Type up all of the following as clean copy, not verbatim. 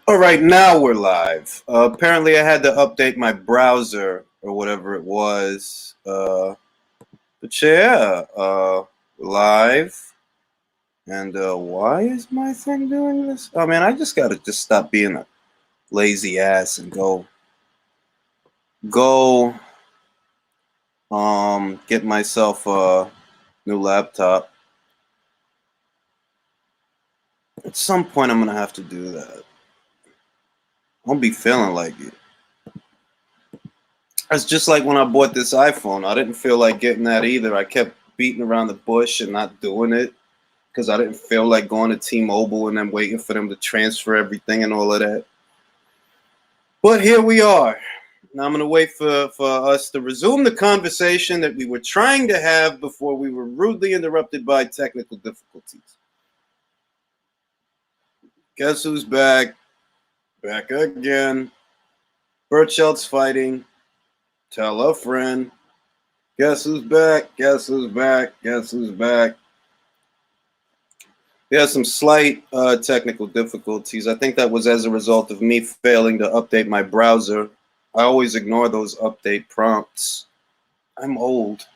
All right, now we're live. Apparently, I had to update my browser or whatever it was. But yeah, live. And why is my thing doing this? Oh man, I just gotta just stop being a lazy ass and go get myself a new laptop. At some point, I'm gonna have to do that. I won't be feeling like it. It's just like when I bought this iPhone. I didn't feel like getting that either. I kept beating around the bush and not doing it because I didn't feel like going to T-Mobile and then waiting for them to transfer everything and all of that. But here we are. Now I'm going to wait for us to resume the conversation that we were trying to have before we were rudely interrupted by technical difficulties. Guess who's back? Back again. Birchell's fighting. Tell a friend. Guess who's back? Guess who's back? Guess who's back? We had some slight technical difficulties. I think that was as a result of me failing to update my browser. I always ignore those update prompts. I'm old.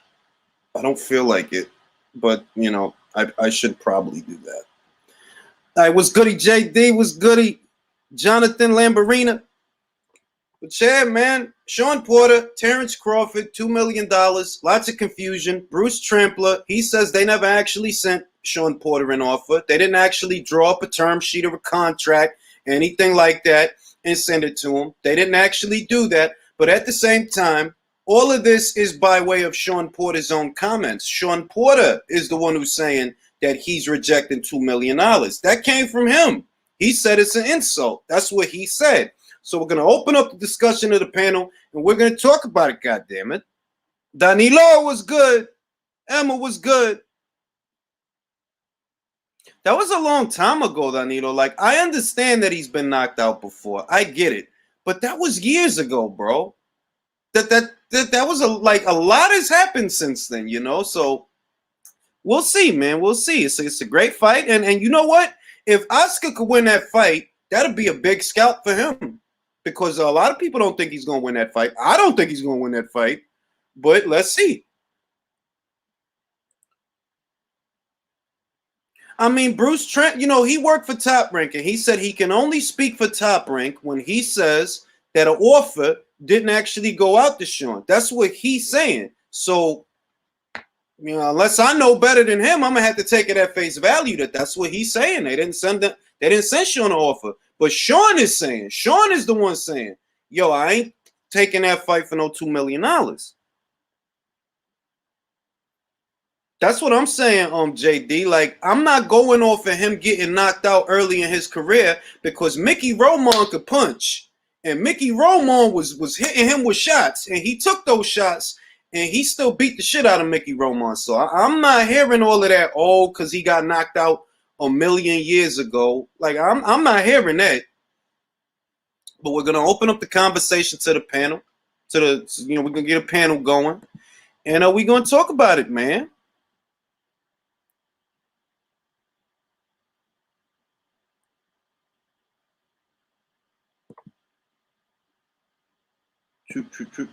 I don't feel like it. But, you know, I should probably do that. All right, what's goody? JD, what's goody? Jonathan Lamborina. But yeah, man, Sean Porter, Terrence Crawford, $2 million, lots of confusion. Bruce Trampler, he says they never actually sent Sean Porter an offer. They didn't actually draw up a term sheet or a contract, anything like that, and send it to him. They didn't actually do that. But at the same time, all of this is by way of Sean Porter's own comments. Sean Porter is the one who's saying that he's rejecting $2 million. That came from him. He said it's an insult. That's what he said. So we're going to open up the discussion of the panel, and we're going to talk about it, goddammit. Danilo was good. Emma was good. That was a long time ago, Danilo. Like, I understand that he's been knocked out before. I get it. But that was years ago, bro. That was a lot has happened since then, you know? So we'll see, man. We'll see. It's a great fight. And you know what? If Oscar could win that fight, that'd be a big scalp for him. Because a lot of people don't think he's going to win that fight. I don't think he's going to win that fight. But let's see. I mean, Bruce Trent, you know, he worked for Top Rank, and he said he can only speak for Top Rank when he says that an offer didn't actually go out to Sean. That's what he's saying. So, you know, unless I know better than him, I'm going to have to take it at face value that that's what he's saying. They didn't send Sean an offer. But Sean is the one saying, yo, I ain't taking that fight for no $2 million. That's what I'm saying, JD. Like, I'm not going off of him getting knocked out early in his career because Mickey Roman could punch. And Mickey Roman was hitting him with shots. And he took those shots and he still beat the shit out of Mickey Roman. So I'm not hearing all of that, because he got knocked out a million years ago. Like, I'm not hearing that. But we're gonna open up the conversation to the panel. We're gonna get a panel going. And we're gonna talk about it, man.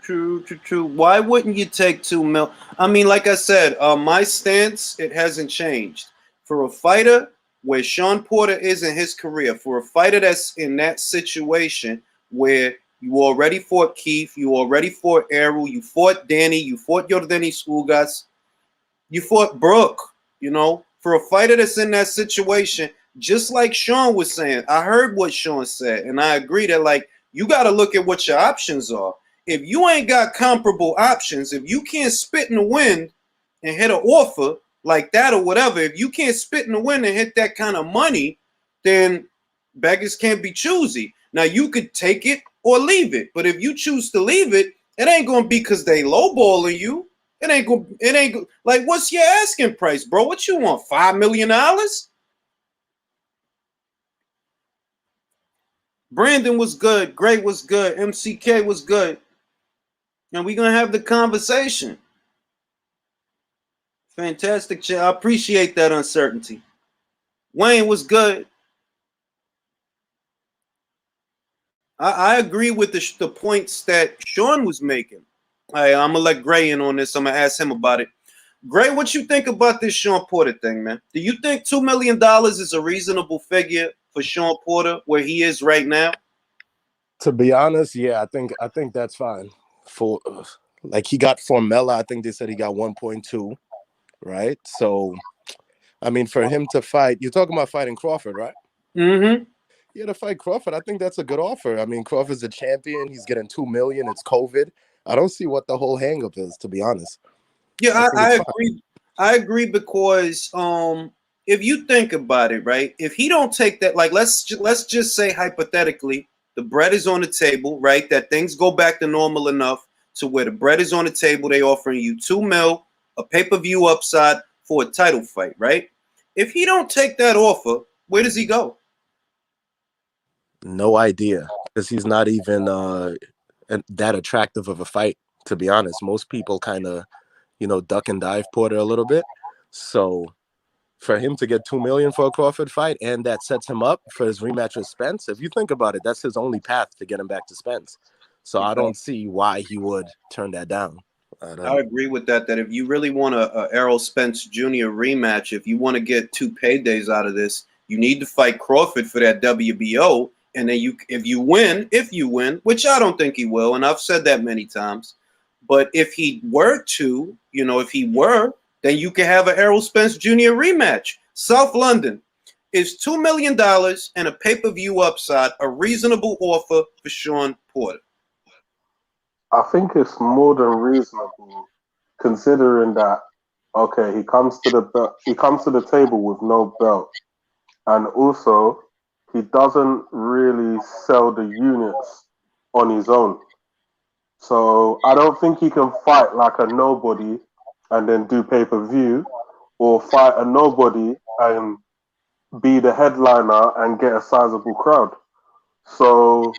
True. Why wouldn't you take $2 million? I mean, like I said, my stance, it hasn't changed. For a fighter where Sean Porter is in his career, for a fighter that's in that situation where you already fought Keith, you already fought Errol, you fought Danny, you fought Yordani Schoolgas, you fought Brooke, you know, for a fighter that's in that situation, just like Sean was saying, I heard what Sean said, and I agree that, like, you got to look at what your options are. If you ain't got comparable options, if you can't spit in the wind and hit an offer like that or whatever, if you can't spit in the wind and hit that kind of money, then beggars can't be choosy. Now, you could take it or leave it, but if you choose to leave it, it ain't going to be because they lowballing you. It ain't like, what's your asking price, bro? What you want, $5 million? Brandon was good. Great was good. MCK was good. And we're going to have the conversation. Fantastic. I appreciate that uncertainty. Wayne was good. I agree with the points that Sean was making. I'm gonna let Gray in on this. I'm gonna ask him about it. Gray, what you think about this Sean Porter thing, man? Do you think $2 million is a reasonable figure for Sean Porter where he is right now? To be honest, yeah, I think that's fine. For like he got Formella, I think they said he got 1.2, right? So I mean, for him to fight, you're talking about fighting Crawford, right? Mm-hmm. Yeah, to fight Crawford, I think that's a good offer. I mean, Crawford's a champion. He's getting 2 million. It's COVID. I don't see what the whole hangup is, to be honest. Yeah, I think I it's fine. agree. I agree because if you think about it, right? If he don't take that, like let's just say hypothetically, the bread is on the table, right? That things go back to normal enough to where the bread is on the table. They offering you 2 mil, a pay per view upside for a title fight, right? If he don't take that offer, where does he go? No idea, because he's not even that attractive of a fight, to be honest. Most people kind of, duck and dive Porter a little bit. So for him to get 2 million for a Crawford fight, and that sets him up for his rematch with Spence. If you think about it, that's his only path to get him back to Spence. So I don't see why he would turn that down. I I don't. agree with that. That if you really want a Errol Spence Jr. rematch, if you want to get two paydays out of this, you need to fight Crawford for that WBO. And then if you win, which I don't think he will, and I've said that many times, but if he were to, if he were, then you can have an Errol Spence Jr. rematch. South London is $2 million and a pay-per-view upside, a reasonable offer for Sean Porter. I think it's more than reasonable, considering that okay, he comes to the table with no belt, and also he doesn't really sell the units on his own. So I don't think he can fight like a nobody and then do pay per view, or fight a nobody and be the headliner and get a sizable crowd. So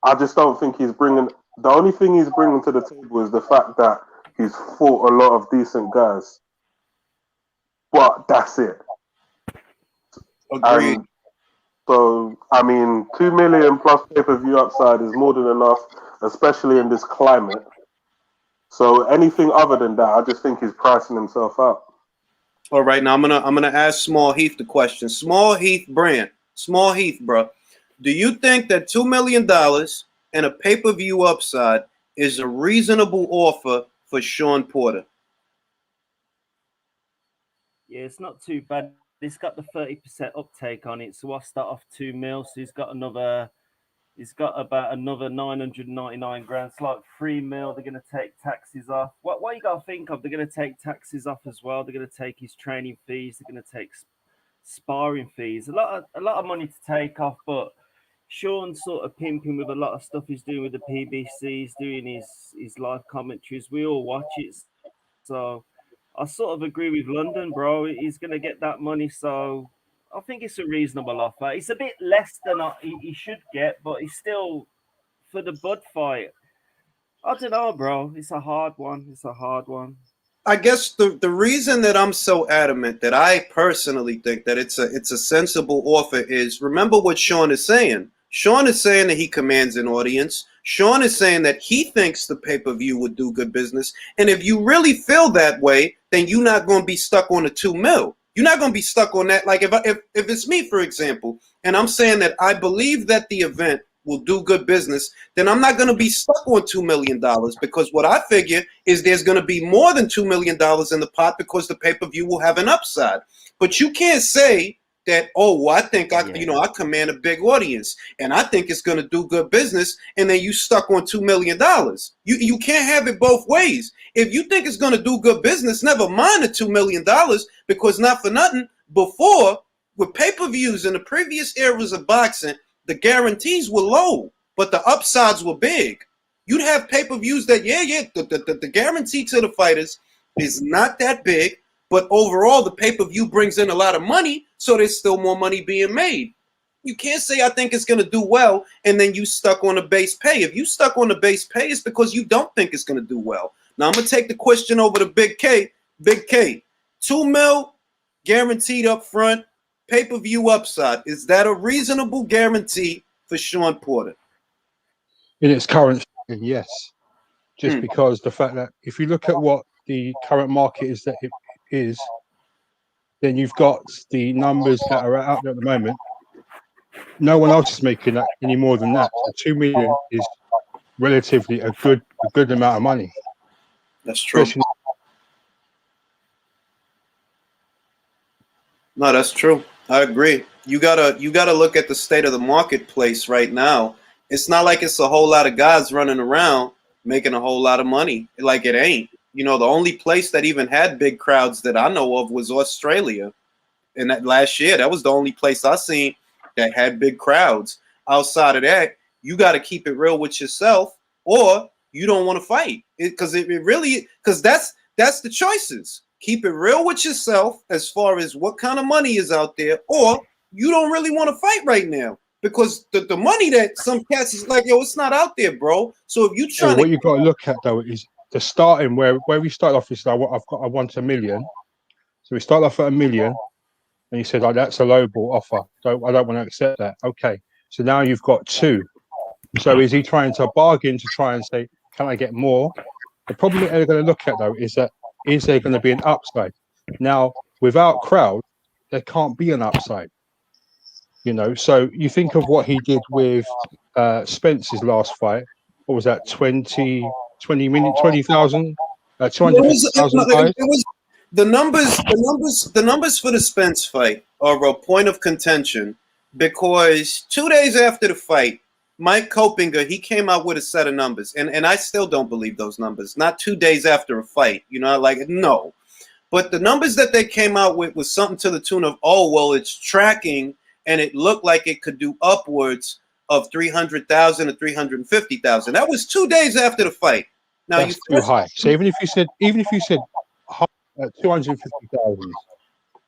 I just don't think he's bringing. The only thing he's bringing to the table is the fact that he's fought a lot of decent guys, but that's it. Agreed. And so, I mean, 2 million plus pay per view upside is more than enough, especially in this climate. So anything other than that, I just think he's pricing himself out. All right, now I'm gonna ask Small Heath the question. Small Heath brand, Small Heath, bro. Do you think that $2 million and a pay-per-view upside is a reasonable offer for Sean Porter? Yeah, it's not too bad. It's got the 30% uptake on it. So I start off 2 mil. So he's got about another 999 grand. It's like 3 mil. They're gonna take taxes off. What you gotta think of? They're gonna take taxes off as well. They're gonna take his training fees. They're gonna take sparring fees. A lot of money to take off, but Sean's sort of pimping with a lot of stuff he's doing with the PBC. He's doing his live commentaries. We all watch it, so I sort of agree with London, bro. He's gonna get that money, so I think it's a reasonable offer. It's a bit less than he should get, but it's still for the Bud fight. I don't know, bro. It's a hard one. It's a hard one. I guess the reason that I'm so adamant that I personally think that it's a sensible offer is remember what Sean is saying. Sean is saying that he commands an audience. Sean is saying that he thinks the pay-per-view would do good business. And if you really feel that way, then you're not going to be stuck on the 2 mil. You're not going to be stuck on that. Like if it's me, for example, and I'm saying that I believe that the event will do good business, then I'm not going to be stuck on $2 million because what I figure is there's going to be more than $2 million in the pot because the pay per view will have an upside. But you can't say that, oh, well, I think I command a big audience and I think it's going to do good business, and then you stuck on $2 million. You can't have it both ways. If you think it's going to do good business, never mind the $2 million, because not for nothing, before with pay per views in the previous eras of boxing, the guarantees were low, but the upsides were big. You'd have pay-per-views that, the guarantee to the fighters is not that big, but overall the pay-per-view brings in a lot of money, so there's still more money being made. You can't say I think it's going to do well and then you stuck on the base pay. If you stuck on the base pay, it's because you don't think it's going to do well. Now I'm going to take the question over to Big K. Big K, 2 mil guaranteed up front, pay-per-view upside. Is that a reasonable guarantee for Sean Porter? in its current state, yes. Just because the fact that if you look at what the current market is that it is, then you've got the numbers that are out there at the moment. No one else is making that any more than that. So 2 million is relatively a good amount of money. That's true. Especially No, that's true. I agree. You gotta look at the state of the marketplace right now. It's not like it's a whole lot of guys running around making a whole lot of money. Like it ain't. You know, the only place that even had big crowds that I know of was Australia. And that last year, that was the only place I seen that had big crowds. Outside of that, you got to keep it real with yourself, or you don't want to fight. Because that's the choices. Keep it real with yourself as far as what kind of money is out there, or you don't really want to fight right now because the money that some cats is like, yo, it's not out there, bro. So if you trying what you've got to look at though is the starting where we start off is like, I want $1 million. So we start off at $1 million, and you said like that's a low ball offer. I don't want to accept that. Okay, so now you've got 2. So is he trying to bargain to try and say, can I get more? The problem that they're going to look at though is that is there going to be an upside? Now without crowd, there can't be an upside. You know, so you think of what he did with Spence's last fight. What was that? 20,000, 250,000 eyes. It was the numbers for the Spence fight are a point of contention because 2 days after the fight, Mike Kopinger, he came out with a set of numbers, and I still don't believe those numbers. Not 2 days after a fight, you know, like no. But the numbers that they came out with was something to the tune of, oh well, it's tracking, and it looked like it could do upwards of 300,000 or 350,000. That was 2 days after the fight. Now that's too high. So even if you said 250,000,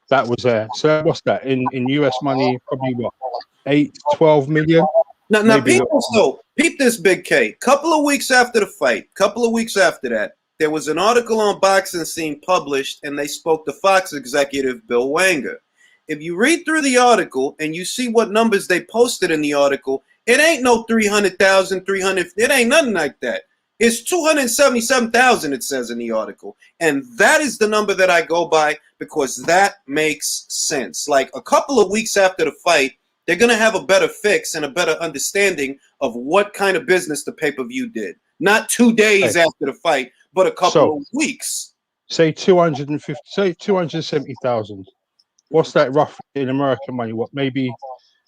that was there. So what's that in US money? Probably what 8-12 million. Now peep this, Big K. Couple of weeks after the fight, couple of weeks after that, there was an article on Boxing Scene published, and they spoke to Fox executive Bill Wanger. If you read through the article and you see what numbers they posted in the article, it ain't no 300,000, 300. It ain't nothing like that. It's 277,000. It says in the article, and that is the number that I go by because that makes sense. Like a couple of weeks after the fight, they're gonna have a better fix and a better understanding of what kind of business the pay-per-view did. Not 2 days after the fight, but a couple of weeks. Say 250. Say 270,000. What's that roughly in American money? What, maybe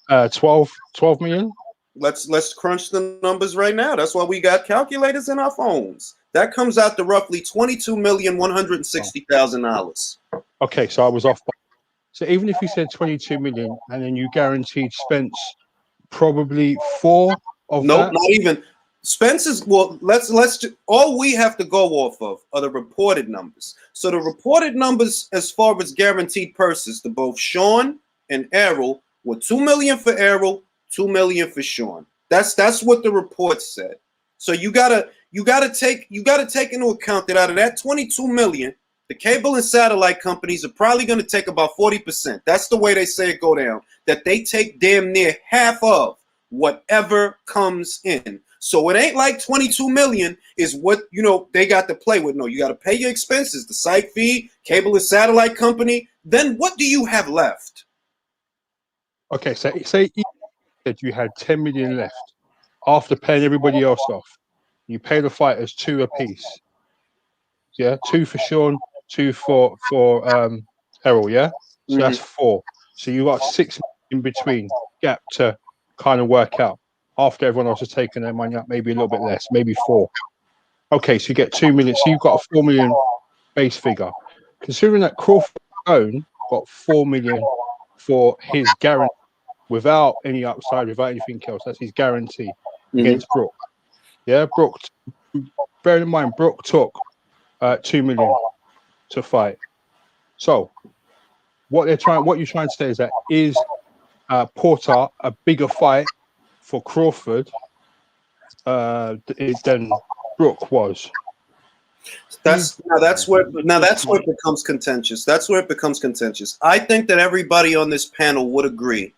12 million? Let's crunch the numbers right now. That's why we got calculators in our phones. That comes out to roughly $22,160,000. Okay, so I was off. So even if you said 22 million and then you guaranteed Spence probably 4 of that. Nope, not even. Spence's, well, let's all we have to go off of are the reported numbers. So the reported numbers as far as guaranteed purses to both Sean and Errol were 2 million for Errol, 2 million for Sean. That's what the report said. So you gotta take into account that out of that 22 million, the cable and satellite companies are probably going to take about 40%. That's the way they say it go down. That they take damn near half of whatever comes in. So it ain't like 22 million is what, you know, they got to play with. No, you got to pay your expenses, the site fee, cable and satellite company. Then what do you have left? Okay, so say that you had 10 million left after paying everybody else off. You pay the fighters 2 apiece. Yeah, 2 for Sean, 2 for Errol. Yeah, so that's 4. So you got 6 in between gap to kind of work out. After everyone else has taken their money up, maybe a little bit less, maybe 4. Okay, so you get 2 million. So you've got a 4 million base figure. Considering that Crawford alone got 4 million for his guarantee without any upside, without anything else, that's his guarantee against Brook. Yeah, Brook. Bearing in mind, Brook took 2 million to fight. So what you're trying to say is that is Porter a bigger fight for Crawford than Brook was? That's where it becomes contentious. That's where it becomes contentious. I think that everybody on this panel would agree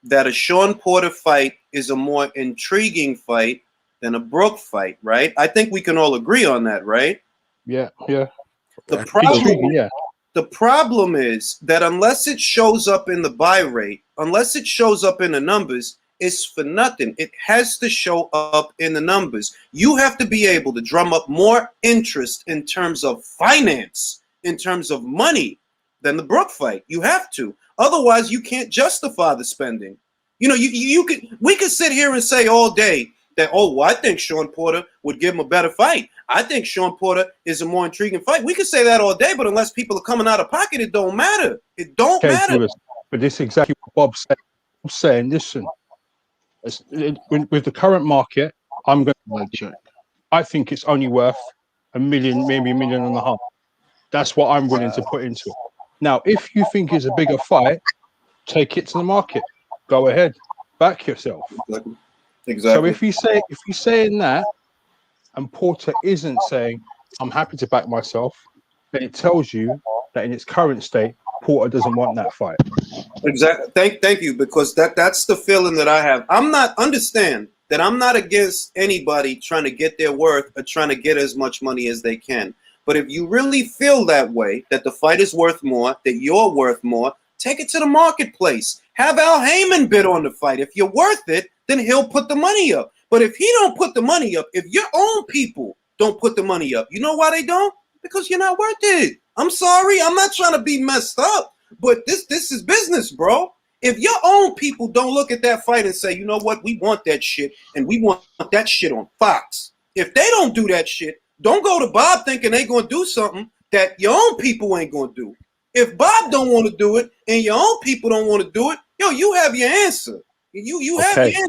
that a Sean Porter fight is a more intriguing fight than a Brook fight, right? I think we can all agree on that, right? Yeah. The problem Intriguing, yeah. The problem is that unless it shows up in the buy rate, unless it shows up in the numbers, it's for nothing. It has to show up in the numbers. You have to be able to drum up more interest in terms of finance, in terms of money, than the Brook fight. You have to. Otherwise, you can't justify the spending. You know, we could sit here and say all day that, oh, well, I think Sean Porter would give him a better fight. I think Sean Porter is a more intriguing fight. We could say that all day, but unless people are coming out of pocket, it don't matter. It don't Okay, matter. Lewis, but this is exactly what Bob's saying. Bob's saying, listen, with the current market, I think it's only worth $1 million, maybe $1.5 million. That's what I'm willing to put into it. Now, if you think it's a bigger fight, take it to the market. Go ahead, back yourself. Exactly. So if you're saying that, and Porter isn't saying, I'm happy to back myself, then it tells you that in its current state, Porter doesn't want that fight. Exactly. Thank you, because that's the feeling that I have. Understand that I'm not against anybody trying to get their worth or trying to get as much money as they can. But if you really feel that way, that the fight is worth more, that you're worth more, take it to the marketplace. Have Al Heyman bid on the fight. If you're worth it, then he'll put the money up. But if he don't put the money up, if your own people don't put the money up, you know why they don't? Because you're not worth it. I'm sorry. I'm not trying to be messed up, but this is business, bro. If your own people don't look at that fight and say, you know what, we want that shit, and we want that shit on Fox. If they don't do that shit, don't go to Bob thinking they gonna do something that your own people ain't gonna do. If Bob don't want to do it and your own people don't want to do it, yo, you have your answer. You have your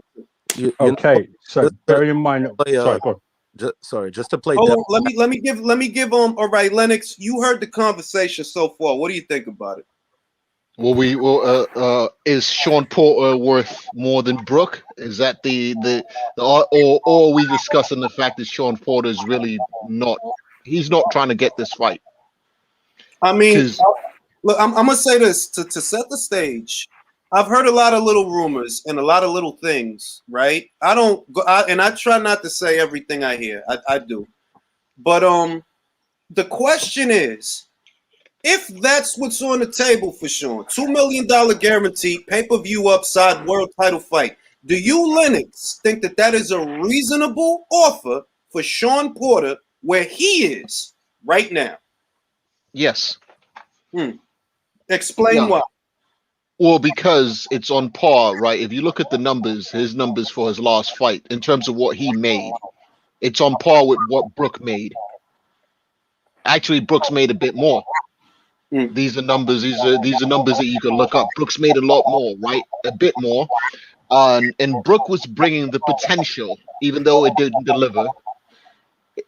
answer. Okay, so bearing in mind, sorry, go on. Just to play. Oh, let me give all right, Lennox. You heard the conversation so far. What do you think about it? Is Sean Porter worth more than Brook? Is that or are we discussing the fact that Sean Porter is really not? He's not trying to get this fight. I mean, look, I'm gonna say this to set the stage. I've heard a lot of little rumors and a lot of little things, right? I try not to say everything I hear. I do, but the question is, if that's what's on the table for Sean, $2 million guaranteed, pay-per-view upside, world title fight, do you, Lennox, think that is a reasonable offer for Sean Porter where he is right now? Yes. Explain why. Well, because it's on par, right? If you look at the numbers, his numbers for his last fight, in terms of what he made, it's on par with what Brook made. Actually, Brook's made a bit more. These are numbers. These are numbers that you can look up. Brook's made a lot more, right? A bit more. And Brook was bringing the potential, even though it didn't deliver.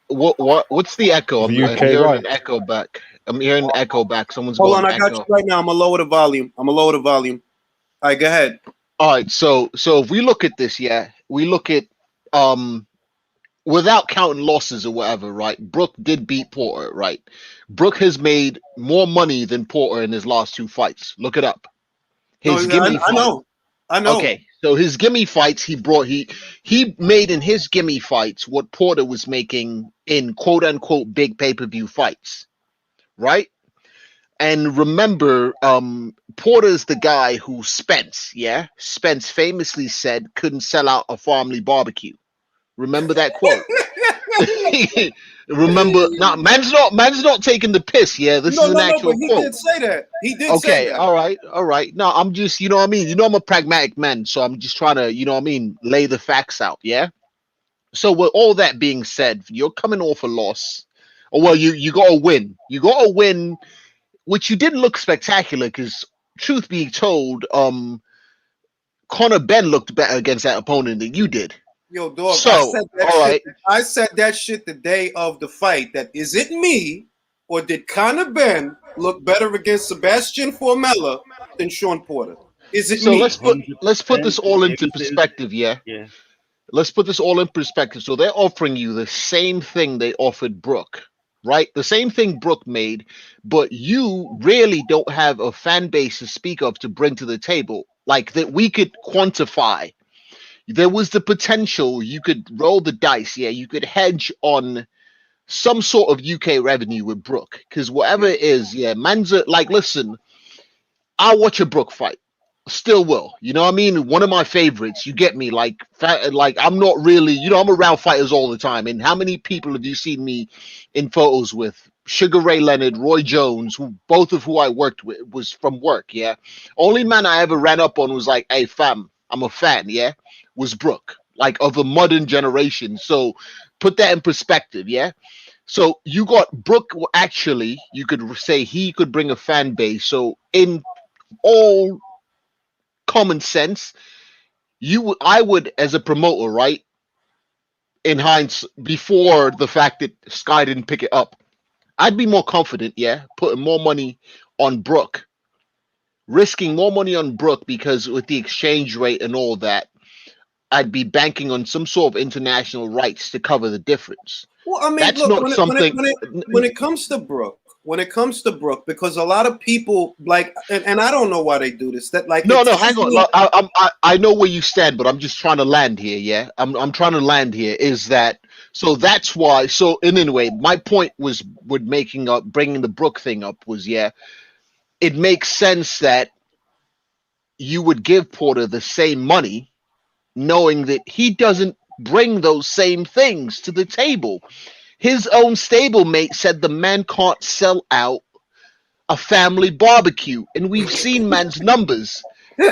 What's the echo? I'm hearing an echo back. I'm hearing an echo back. Someone's Hold going on, I got you right now. I'm gonna lower the volume. All right, go ahead. All right, so if we look at this, we look at without counting losses or whatever, right? Brook did beat Porter, right? Brook has made more money than Porter in his last two fights. Look it up. His gimme fight. I know. Okay, so his gimme fights he made in his gimme fights what Porter was making in quote unquote big pay-per-view fights, right? And remember, Porter's the guy who Spence famously said couldn't sell out a family barbecue. Remember that quote? Remember, man's not taking the piss. Yeah, this is an actual but he quote. did say that. He did say Okay, that. all right. No, I'm just, you know what I mean. You know, I'm a pragmatic man, so I'm just trying to, you know what I mean, lay the facts out. Yeah. So with all that being said, you're coming off a loss. Or well, you got to win. You got to win, which you didn't look spectacular because, truth be told, Conor Ben looked better against that opponent than you did. Yo, dog, So, I said that shit the day of the fight. That is it me, or did Conor Ben look better against Sebastian Formella than Sean Porter? Is it me? Let's put this all into perspective, yeah? Let's put this all in perspective. So they're offering you the same thing they offered Brook, right? The same thing Brook made, but you really don't have a fan base to speak of to bring to the table, like that we could quantify. there was the potential you could roll the dice. Yeah, you could hedge on some sort of UK revenue with Brook, because whatever it is, yeah, man's like, listen, I'll watch a Brook fight. Still will. You know what I mean? One of my favorites. You get me? Like I'm not really, I'm around fighters all the time. And how many people have you seen me in photos with? Sugar Ray Leonard, Roy Jones, who both of who I worked with was from work, yeah. Only man I ever ran up on was like, hey fam, I'm a fan, yeah, was Brook, like of a modern generation. So put that in perspective, yeah. So you got Brook, actually, you could say he could bring a fan base. So in all common sense, I would, as a promoter, right, in hindsight, before the fact that Sky didn't pick it up, I'd be more confident, yeah, putting more money on Brook, risking more money on Brook, because with the exchange rate and all that, I'd be banking on some sort of international rights to cover the difference. Well, I mean, That's look, not something. when it comes to Brooke, because a lot of people like, and I don't know why they do this. That like, No, it no, hang tells on. me- I know where you stand, but I'm just trying to land here. Yeah, I'm trying to land here. Is that so? That's why. So, in anyway, my point was with bringing the Brook thing up was, yeah, it makes sense that you would give Porter the same money, knowing that he doesn't bring those same things to the table. His own stablemate said the man can't sell out a family barbecue, and we've seen man's numbers.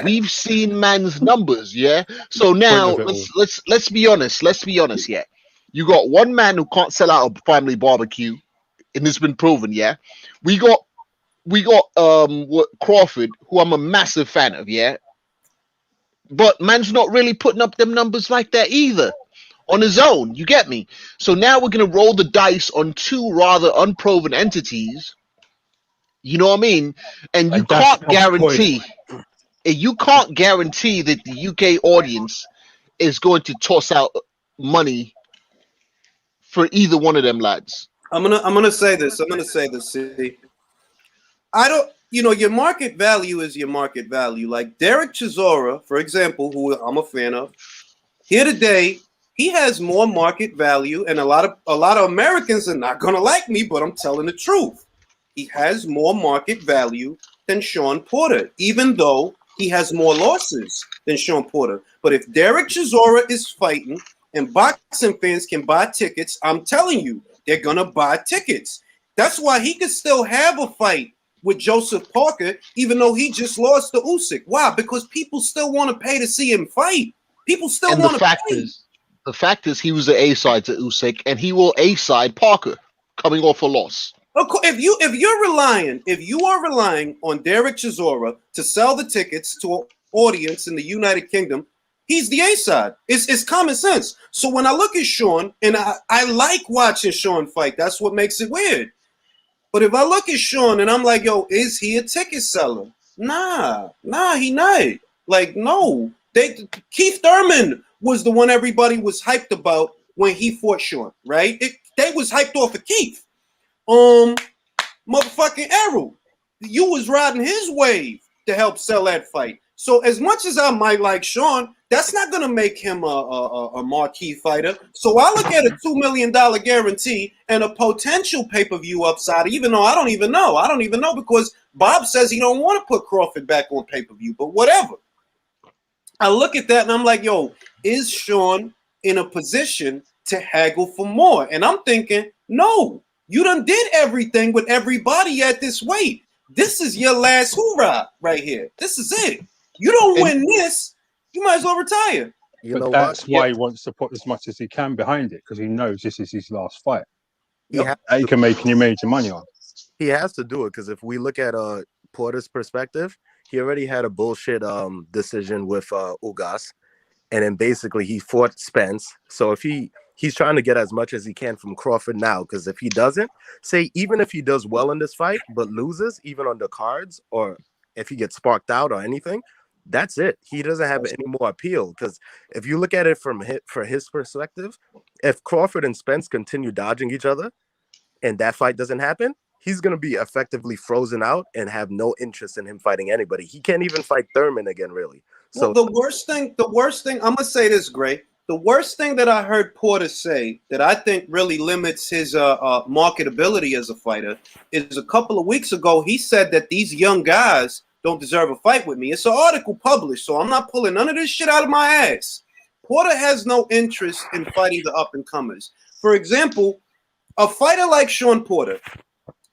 We've seen man's numbers, yeah. So Point now of it all. let's be honest. Let's be honest, yeah. You got one man who can't sell out a family barbecue, and it's been proven, yeah. We got Crawford, who I'm a massive fan of, yeah. But man's not really putting up them numbers like that either on his own. You get me? So now we're gonna roll the dice on two rather unproven entities. You know what I mean? And And that's my point. you can't guarantee that the UK audience is going to toss out money for either one of them lads. I'm gonna say this. I'm gonna say this. See, I don't. Your market value is your market value. Like Derek Chisora, for example, who I'm a fan of, here today, he has more market value, and a lot of Americans are not gonna like me, but I'm telling the truth. He has more market value than Sean Porter, even though he has more losses than Sean Porter. But if Derek Chisora is fighting and boxing fans can buy tickets, I'm telling you, they're gonna buy tickets. That's why he could still have a fight with Joseph Parker, even though he just lost to Usyk. Why? Because people still want to pay to see him fight. People still And the want to fact pay. is, he was the A side to Usyk, and he will A side Parker coming off a loss. If you are relying on Derek Chisora to sell the tickets to an audience in the United Kingdom, he's the A side. It's common sense. So when I look at Sean, and I like watching Sean fight, that's what makes it weird. But if I look at Sean and I'm like, yo, is he a ticket seller? Nah, he not. Like, no. Keith Thurman was the one everybody was hyped about when he fought Sean, right? They was hyped off of Keith. Motherfucking Errol, you was riding his wave to help sell that fight. So as much as I might like Sean, that's not gonna make him a marquee fighter. So I look at a $2 million guarantee and a potential pay-per-view upside, even though I don't even know. I don't even know because Bob says he don't want to put Crawford back on pay-per-view, but whatever. I look at that and I'm like, yo, is Sean in a position to haggle for more? And I'm thinking, no, you done did everything with everybody at this weight. This is your last hoorah right here. This is it. You don't win this, you might as well retire. You know But what? that's why he wants to put as much as he can behind it, because he knows this is his last fight. He has That he can make any major money on. He has to do it because if we look at Porter's perspective, he already had a bullshit decision with Ugas, and then basically he fought Spence. So if he's trying to get as much as he can from Crawford now, because if he doesn't, say even if he does well in this fight but loses even on the cards, or if he gets sparked out or anything, that's it. He doesn't have any more appeal. Because if you look at it from his perspective, if Crawford and Spence continue dodging each other and that fight doesn't happen, he's going to be effectively frozen out and have no interest in him fighting anybody. He can't even fight Thurman again, really. Well, So the worst thing, I'm gonna say this, Gray. The worst thing that I heard Porter say that I think really limits his marketability as a fighter is a couple of weeks ago. He said that these young guys don't deserve a fight with me. It's an article published, so I'm not pulling none of this shit out of my ass. Porter has no interest in fighting the up and comers. For example, a fighter like Sean Porter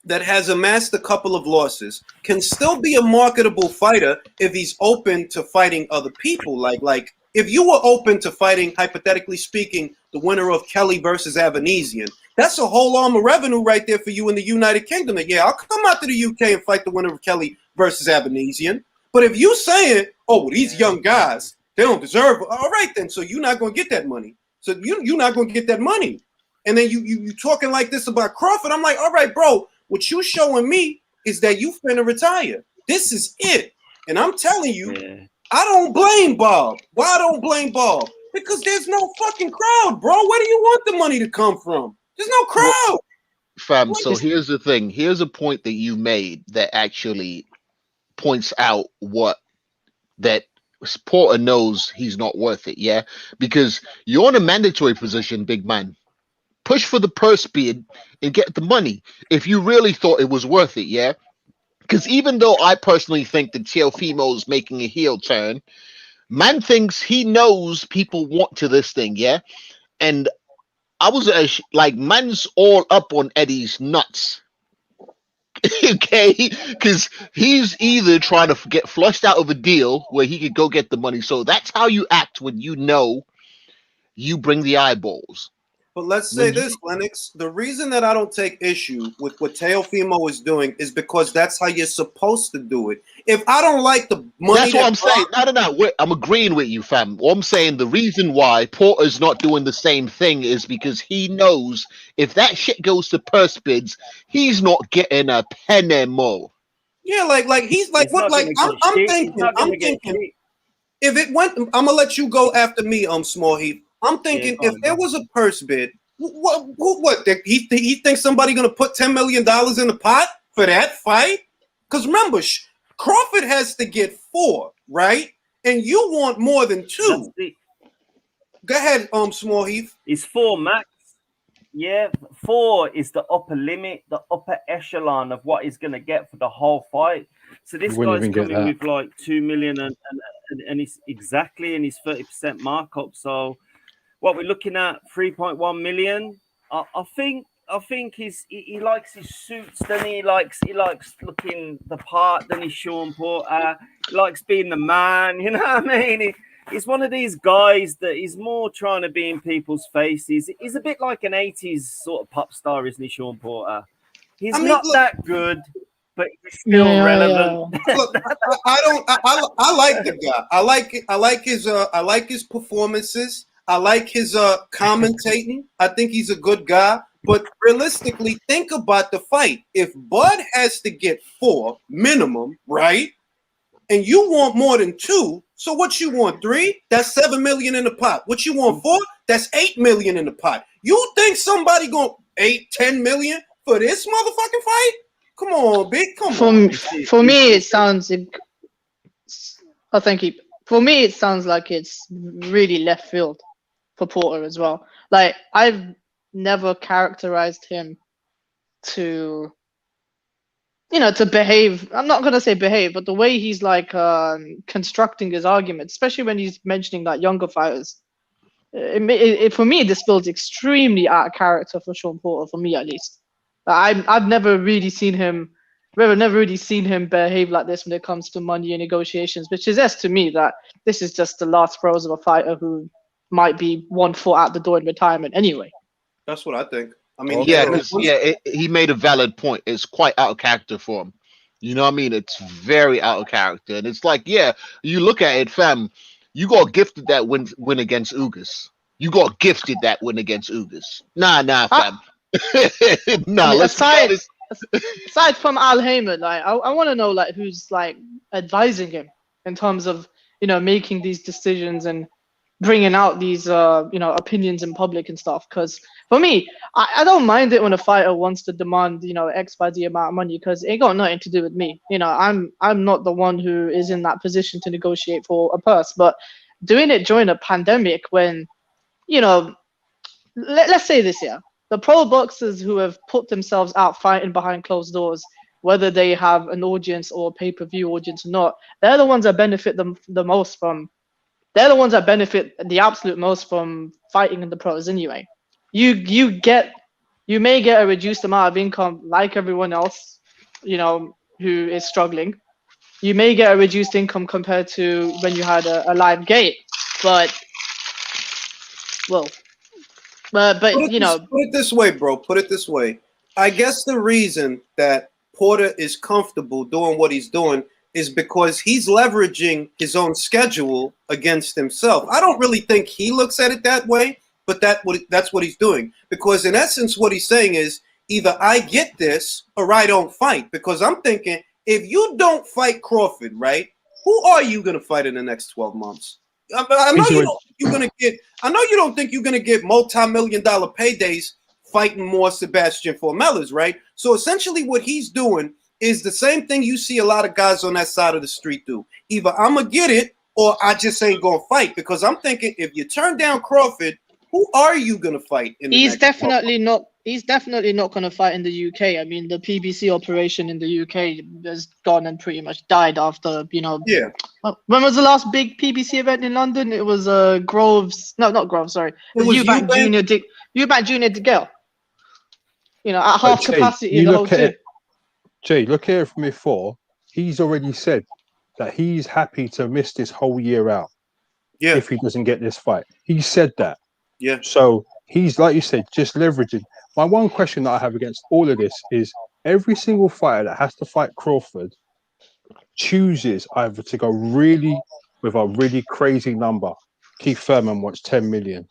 that has amassed a couple of losses can still be a marketable fighter if he's open to fighting other people. Like if you were open to fighting, hypothetically speaking, the winner of Kelly versus Avanesian, that's a whole arm of revenue right there for you in the United Kingdom. And yeah, I'll come out to the UK and fight the winner of Kelly versus Avanesian. But if you saying, oh, well, these young guys, they don't deserve it. All right, then. So you're not going to get that money. So you're not going to get that money. And then you talking like this about Crawford. I'm like, all right, bro, what you showing me is that you finna retire. This is it. And I'm telling you, I don't blame Bob. Why I don't blame Bob? Because there's no fucking crowd, bro. Where do you want the money to come from? There's no crowd. Fam, so here's the thing. Here's a point that you made that actually points out what that Porter knows he's not worth it, yeah? Because you're in a mandatory position, big man. Push for the purse bid and get the money if you really thought it was worth it, yeah? Because even though I personally think that Teofimo is making a heel turn, man thinks he knows people want to this thing, yeah? And I was like, man's all up on Eddie's nuts. Okay, because he's either trying to get flushed out of a deal where he could go get the money. So that's how you act when you know you bring the eyeballs. But let's say this, Lennox. The reason that I don't take issue with what Teofimo is doing is because that's how you're supposed to do it. If I don't like the money, that's what I'm saying. No. Wait, I'm agreeing with you, fam. What I'm saying, the reason why Porter's not doing the same thing is because he knows if that shit goes to purse bids, he's not getting a penny more. Yeah, like he's like He's what? not Like gonna I'm get shit. He's thinking. not I'm gonna get thinking. shit. If it went, I'm gonna let you go after me, Small Heat. I'm thinking go if on, there bro. was a purse bid, what? He thinks somebody gonna put $10 million in the pot for that fight? Because remember, Crawford has to get 4, right? And you want more than 2. Go ahead, Small Heath. It's 4 max. Yeah, 4 is the upper limit, the upper echelon of what he's going to get for the whole fight. So this guy's coming with like 2 million and he's exactly in his 30% markup. So what we're looking at, 3.1 million. I think he likes his suits, then he likes looking the part, then he's Sean Porter. He likes being the man, you know what I mean? He's one of these guys that is more trying to be in people's faces. He's a bit like an 80s sort of pop star, isn't he, Sean Porter? He's not that good, but he's still relevant. Look, I like the guy. I like his performances. I like his commentating. I think he's a good guy. But realistically, think about the fight. If Bud has to get 4 minimum, right? And you want more than 2, so what you want? 3? That's 7 million in the pot. What you want? 4? That's 8 million in the pot. You think somebody going 8-10 million for this motherfucking fight? Come on, big. Come on. For me, it sounds. Oh, thank you. For me, it sounds like it's really left field for Porter as well. Like I've never characterized him to behave. I'm not gonna say behave, but the way he's like constructing his arguments, especially when he's mentioning like younger fighters, for me this feels extremely out of character for Sean Porter. For me, at least, I've never really seen him. Never really seen him behave like this when it comes to money and negotiations, which suggests to me that this is just the last throes of a fighter who might be 1 foot out the door in retirement anyway. That's what I think. I mean, he made a valid point. It's quite out of character for him. You know what I mean? It's very out of character. And it's like, yeah, you look at it, fam, you got gifted that win against Ugas. You got gifted that win against Ugas. Nah, fam. Nah, I mean, let's be honest. Aside from Al Heyman, like I want to know like who's like advising him in terms of making these decisions and bringing out these opinions in public and stuff. Because for me, I don't mind it when a fighter wants to demand X by the amount of money, because it ain't got nothing to do with me. I'm not the one who is in that position to negotiate for a purse. But doing it during a pandemic, when let's say this, yeah, the pro boxers who have put themselves out fighting behind closed doors, whether they have an audience or a pay-per-view audience or not, they're the ones that benefit them the most from. They're the ones that benefit the absolute most from fighting in the pros anyway. You may get a reduced amount of income like everyone else, who is struggling. You may get a reduced income compared to when you had a live gate, but Put it this way, bro. Put it this way. I guess the reason that Porter is comfortable doing what he's doing is because he's leveraging his own schedule against himself. I don't really think he looks at it that way, but that's what he's doing. Because in essence, what he's saying is either I get this or I don't fight. Because I'm thinking, if you don't fight Crawford, right, who are you going to fight in the next 12 months? I know you don't think you're gonna get. I know you don't think you're gonna get multi-million-dollar paydays fighting more Sebastian Formellas, right? So essentially, what he's doing is the same thing you see a lot of guys on that side of the street do. Either I'm gonna get it, or I just ain't gonna fight. Because I'm thinking, if you turn down Crawford, who are you gonna fight? He's definitely not. He's definitely not going to fight in the UK. I mean, the PBC operation in the UK has gone and pretty much died after, Yeah. When was the last big PBC event in London? It was Groves. No, not Groves. Sorry, it was Eubank Junior. Eubank Junior DeGale. At half capacity in the whole gym. Jay, look at it from before. He's already said that he's happy to miss this whole year out. Yeah. If he doesn't get this fight, he said that. Yeah. So he's, like you said, just leveraging. My one question that I have against all of this is every single fighter that has to fight Crawford chooses either to go with a really crazy number. Keith Thurman wants 10 million.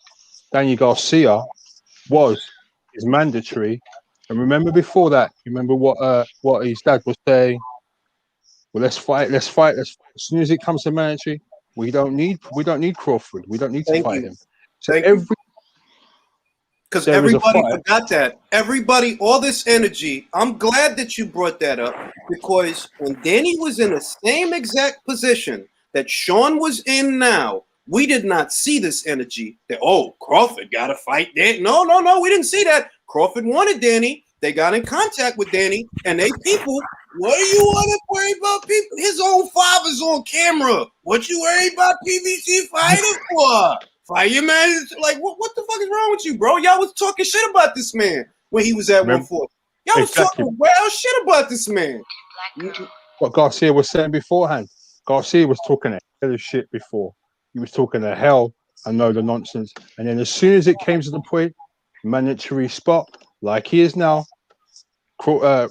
Daniel Garcia is mandatory. And remember before that, you remember what his dad was saying? Well, let's fight. As soon as it comes to mandatory, we don't need Crawford. We don't need to fight him. So because everybody forgot that. Everybody, all this energy. I'm glad that you brought that up, because when Danny was in the same exact position that Sean was in now, we did not see this energy that, Crawford got to fight Danny. No, we didn't see that. Crawford wanted Danny. They got in contact with Danny, and what do you want to worry about people? His own father's on camera. What you worry about PBC fighting for? Fight your man. Like, what the fuck is wrong with you, bro? Y'all was talking shit about this man when he was at 140. Y'all was talking wild shit about this man. What Garcia was saying beforehand. Garcia was talking a hell of shit before. He was talking a hell and no the nonsense. And then as soon as it came to the point, mandatory spot, like he is now, Porter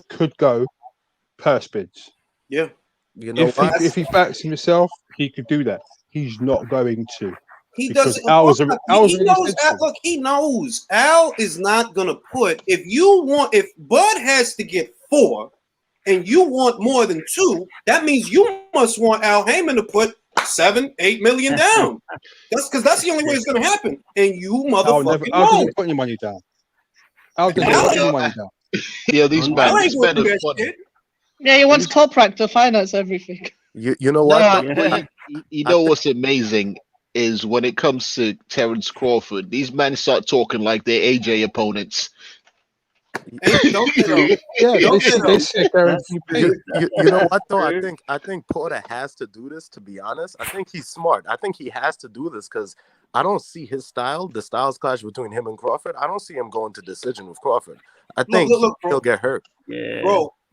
could go purse bids. Yeah. If he backs himself, he could do that. He's not going to. He doesn't. Look, he knows. Al is not gonna put. If Bud has to get 4, and you want more than 2, that means you must want Al Heyman to put 7-8 million down. That's the only way it's gonna happen. And you motherfucking Al doesn't put any money down. Al doesn't put any money down. Yeah, these men are funny. Yeah, he wants Toprak to finance everything. You know what? You know what's amazing is when it comes to Terence Crawford, these men start talking like they're AJ opponents. You know what though? I think Porter has to do this. To be honest, I think he's smart. I think he has to do this because I don't see his style, the styles clash between him and Crawford. I don't see him going to decision with Crawford. I think he'll get hurt. Yeah.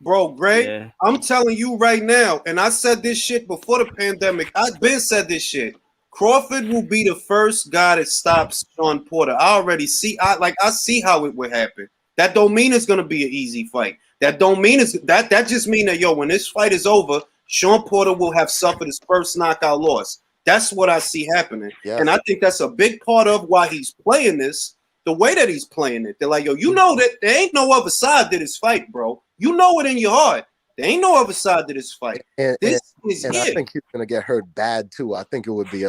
Bro, Greg, I'm telling you right now, and I said this shit before the pandemic. I've been said this shit. Crawford will be the first guy that stops Sean Porter. I already see. I see how it would happen. That don't mean it's gonna be an easy fight. That don't mean that just mean that when this fight is over, Sean Porter will have suffered his first knockout loss. That's what I see happening, and I think that's a big part of why he's playing this the way that he's playing it. They're like, you know that there ain't no other side to this fight, bro. You know it in your heart There ain't no other side to this fight. And This is I it. think he's gonna get hurt bad too. I think it would be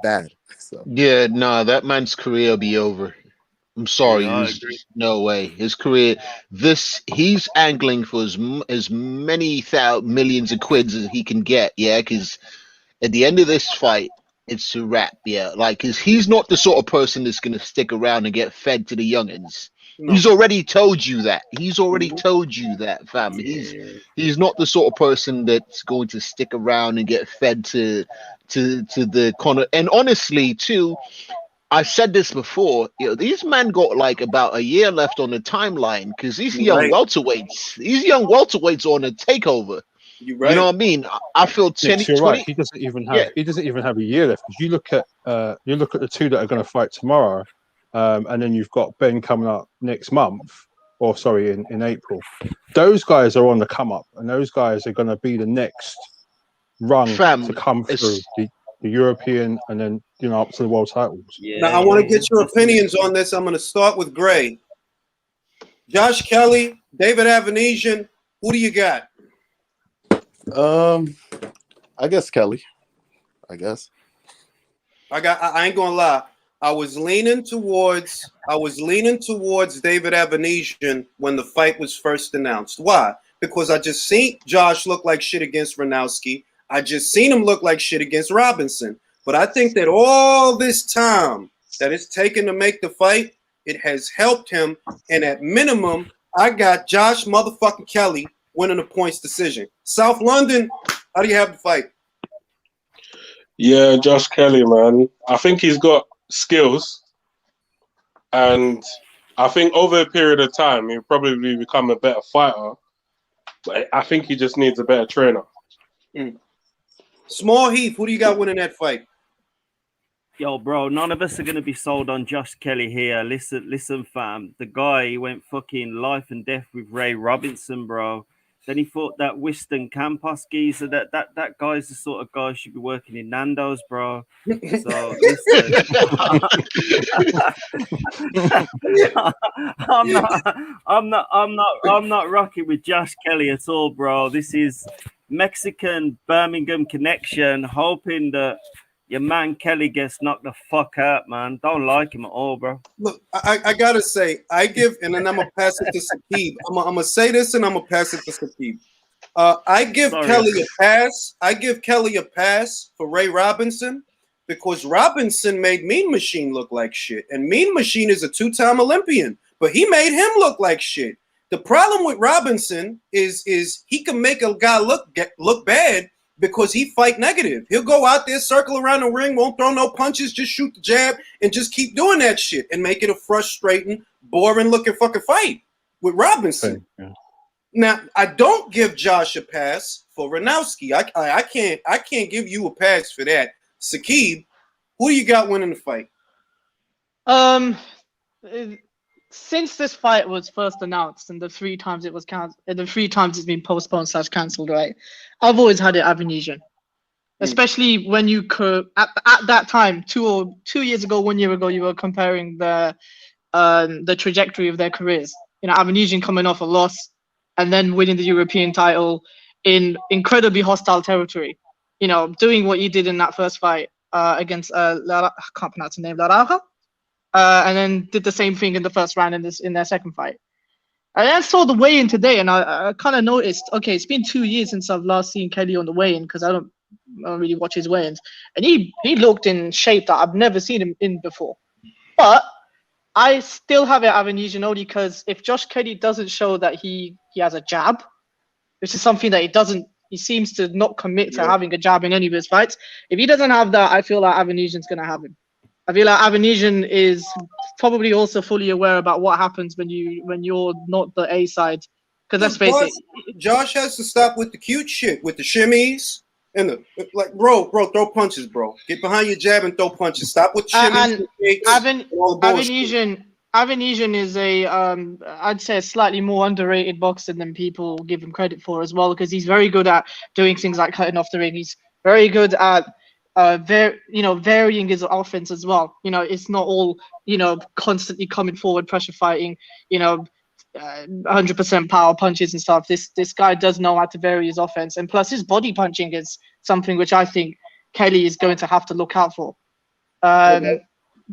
bad. So Yeah, nah, that man's career will be over. I'm sorry, Yeah, I there's agree. just no way. His career, he's angling for as many millions of quids as he can get. Yeah, because at the end of this fight, it's a wrap. Yeah, like, cause he's not the sort of person that's gonna stick around and get fed to the youngins. No. He's already told you that. He's already Mhm. told you that, fam. Yeah. He's not the sort of person that's going to stick around and get fed to the Conor. And honestly, too, I've said this before. You know, these men got like about a year left on the timeline because You're right. these young welterweights are on a takeover. You're You know right. what I mean? I feel 10, Yes, you're right. 20. He doesn't even Yeah, have a year left. Because you look at the two that are going to fight tomorrow, and then you've got Ben coming up next month, or sorry, in April. Those guys are on the come up, and those guys are going to be the next rung fam. to come through It's the European, and then up to the world titles. Now, Yeah, I want to yeah, get your opinions on this. I'm going to start with Gray. Josh Kelly, David Avanesian, who do you got? I guess Kelly. I guess. I ain't gonna lie. I was leaning towards David Avanesian when the fight was first announced. Why? Because I just seen Josh look like shit against Ranowski. I just seen him look like shit against Robinson. But I think that all this time that it's taken to make the fight, it has helped him. And at minimum, I got Josh motherfucking Kelly winning a points decision. South London, how do you have the fight? Yeah, Josh Kelly, man. I think he's got skills, and I think over a period of time he'll probably become a better fighter. But I think he just needs a better trainer. Small Heath, who do you got winning that fight? Yo, bro, none of us are gonna be sold on Josh Kelly here. Listen, fam. The guy went fucking life and death with Ray Robinson, bro. Then he fought that Winston Campos geezer. That guy's the sort of guy who should be working in Nando's, bro. So listen, I'm not rocking with Josh Kelly at all, bro. This is Mexican Birmingham connection, hoping that your man Kelly gets knocked the fuck out, man. Don't like him at all, bro. Look, I gotta say, I give, and then I'm gonna pass it to Saqib. I'm gonna say this, and I'm gonna pass it to Saqib. I give Sorry. Kelly a pass. I give Kelly a pass for Ray Robinson because Robinson made Mean Machine look like shit, and Mean Machine is a two-time Olympian, but he made him look like shit. The problem with Robinson is he can make a guy look bad because he fight negative. He'll go out there, circle around the ring, won't throw no punches, just shoot the jab, and just keep doing that shit and make it a frustrating, boring-looking fucking fight with Robinson. Yeah. Now, I don't give Josh a pass for Ranowski. I can't give you a pass for that. Saqib, who do you got winning the fight? Since this fight was first announced and the 3 times it was the 3 times it's been postponed / cancelled, right? I've always had it Avanesian, especially when you could at that time 2 years ago, 1 year ago, you were comparing the trajectory of their careers. You know, Avanesian coming off a loss and then winning the European title in incredibly hostile territory. You know, doing what you did in that first fight against I can't pronounce the name, Laraja. And then did the same thing in the first round in their second fight. And I saw the weigh-in today, and I kind of noticed. Okay, it's been 2 years since I've last seen Kelly on the weigh-in because I don't really watch his weigh-ins, and he looked in shape that I've never seen him in before. But I still have it Avanesian only because if Josh Kelly doesn't show that he has a jab, which is something that he seems to not commit to having a jab in any of his fights. If he doesn't have that, I feel like Avanesian's gonna have him. I feel like Avanesian is probably also fully aware about what happens when you're not the A side. Because let's face it, Josh has to stop with the cute shit, with the shimmies and the bro, throw punches, bro. Get behind your jab and throw punches. Stop with shimmies. Avanesian is a I'd say a slightly more underrated boxer than people give him credit for as well, because he's very good at doing things like cutting off the ring. He's very good at varying his offense as well. You know, it's not all, constantly coming forward, pressure fighting, 100% power punches and stuff. This guy does know how to vary his offense, and plus his body punching is something which I think Kelly is going to have to look out for. But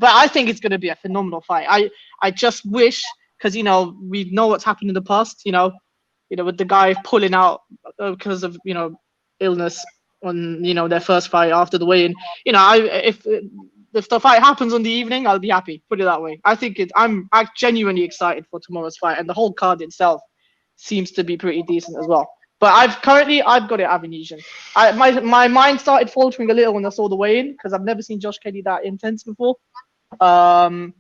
I think it's going to be a phenomenal fight. I just wish, because we know what's happened in the past. With the guy pulling out because of illness on their first fight after the weigh-in. If the fight happens on the evening, I'll be happy. Put it that way. I'm genuinely excited for tomorrow's fight, and the whole card itself seems to be pretty decent as well. But I've got it Avanesian. My mind started faltering a little when I saw the weigh-in because I've never seen Josh Kelly that intense before. And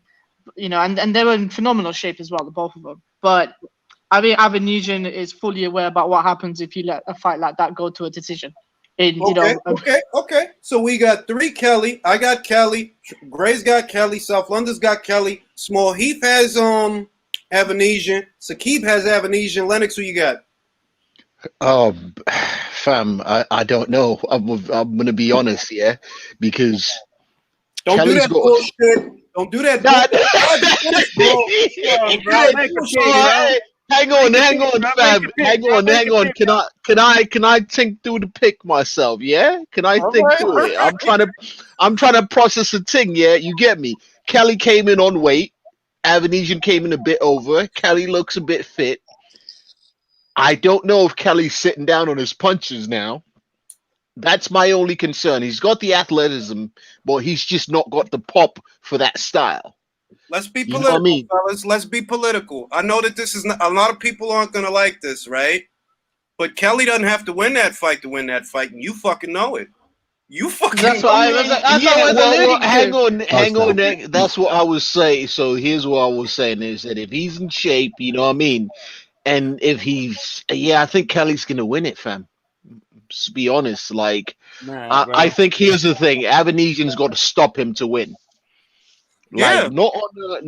they were in phenomenal shape as well, the both of them. But I think Avanesian is fully aware about what happens if you let a fight like that go to a decision. Okay. So we got 3 Kelly. I got Kelly. Gray's got Kelly. South London's got Kelly. Small Heath has Avanesian. Sakib has Avanesian. Lennox, who you got? Fam, I don't know. I'm gonna be honest, yeah, because Don't Kelly's do that got bullshit. Don't do that. Hang on, fam. Hang on. Can I think through the pick myself? Yeah, can I think through it? I'm trying to process the thing. Yeah, you get me. Kelly came in on weight. Avanesian came in a bit over. Kelly looks a bit fit. I don't know if Kelly's sitting down on his punches now. That's my only concern. He's got the athleticism, but he's just not got the pop for that style. Let's be political, fellas. Let's be political. I know that this is not, a lot of people aren't going to like this, right? But Kelly doesn't have to win that fight to win that fight, and you fucking know it. You fucking That's what I was hang on. That's what I was saying. So here's what I was saying is that if he's in shape, you know what I mean? And if I think Kelly's going to win it, fam. To be honest, I think here's the thing: Avanesian's got to stop him to win. Like, not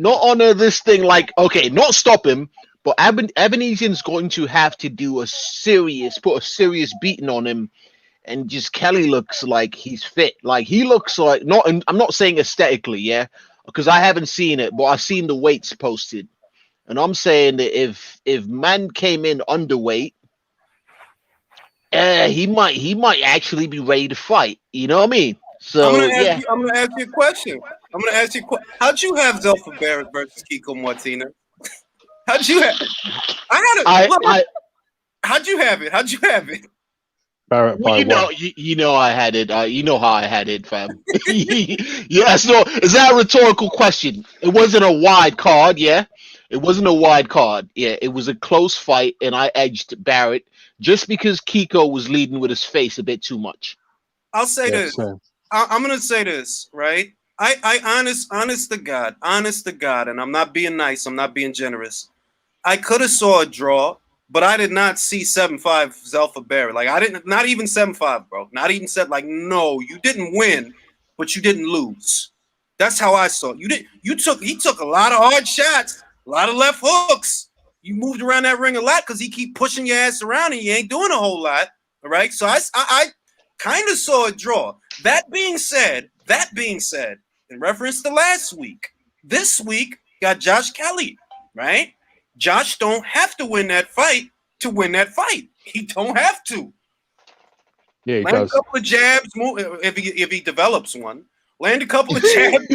on this thing. Like, okay, not stop him, but Avanesian's going to have to put a serious beating on him. And just Kelly looks like he's fit. Like he looks like I'm not saying aesthetically, yeah, because I haven't seen it, but I've seen the weights posted. And I'm saying that if man came in underweight, he might actually be ready to fight. You know what I mean? So I'm gonna ask you a question. How'd you have Zelfa Barrett versus Kiko Martinez? How'd you have? How'd you have it? Barrett by you know I had it. You know how I had it, fam. Yeah. So is that a rhetorical question? It wasn't a wide card, yeah. It wasn't a wide card. Yeah, it was a close fight, and I edged Barrett just because Kiko was leading with his face a bit too much. I'll say this. I'm gonna say this, right? I honest to God, and I'm not being nice. I'm not being generous. I could have saw a draw, but I did not see 7-5 Zelfa Barrett. Like I didn't, not even 7-5, bro. Not even said like, no, you didn't win, but you didn't lose. That's how I saw it. He took a lot of hard shots. A lot of left hooks. You moved around that ring a lot because he keep pushing your ass around and you ain't doing a whole lot. All right. So I kind of saw a draw. That being said, in reference to last week, this week got Josh Kelly, right? Josh don't have to win that fight to win that fight. He don't have to. Yeah, he Land does. a couple of jabs, if he develops one. Land a couple of jabs.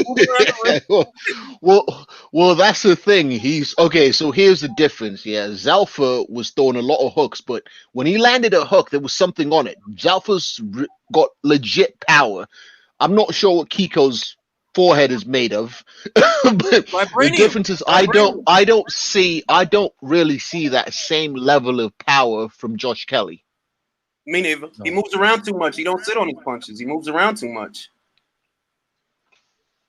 Well, that's the thing. He's okay. So here's the difference. Yeah, Zalfa was throwing a lot of hooks, but when he landed a hook, there was something on it. Zalfa's got legit power. I'm not sure what Kiko's forehead is made of, but the difference is I don't really see that same level of power from Josh Kelly. Me neither. He moves around too much. He don't sit on his punches. He moves around too much.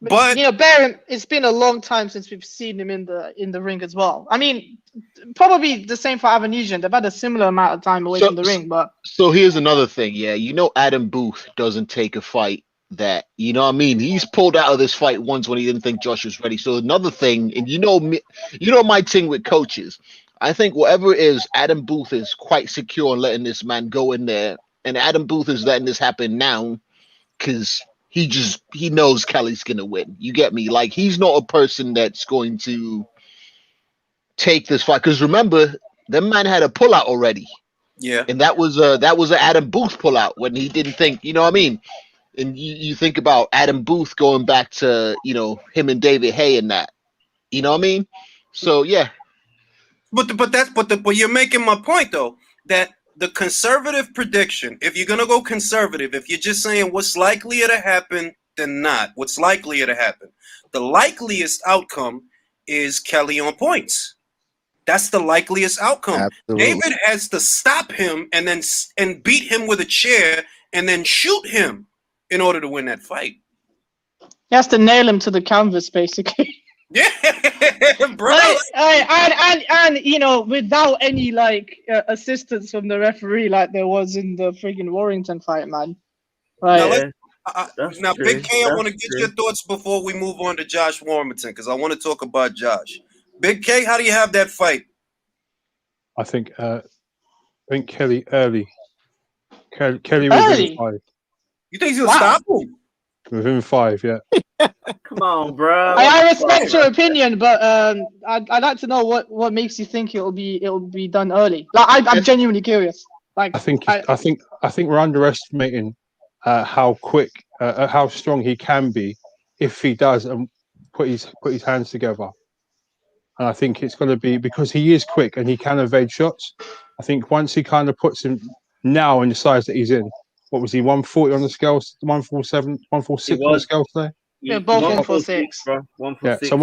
But Baron, it's been a long time since we've seen him in the ring as well. I mean, probably the same for Avanesian. They've had a similar amount of time away from the ring, but so here's another thing. Yeah, Adam Booth doesn't take a fight that what I mean. He's pulled out of this fight once when he didn't think Josh was ready. So another thing, and my thing with coaches. I think whatever it is, Adam Booth is quite secure in letting this man go in there, and Adam Booth is letting this happen now because he knows Kelly's gonna win. You get me? Like he's not a person that's going to take this fight because remember, them man had a pullout already, Yeah. and that was an Adam Booth pullout when he didn't think. You know what I mean? And you think about Adam Booth going back to him and David Hay and that. You know what I mean? So yeah. But you're making my point though, that the conservative prediction, if you're gonna go conservative, if you're just saying what's likelier to happen than not, what's likelier to happen, the likeliest outcome is Kelly on points. That's the likeliest outcome. Absolutely. David has to stop him and beat him with a chair and then shoot him in order to win that fight. He has to nail him to the canvas, basically. Yeah, bro. And without any assistance from the referee, like there was in the friggin' Warrington fight, man. Right. Now, Big K, I want to get your thoughts before we move on to Josh Warrington because I want to talk about Josh. Big K, how do you have that fight? I think Kelly early. Kelly within 5. You think he's gonna stop him? Within 5, yeah. Come on, bro. I respect your opinion, but I'd like to know what makes you think it'll be done early. Like I'm genuinely curious. Like I think we're underestimating how quick, how strong he can be if he does put his hands together. And I think it's going to be because he is quick and he can evade shots. I think once he kind of puts him now in the size that he's in, what was he, 140 on the scale, 147, 146 on the scale today? Yeah, both 146. Bro. 146, yeah,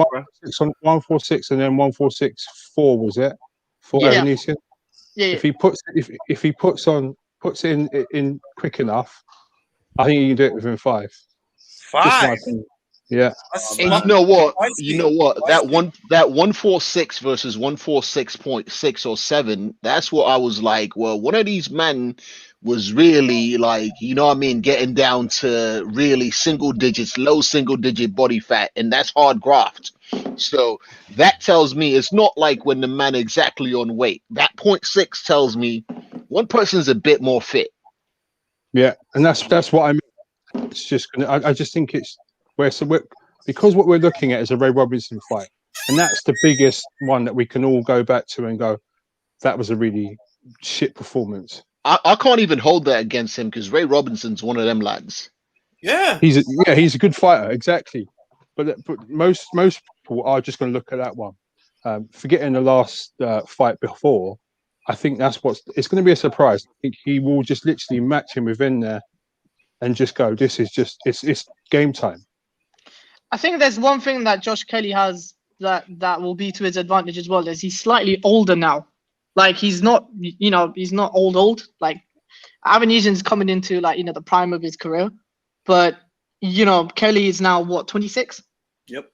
so 146 and then 146.4 was it for Evanesian? Yeah. If he puts it in quick enough, I think he can do it within 5. 5. Yeah. And you know what? That 146 versus 146.6 or 7. That's what I was like. Well, one of these men was really getting down to really single digits, low single digit body fat, and that's hard graft. So that tells me it's not like when the man exactly on weight. That 0.6 tells me one person's a bit more fit. Yeah, and that's what I mean. It's just I just think it's because what we're looking at is a Ray Robinson fight, and that's the biggest one that we can all go back to and go, that was a really shit performance. I can't even hold that against him because Ray Robinson's one of them lads. Yeah, he's a good fighter, exactly. But most people are just going to look at that one, forgetting the last fight before. I think it's going to be a surprise. I think he will just literally match him within there, and just go. This is just it's game time. I think there's one thing that Josh Kelly has that will be to his advantage as well, is he's slightly older now. Like he's not old. Like Avanesian's coming into the prime of his career, but Kelly is now what, 26? Yep.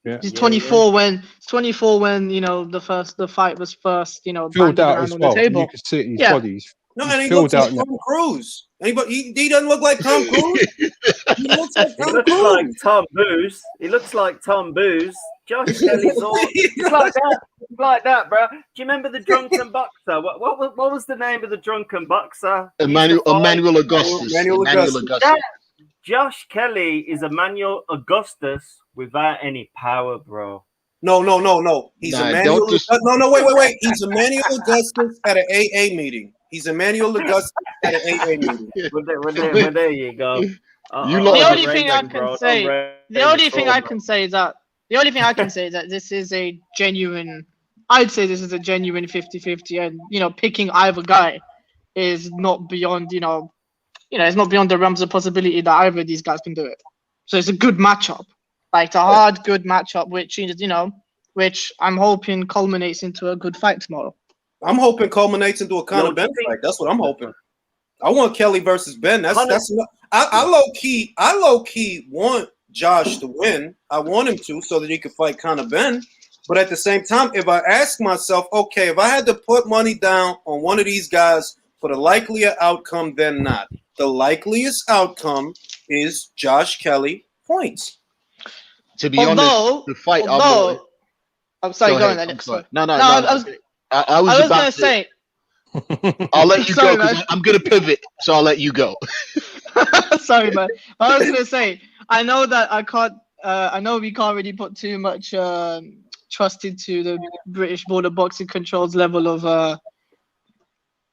Yeah. He's 24 when the fight was first filled out as on well. the table. You can see his bodies. No, and he looks like Tom Cruise. He doesn't look like Tom Cruise. He looks like Tom Cruise. Like Tom Booze. He looks like Tom Booze. Josh Kelly's all it's like that. It's like that, bro. Do you remember the drunken boxer? What was the name of the drunken boxer? Emmanuel Augustus. Josh Kelly is Emmanuel Augustus without any power, bro. No. He's Emmanuel. Wait. He's Emmanuel Augustus at an AA meeting. He's Emmanuel Augustus at an AA meeting. Well, there you go. The only thing I can say is that this is a genuine. I'd say this is a genuine 50-50, and picking either guy is not beyond it's not beyond the realms of possibility that either of these guys can do it. So it's a good matchup, like a hard, good matchup, which I'm hoping culminates into a good fight tomorrow. I'm hoping culminates into a Conor Ben fight. That's what I'm hoping. I want Kelly versus Ben. I low key want Josh to win. I want him to so that he can fight Conor Ben. But at the same time, if I ask myself, okay, if I had to put money down on one of these guys for the likelier outcome than not, the likeliest outcome is Josh Kelly points. To be honest, the fight. I'm sorry, go on, Alex. No. I was about to say. I'll let you go because I'm gonna pivot, so I'll let you go. Sorry, man. I was gonna say, I know that I can't. I know we can't really put too much trust into the British Border Boxing Control's level of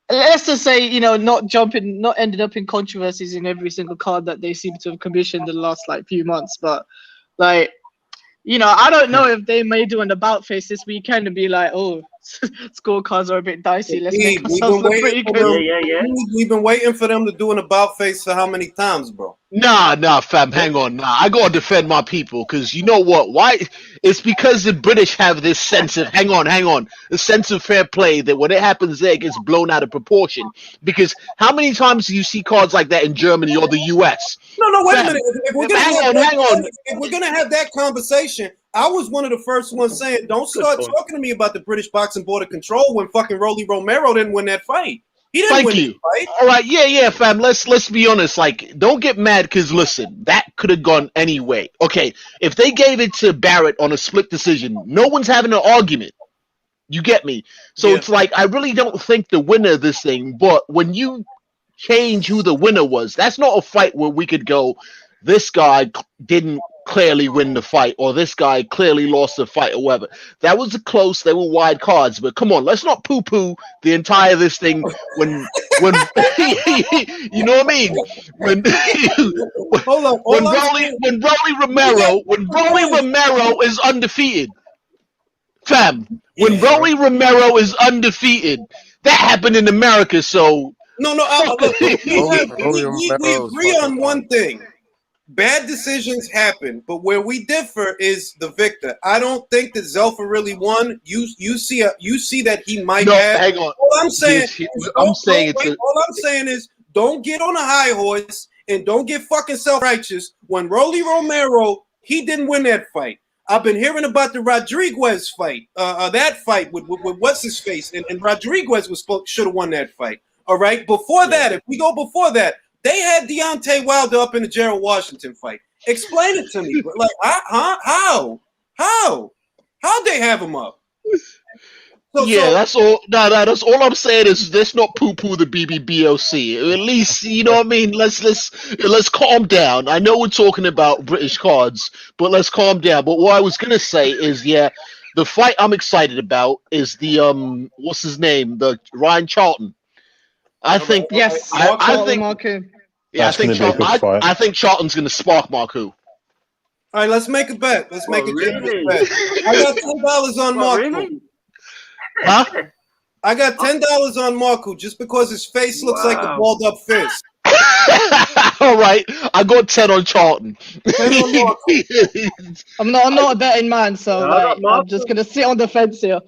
let's just say, not ended up in controversies in every single card that they seem to have commissioned in the last few months. But I don't know if they may do an about face this weekend and be like, oh, scorecards are a bit dicey. Let's make ourselves look pretty good. Yeah. We've been waiting for them to do an about face for how many times, bro? Nah, fam, hang on. Nah, I gotta defend my people, because you know what? Why? It's because the British have this sense of, hang on, a sense of fair play that when it happens there, it gets blown out of proportion. Because how many times do you see cards like that in Germany or the US? No, wait Fam, a minute. If we're gonna if we're gonna have that conversation, I was one of the first ones saying, don't start talking to me about the British Boxing Board of Control when fucking Rolly Romero didn't win that fight. He didn't win that fight. All right, yeah, fam. Let's be honest. Don't get mad, because listen, that could have gone any way. Okay, if they gave it to Barrett on a split decision, no one's having an argument. You get me? So it's I really don't think the winner of this thing. But when you change who the winner was, that's not a fight where we could go, this guy didn't clearly win the fight, or this guy clearly lost the fight, or whatever. That was close. They were wide cards, but come on, let's not poo-poo the entire this thing when you know what I mean? When Rolly Romero is undefeated, fam. When Rolly Romero is undefeated, that happened in America. So look, we agree on one thing. Bad decisions happen, but where we differ is the victor. I don't think that Zelfa really won. You see that he might have. Hang on. All I'm saying, all I'm saying is, don't get on a high horse and don't get fucking self-righteous. When Rolly Romero, he didn't win that fight. I've been hearing about the Rodriguez fight, that fight with what's his face, and Rodriguez should have won that fight. All right. Before that, if we go before that. They had Deontay Wilder up in the Gerald Washington fight. Explain it to me. How? How'd they have him up? That's all. No, that's all I'm saying is let's not poo-poo the BBBOC. At least, you know what I mean. Let's calm down. I know we're talking about British cards, but let's calm down. But what I was gonna say is, the fight I'm excited about is the what's his name, the Ryan Charlton. I think yes. I think Marku. Yeah, I think Charlton's going to spark Marku. All right, let's make a bet. Let's make a bet. I got $10 on Marku. Really? Huh? I got $10 on Marku just because his face looks like a balled up fist. All right, I got 10 on Charlton. 10 on Marku. I'm not a betting man, so I'm just gonna sit on the fence here.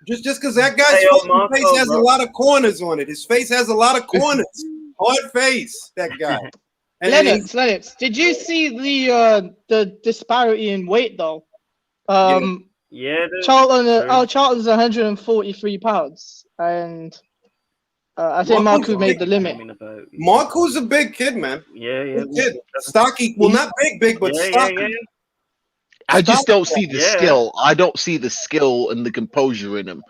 Just because that guy's face has a lot of corners on it. His face has a lot of corners. Hard face, that guy. Lennox, did you see the disparity in weight though? Charlton's 143 pounds, and I think Marku made the limit. Marku's a big kid, man. Yeah. Kid. Stocky, well, not big, but stocky. Yeah. I just don't see the skill. I don't see the skill and the composure in him.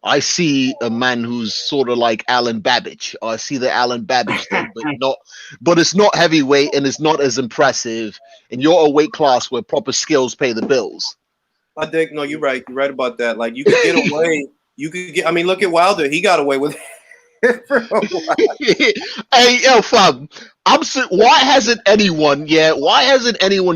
I see a man who's sort of like Alan Babbage. I see the Alan Babbage thing, but it's not heavyweight and it's not as impressive. And you're a weight class where proper skills pay the bills. I think you're right. You're right about that. Like you could get away. I mean, look at Wilder. He got away with it for a while. Hey, fam. Why hasn't anyone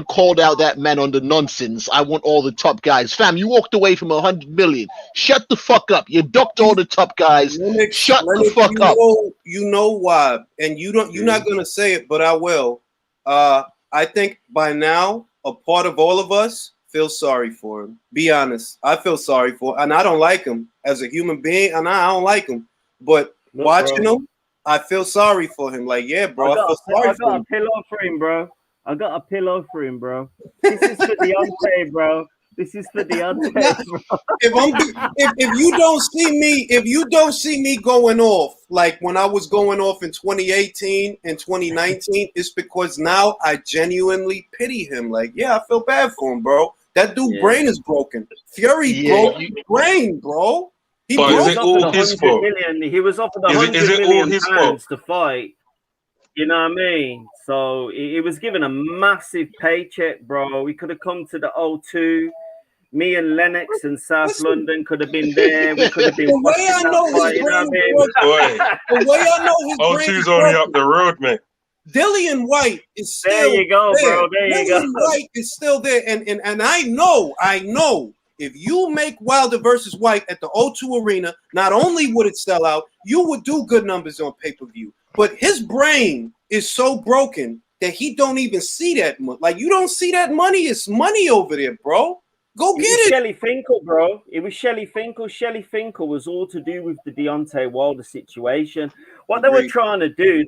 called out that man on the nonsense? I want all the top guys. Fam, you walked away from 100 million. Shut the fuck up. You ducked all the top guys. Shut the fuck up. You know why, and you're not gonna say it, but I will. I think by now a part of all of us feels sorry for him. Be honest. I feel sorry for him, and I don't like him as a human being, and I don't like him. But watching him, I feel sorry for him. Like, yeah, bro. I got a pillow for him, bro. This is for Deontay, bro. This is for Deontay, bro. If you don't see me going off like when I was going off in 2018 and 2019, it's because now I genuinely pity him. Like, yeah, I feel bad for him, bro. That dude's brain is broken. Fury broke his brain, bro. Is it all his fault? He was offered £100 million to fight. You know what I mean? So he was given a massive paycheck, bro. He could have come to the O2. Me and Lennox and South Listen. London could have been there. We could have been The way watching I that know his fight. You know brain what I is mean? Boy, The way I know his brain is 02's only up broken, the road, man. Dillian White is There still you go, there. bro. There you Dillian go. White is still there, and I know if you make Wilder versus White at the O2 Arena, not only would it sell out, you would do good numbers on pay-per-view. But his brain is so broken that he don't even see that much. Like, you don't see that money. It's money over there, bro. Go It get was it. Shelley Finkel, bro. It was Shelley Finkel. Shelley Finkel was all to do with the Deontay Wilder situation. What they were Agreed. trying to do,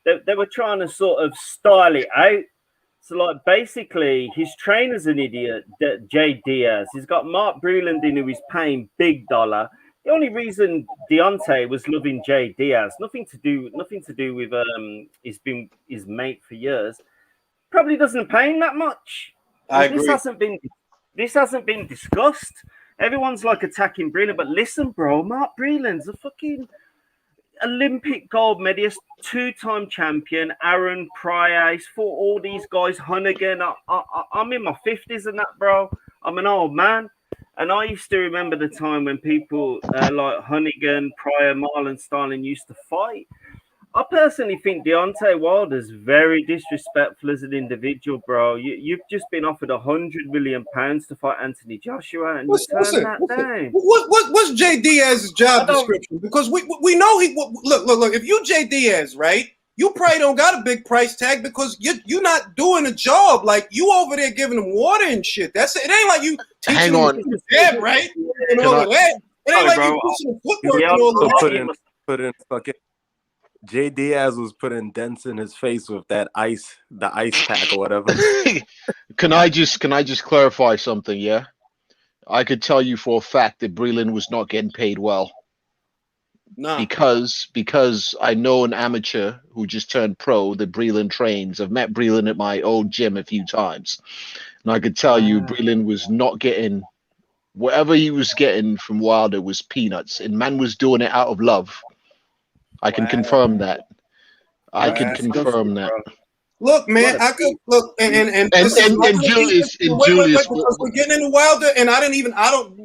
they were trying to sort of style it out. So, like, basically, his trainer's an idiot, Jay Diaz. He's got Mark Breland in who he's paying big dollar. The only reason Deontay was loving Jay Diaz, nothing to do with he's been his mate for years. Probably doesn't pay him that much. I And agree. this hasn't been discussed. Everyone's like attacking Breland, but listen, bro, Mark Breland's a fucking Olympic gold medalist, 2-time champion. Aaron Pryor, he's fought all these guys. Hunnigan, I'm in my 50s and that, bro. I'm an old man. And I used to remember the time when people like Hunnigan, Pryor, Marlon Starling used to fight. I personally think Deontay Wilder's very disrespectful as an individual, bro. You've just been offered £100 million to fight Anthony Joshua, and you Listen, turned that down. what's Jay Diaz's I job don't- description? Because we know he look. If you Jay Diaz, right? You probably don't got a big price tag because you're not doing a job. Like, you over there giving them water and shit. That's it. It ain't like you teaching Hang them on. to jab, right? And Can all I- of that. It ain't Sorry, like bro. you teaching them footwork Yeah, and all of So that. put in fucking Jay Diaz was putting dents in his face with the ice pack or whatever. Can I just clarify something? Yeah, I could tell you for a fact that Breland was not getting paid well Nah. because I know an amateur who just turned pro that Breland trains. I've met Breland at my old gym a few times, and I could tell you Breland was not getting whatever he was getting from Wilder was peanuts, and man was doing it out of love. I can confirm that. I can confirm that. Look, man, I could look, and this is not gonna be- Julius, because we're getting into Wilder, and I don't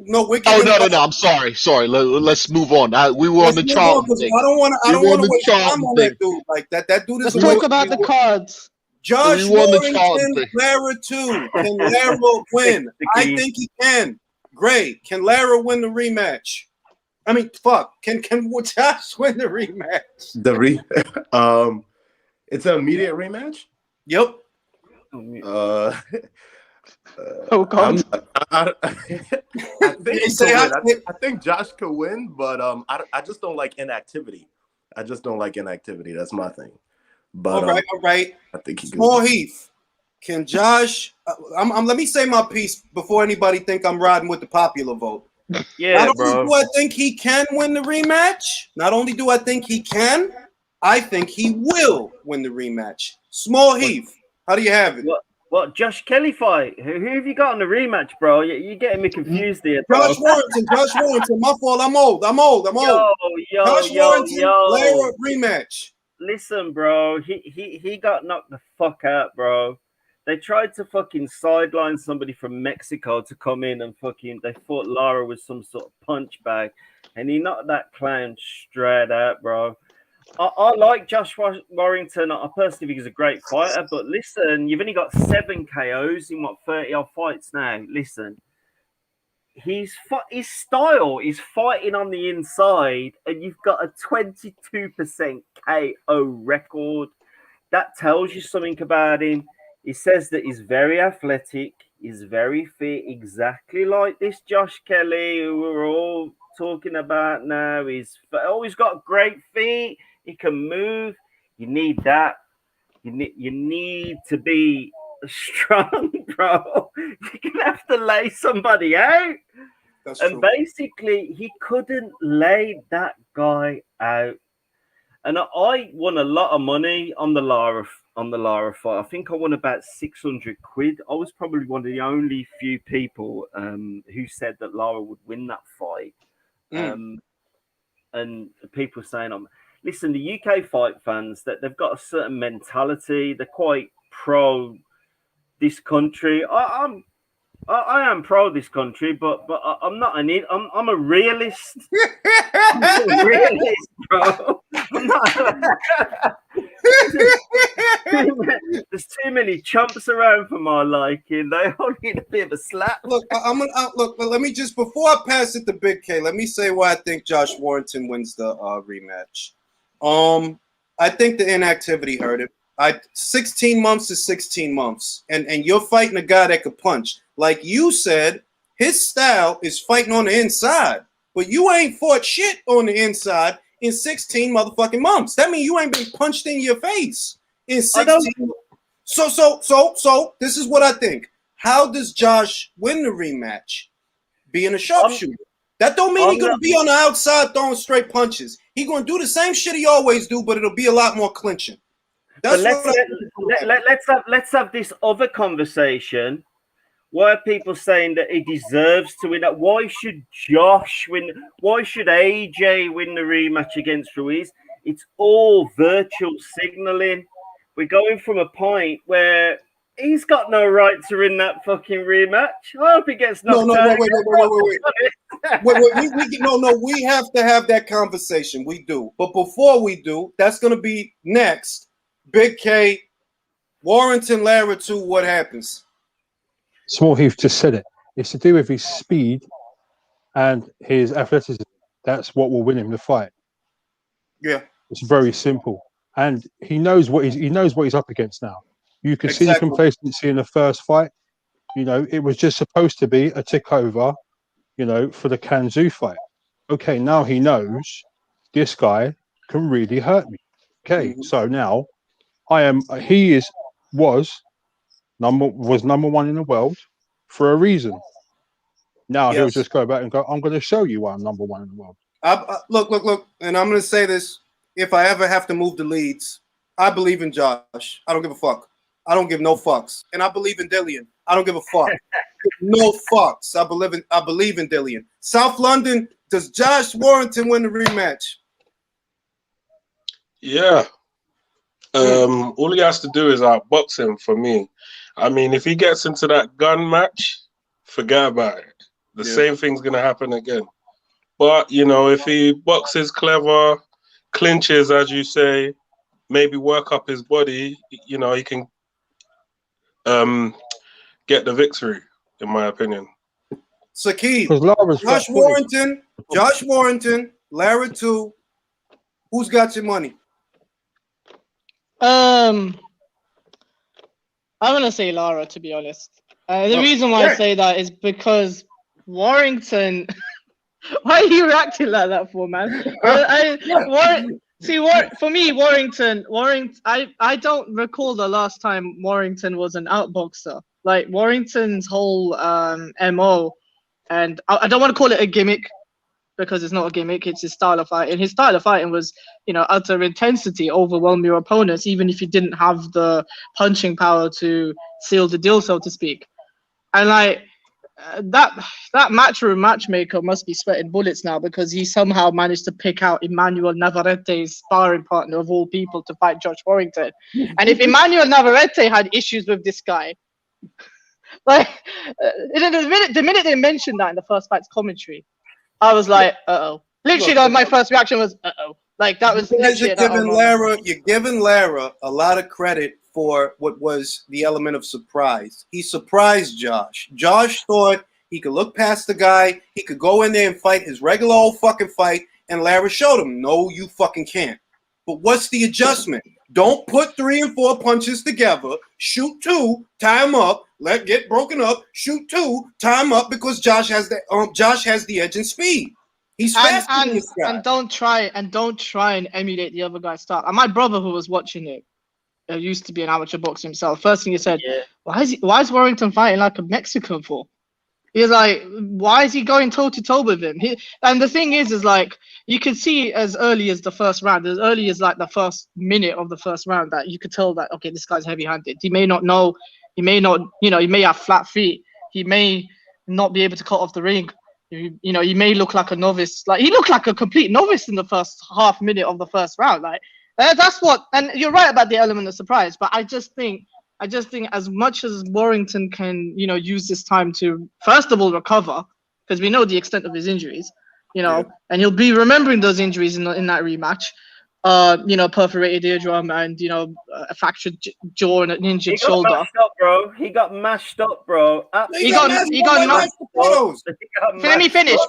know. We're oh getting no, I'm sorry. Let's move on. We were on Let's the move on, Charlton 'cause thing. I don't want We were on to the waste time Charlton on thing. that dude. Like that dude is Let's talk about the cards. Josh We won the Charlton Warrington, thing. Lara 2. Can Lara win? I think he can. Great. Can Lara win the rematch? I mean, fuck. Can Josh win the rematch? It's an immediate rematch. Yep. Oh God. I think he could win. I think Josh could win, but I just don't like inactivity. That's my thing. But all right. I think he could. Small Heath. Can Josh? Let me say my piece before anybody think I'm riding with the popular vote. Yeah, Not bro. only do I think he can win the rematch, not only do I think he can, I think he will win the rematch. Small Heath, how do you have it? What Josh Kelly fight? Who have you got on the rematch, bro? You're getting me confused here, bro. Josh Warrington. My fault. I'm old. Josh Warrington, Lara rematch. Listen, bro. He got knocked the fuck out, bro. They tried to fucking sideline somebody from Mexico to come in and they thought Lara was some sort of punch bag, and he knocked that clown straight out, bro. I like Josh Warrington. I personally think he's a great fighter, but listen, you've only got 7 KOs in 30 odd fights now. Listen, his style is fighting on the inside, and you've got a 22% KO record. That tells you something about him. He says that he's very athletic, he's very fit, exactly like this Josh Kelly, who we're all talking about now. He's always got great feet. He can move. You need that. You need to be strong, bro. You're gonna have to lay somebody out. That's and true. Basically, he couldn't lay that guy out. And I won a lot of money on the Lara fight. I think I won about 600 quid. I was probably one of the only few people who said that Lara would win that fight. And people saying, listen, the UK fight fans, that they've got a certain mentality. They're quite pro this country. I am pro this country, but I'm not an I'm a realist. I'm a realist, bro. I'm not. There's too many chumps around for my liking. They all need a bit of a slap. Look, I'm gonna look. But let me just before I pass it to Big K, let me say why I think Josh Warrington wins the rematch. I think the inactivity hurt him. 16 months is 16 months, and you're fighting a guy that could punch. Like you said, his style is fighting on the inside, but you ain't fought shit on the inside in 16 motherfucking months. That means you ain't been punched in your face in 16. So this is what I think. How does Josh win the rematch? Being a sharpshooter. That don't mean he's gonna be on the outside throwing straight punches. He's gonna do the same shit he always do, but it'll be a lot more clinching. That's let's have this other conversation. Why are people saying that he deserves to win that? Why should Josh win? Why should AJ win the rematch against Ruiz? It's all virtual signaling. We're going from a point where he's got no right to win that fucking rematch. I hope he gets knocked out. Wait. We have to have that conversation. We do. But before we do, that's going to be next. Big K, Warrington, Lara 2, what happens? Small Heath just said it. It's to do with his speed and his athleticism. That's what will win him the fight. Yeah. It's very simple. And he knows what he's up against now. You can see the complacency in the first fight. You know, it was just supposed to be a tick over, you know, for the Kanzu fight. Okay, now he knows this guy can really hurt me. Okay, so now was number one in the world for a reason. Now he'll just go back and go, I'm going to show you why I'm number one in the world. Look, and I'm going to say this. If I ever have to move the leads, I believe in Josh. I don't give a fuck. I don't give no fucks. And I believe in Dillian. I don't give a fuck. No fucks. I believe in Dillian. South London, does Josh Warrington win the rematch? Yeah. All he has to do is outbox him for me. I mean, if he gets into that gun match, forget about it. The same thing's going to happen again. But, you know, if he boxes clever, clinches, as you say, maybe work up his body, you know, he can get the victory, in my opinion. Sakib, Josh Warrington, Lara 2, who's got your money? I'm gonna say Lara, to be honest. The reason why I say that is because Warrington. Why are you reacting like that for, man? For me, Warrington. I don't recall the last time Warrington was an outboxer. Like Warrington's whole MO, and I don't want to call it a gimmick because it's not a gimmick. It's his style of fighting. His style of fighting was, you know, utter intensity, overwhelm your opponents, even if you didn't have the punching power to seal the deal, so to speak. And like. That matchroom matchmaker must be sweating bullets now because he somehow managed to pick out Emmanuel Navarrete's sparring partner of all people to fight Josh Warrington. And if Emmanuel Navarrete had issues with this guy, like the minute they mentioned that in the first fight's commentary, I was like, uh-oh. Literally, my first reaction was, uh-oh. Like that was literally you're giving Lara a lot of credit for what was the element of surprise. He surprised Josh. Josh thought he could look past the guy, he could go in there and fight his regular old fucking fight, and Lara showed him, no, you fucking can't. But what's the adjustment? Don't put 3 and 4 punches together, shoot 2, tie him up, let get broken up, shoot 2, tie him up because Josh has the edge in speed. He's fast and don't try and emulate the other guy's style. And my brother, who was watching it, used to be an amateur boxer himself. First thing he said, why is Warrington fighting like a Mexican for? He's like, why is he going toe to toe with him? And the thing is like you could see as early as the first round, as early as like the first minute of the first round, that you could tell that okay, this guy's heavy-handed. He may not know, he may not, you know, he may have flat feet, he may not be able to cut off the ring. You know, he may look like a novice. Like he looked like a complete novice in the first half minute of the first round. Like that's what. And you're right about the element of surprise, but I just think I just think as much as Warrington can, use this time to first of all recover, because we know the extent of his injuries, and he'll be remembering those injuries in that rematch. Perforated eardrum and a fractured jaw and an injured shoulder. Mashed up, bro. He got mashed up, bro. He got knocked. Let me finish.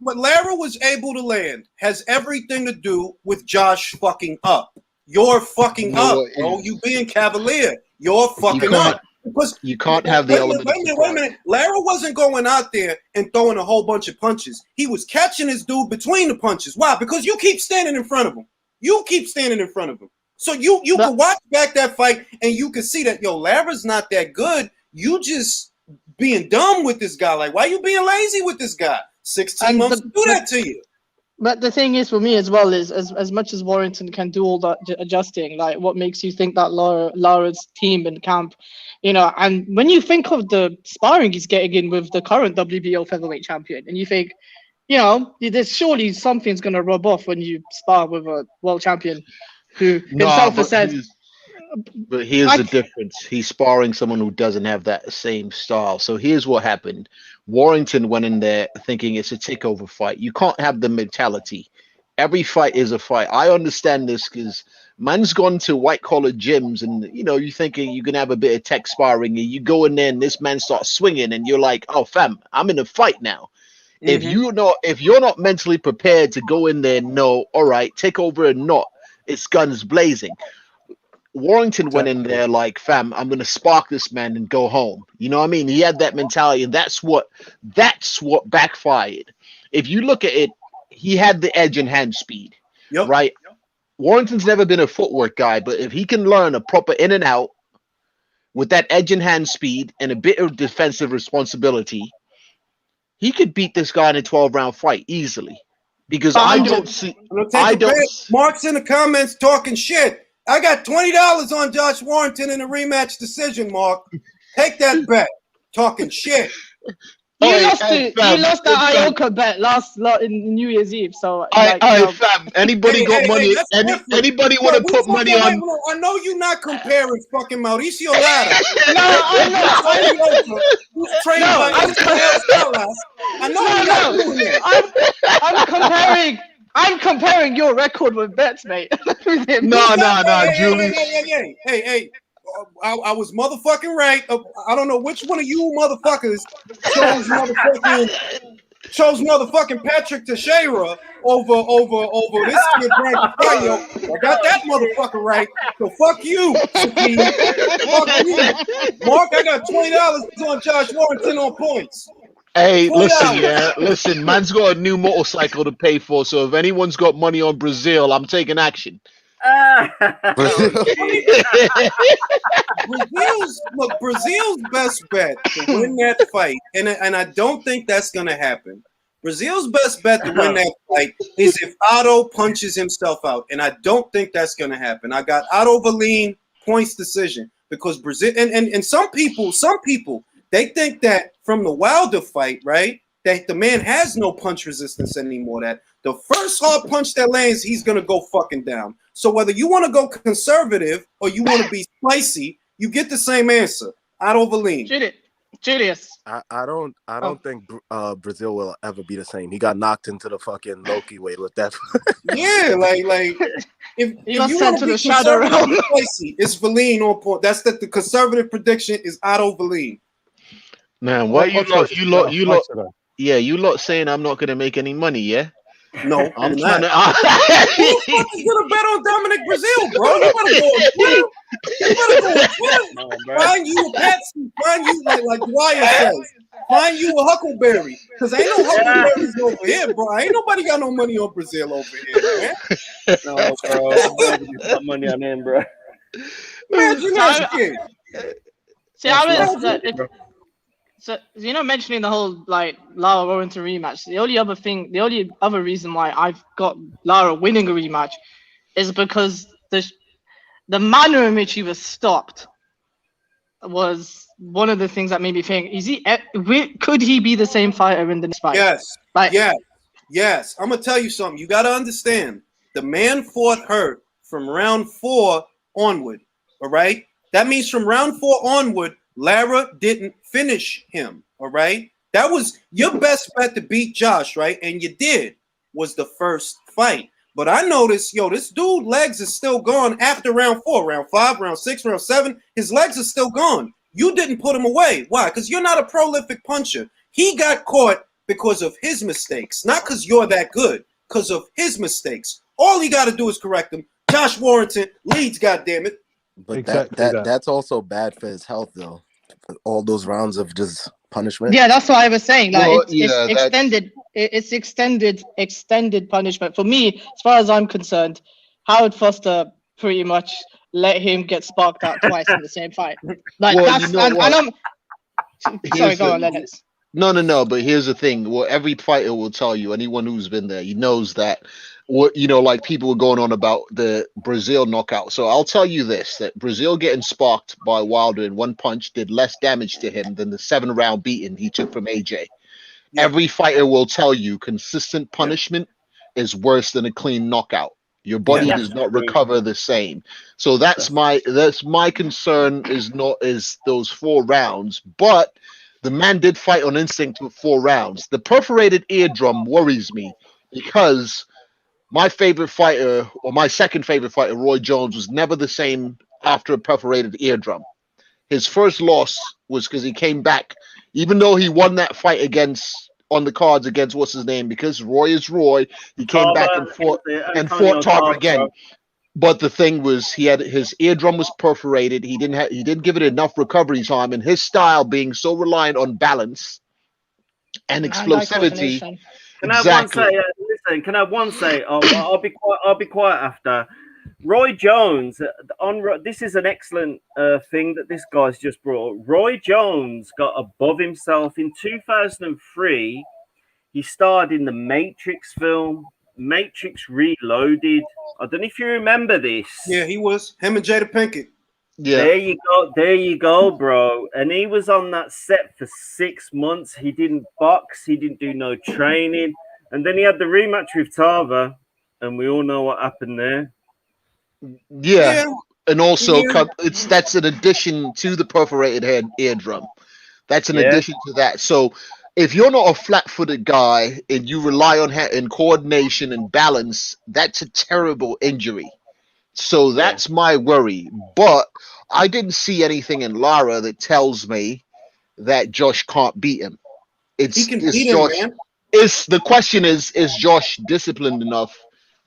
What Lara was able to land has everything to do with Josh fucking up. You're fucking up, bro. You being cavalier. You're fucking up. Because you can't have the element. Wait a minute. Lara wasn't going out there and throwing a whole bunch of punches. He was catching his dude between the punches. Why? Because you keep standing in front of him. So you can watch back that fight and you can see that, Lara's not that good. You just being dumb with this guy. Like, why you being lazy with this guy? 16 months to do that to you. But the thing is, for me as well, is as much as Warrington can do all that adjusting, like what makes you think that Lara's team and camp, and when you think of the sparring he's getting in with the current WBO featherweight champion, and you think, there's surely something's going to rub off when you spar with a world champion who himself has said. But here's the difference. He's sparring someone who doesn't have that same style. So here's what happened. Warrington went in there thinking it's a takeover fight. You can't have the mentality. Every fight is a fight. I understand this because man's gone to white-collar gyms and, you're thinking you can have a bit of tech sparring and you go in there and this man starts swinging and you're like, oh, fam, I'm in a fight now. Mm-hmm. If you're not mentally prepared to go in there and know, all right, take over or not, it's guns blazing. Warrington went in there like, fam, I'm gonna spark this man and go home. You know what I mean? He had that mentality, and that's what backfired. If you look at it, he had the edge in hand speed, right? Yep. Warrington's never been a footwork guy, but if he can learn a proper in and out with that edge in hand speed and a bit of defensive responsibility, he could beat this guy in a 12-round fight easily. Because Mark's in the comments talking shit. I got $20 on Josh Warrington in a rematch decision, Mark. Take that bet. Talking shit. You lost the Ioka bet last in New Year's Eve. So, fam. Anybody got money? Anybody want to put money on? I know you're not comparing fucking Mauricio Lara. I'm comparing your record with bets, mate. Julius. Hey. I was motherfucking right. I don't know which one of you motherfuckers chose motherfucking Patrick Teixeira over this kid Frank Caballo. I got that motherfucker right. So fuck you, Shaquille. Fuck you. Mark, I got $20 on Josh Warrington on points. Hey, listen, man's got a new motorcycle to pay for, so if anyone's got money on Brazil, I'm taking action. Brazil's best bet to win that fight, and I don't think that's gonna happen. Brazil's best bet to win that fight is if Otto punches himself out, and I don't think that's gonna happen. I got Otto Valine points decision because Brazil and some people they think that from the Wilder fight, right, that the man has no punch resistance anymore. That the first hard punch that lands, he's gonna go fucking down. So whether you want to go conservative or you want to be spicy, you get the same answer. Otto Valine. Julius. I don't think Brazil will ever be the same. He got knocked into the fucking Loki weight with that. Yeah, like if you want to be conservative, spicy, it's Valine on point. That's the conservative prediction is Otto Valine. Man, why you lot saying I'm not gonna make any money, yeah? No, I'm trying to. Who's gonna bet on Dominic Brazil, bro? You better go on Twitter. Find you a Patsy. Find you like Dwyer says. Find you a Huckleberry, because ain't no Huckleberries over here, bro. Ain't nobody got no money on Brazil over here, man. No, bro. I'm put money on him, bro. Imagine that shit. See, I was. So, mentioning the whole Lara Warrington rematch, the only other reason why I've got Lara winning a rematch is because the manner in which he was stopped was one of the things that made me think: could he be the same fighter in the next fight? Yes, yes. I'm gonna tell you something. You gotta understand. The man fought hurt from round 4 onward. All right. That means from round 4 onward, Lara didn't finish him. All right. That was your best bet to beat Josh, right? And you did. Was the first fight. But I noticed, yo, this dude legs is still gone after round 4, round 5, round 6, round 7. His legs are still gone. You didn't put him away. Why? Because you're not a prolific puncher. He got caught because of his mistakes, not because you're that good, because of his mistakes. All you got to do is correct him. Josh Warrington leads, goddammit. But Exactly that. that's also bad for his health, though. All those rounds of just punishment. Yeah, that's what I was saying. Like Well, it's extended. It's extended punishment. For me, as far as I'm concerned, Howard Foster pretty much let him get sparked out twice in the same fight. Like Well, that's you know and what? I'm sorry. Here's Go the- on, Lennox. No. But here's the thing. Well, every fighter will tell you. Anyone who's been there, he knows that. What like people were going on about the Brazil knockout. So I'll tell you this: that Brazil getting sparked by Wilder in one punch did less damage to him than the 7-round beating he took from AJ. Yeah. Every fighter will tell you consistent punishment is worse than a clean knockout. Your body Yeah. does not recover the same. So that's my concern is those 4 rounds. But the man did fight on instinct with 4 rounds. The perforated eardrum worries me because my favorite fighter, or my second favorite fighter, Roy Jones, was never the same after a perforated eardrum. His first loss was because he came back, even though he won that fight on the cards against what's his name, because Roy is Roy. He came back and fought Tarver again. But the thing was, his eardrum was perforated. He didn't give it enough recovery time, and his style being so reliant on balance and explosivity. Can I have one say? Listen, can I have one say? I'll be quiet after. Roy Jones this is an excellent thing that this guy's just brought. Roy Jones got above himself in 2003. He starred in the Matrix film, Matrix Reloaded. I don't know if you remember this. Yeah, he was. Him and Jada Pinkett. Yeah. There you go, bro. And he was on that set for 6 months. He didn't box. He didn't do no training. And then he had the rematch with Tarver, and we all know what happened there. Yeah. And also, that's an addition to the perforated eardrum. That's an addition to that. So, if you're not a flat-footed guy and you rely on in coordination and balance, that's a terrible injury. So that's my worry. But I didn't see anything in Lara that tells me that Josh can't beat him. He can beat him, man. The question is Josh disciplined enough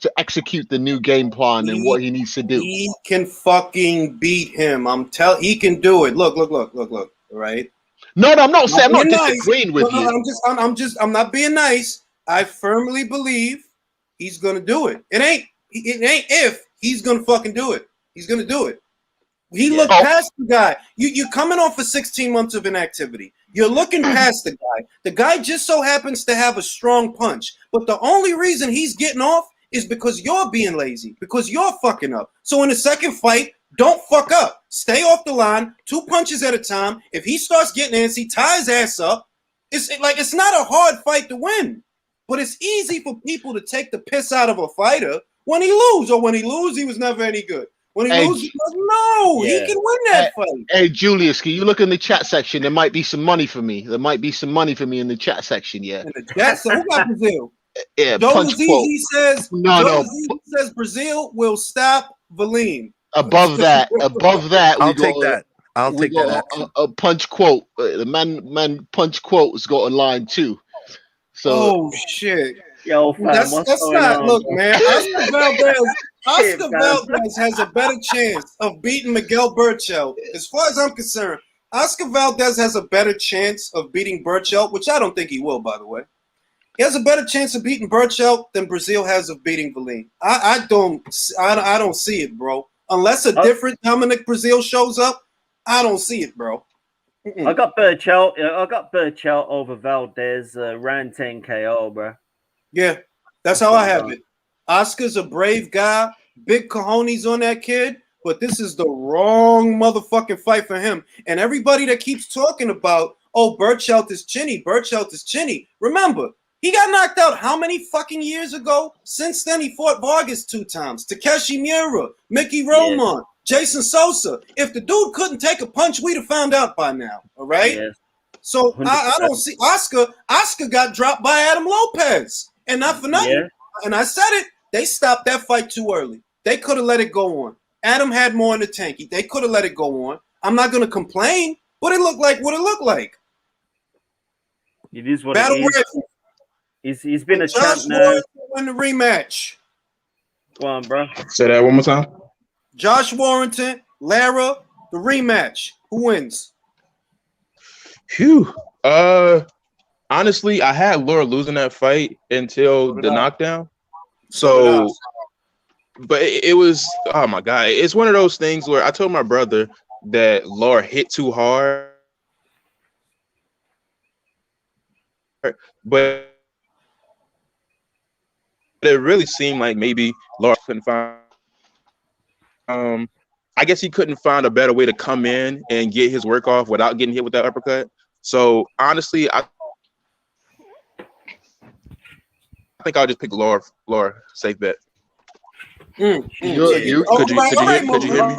to execute the new game plan and what he needs to do? He can fucking beat him. He can do it. Look. All right. No, I'm not saying. I'm not disagreeing with you. I'm not being nice. I firmly believe he's gonna do it. It ain't if he's gonna fucking do it. He's gonna do it. He looked past the guy. You're coming off for 16 months of inactivity. You're looking past the guy. The guy just so happens to have a strong punch. But the only reason he's getting off is because you're being lazy, because you're fucking up. So in the second fight, don't fuck up. Stay off the line, 2 punches at a time. If he starts getting antsy, tie his ass up. It's not a hard fight to win. But it's easy for people to take the piss out of a fighter when he loses, or when he loses, he was never any good. When he loses, he can win that fight. Hey, Julius, can you look in the chat section? There might be some money for me. There might be some money for me in the chat section, yeah. In the chat, so who got Brazil? Yeah, Joe punch quote. says says Brazil will stop Valine. Above that, I'll take that. I'll take that. A punch quote. The man punch quote has got a line too. So shit. Yo, fam, that's not on, look, bro? man. Oscar Valdez has a better chance of beating Miguel Burchell. As far as I'm concerned, Oscar Valdez has a better chance of beating Burchell, which I don't think he will, by the way. He has a better chance of beating Burchell than Brazil has of beating Valine. I don't see it, bro. Unless a different Dominic Brazil shows up, I don't see it, bro. I got Burchell over Valdez, round 10 KO, bro. Yeah, that's how I have it. Oscar's a brave guy, big cojones on that kid, but this is the wrong motherfucking fight for him. And everybody that keeps talking about, Burchell is chinny. Remember, he got knocked out how many fucking years ago? Since then, he fought Vargas 2 times, Takeshi Miura, Mickey Roman. Jason Sosa. If the dude couldn't take a punch, we'd have found out by now. All right. Yes. So I don't see Oscar. Oscar got dropped by Adam Lopez, and not for nothing. Yeah. And I said it. They stopped that fight too early. They could have let it go on. Adam had more in the tank. They could have let it go on. I'm not going to complain, but it looked like what it looked like. It is what Battle it is. He's been a champ Josh now. Warrington win the rematch. Go on, bro. Say that one more time. Josh Warrington, Lara, the rematch. Who wins? Phew. Honestly, I had Laura losing that fight until the knockdown. So, but it was, oh my God. It's one of those things where I told my brother that Laura hit too hard. But it really seemed like maybe Laura couldn't find, I guess he couldn't find a better way to come in and get his work off without getting hit with that uppercut. So honestly, I think I'll just pick Laura. Safe bet. You Could you hear me?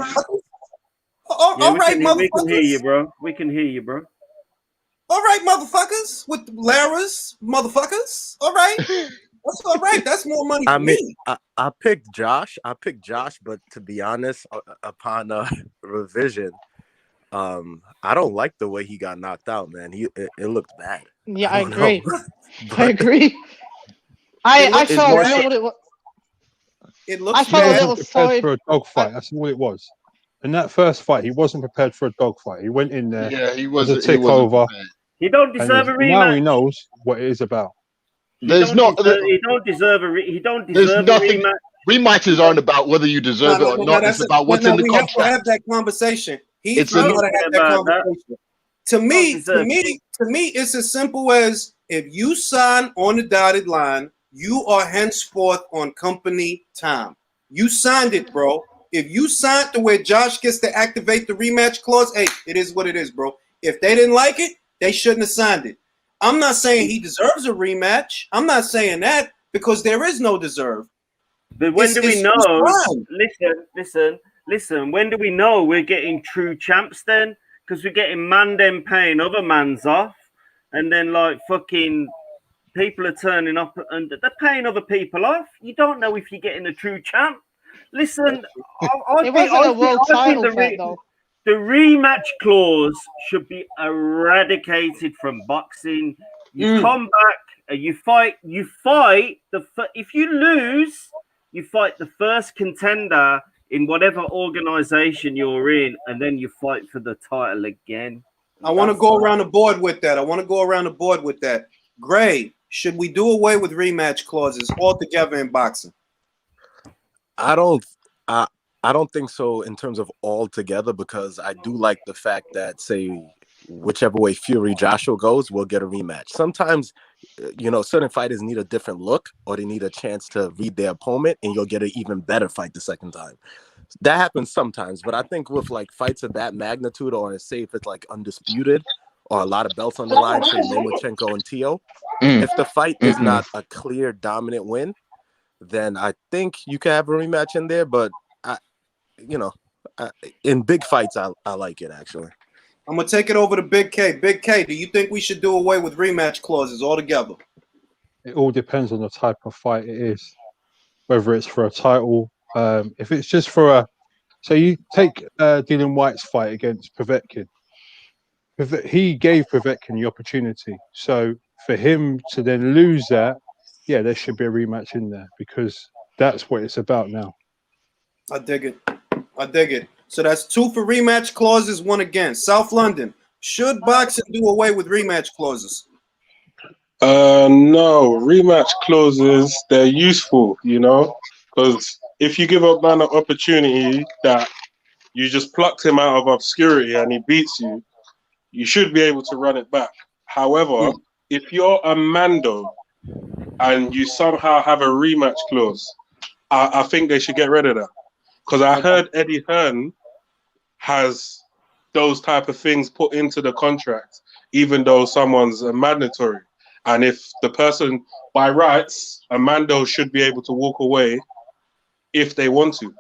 All right, we motherfuckers. can hear you, bro. We can hear you, bro. All right, motherfuckers. With Lara's motherfuckers. All right. That's all right. That's more money for me. I picked Josh. But to be honest, upon revision, I don't like the way he got knocked out, man. It looked bad. Yeah, I agree. I agree. I felt what it was. It looks I felt a little prepared for a dogfight. That's all it was. In that first fight, he wasn't prepared for a dogfight. He went in there. Yeah, he was wasn't. a takeover. He don't deserve a rematch. Now he knows what it is about. He don't deserve a rematch. Rematches aren't about whether you deserve it or not. It's about what's in the contract. We have to have that conversation. He's not got to have that conversation. To me, it's as simple as if you sign on the dotted line, you are henceforth on company time. You signed it, bro. If you signed to where Josh gets to activate the rematch clause, hey, it is what it is, bro. If they didn't like it, they shouldn't have signed it. I'm not saying he deserves a rematch. I'm not saying that because there is no deserve. But when do we know? Listen. When do we know we're getting true champs then? Because we're getting man them paying other mans off, and then like fucking people are turning up and they're paying other people off. You don't know if you're getting a true champ. Listen, It wasn't a world title fight though. The rematch clause should be eradicated from boxing. You come back and you fight. If you lose, you fight the first contender in whatever organization you're in, and then you fight for the title again. I want to go around the board with that. Gray, should we do away with rematch clauses altogether in boxing? I don't think so in terms of all together, because I do like the fact that, say, whichever way Fury Joshua goes, we'll get a rematch. Sometimes, certain fighters need a different look, or they need a chance to read their opponent, and you'll get an even better fight the second time. That happens sometimes, but I think with like fights of that magnitude, or say if it's like undisputed or a lot of belts on the line, say Lomachenko and Tio, if the fight is not a clear dominant win, then I think you can have a rematch in there. But in big fights, I like it actually. I'm gonna take it over to Big K. Big K, do you think we should do away with rematch clauses altogether? It all depends on the type of fight it is, whether it's for a title. If it's just for so you take Dylan White's fight against Povetkin. He gave Povetkin the opportunity. So for him to then lose that, yeah, there should be a rematch in there because that's what it's about now. I dig it. So that's 2 for rematch clauses, 1 against. South London, should boxing do away with rematch clauses? No, rematch clauses, they're useful, because if you give a man an opportunity that you just plucked him out of obscurity and he beats you, you should be able to run it back. However, if you're a Mando and you somehow have a rematch clause, I think they should get rid of that. Because I heard Eddie Hearn has those type of things put into the contract, even though someone's a mandatory. And if the person, by rights, a Mando should be able to walk away if they want to.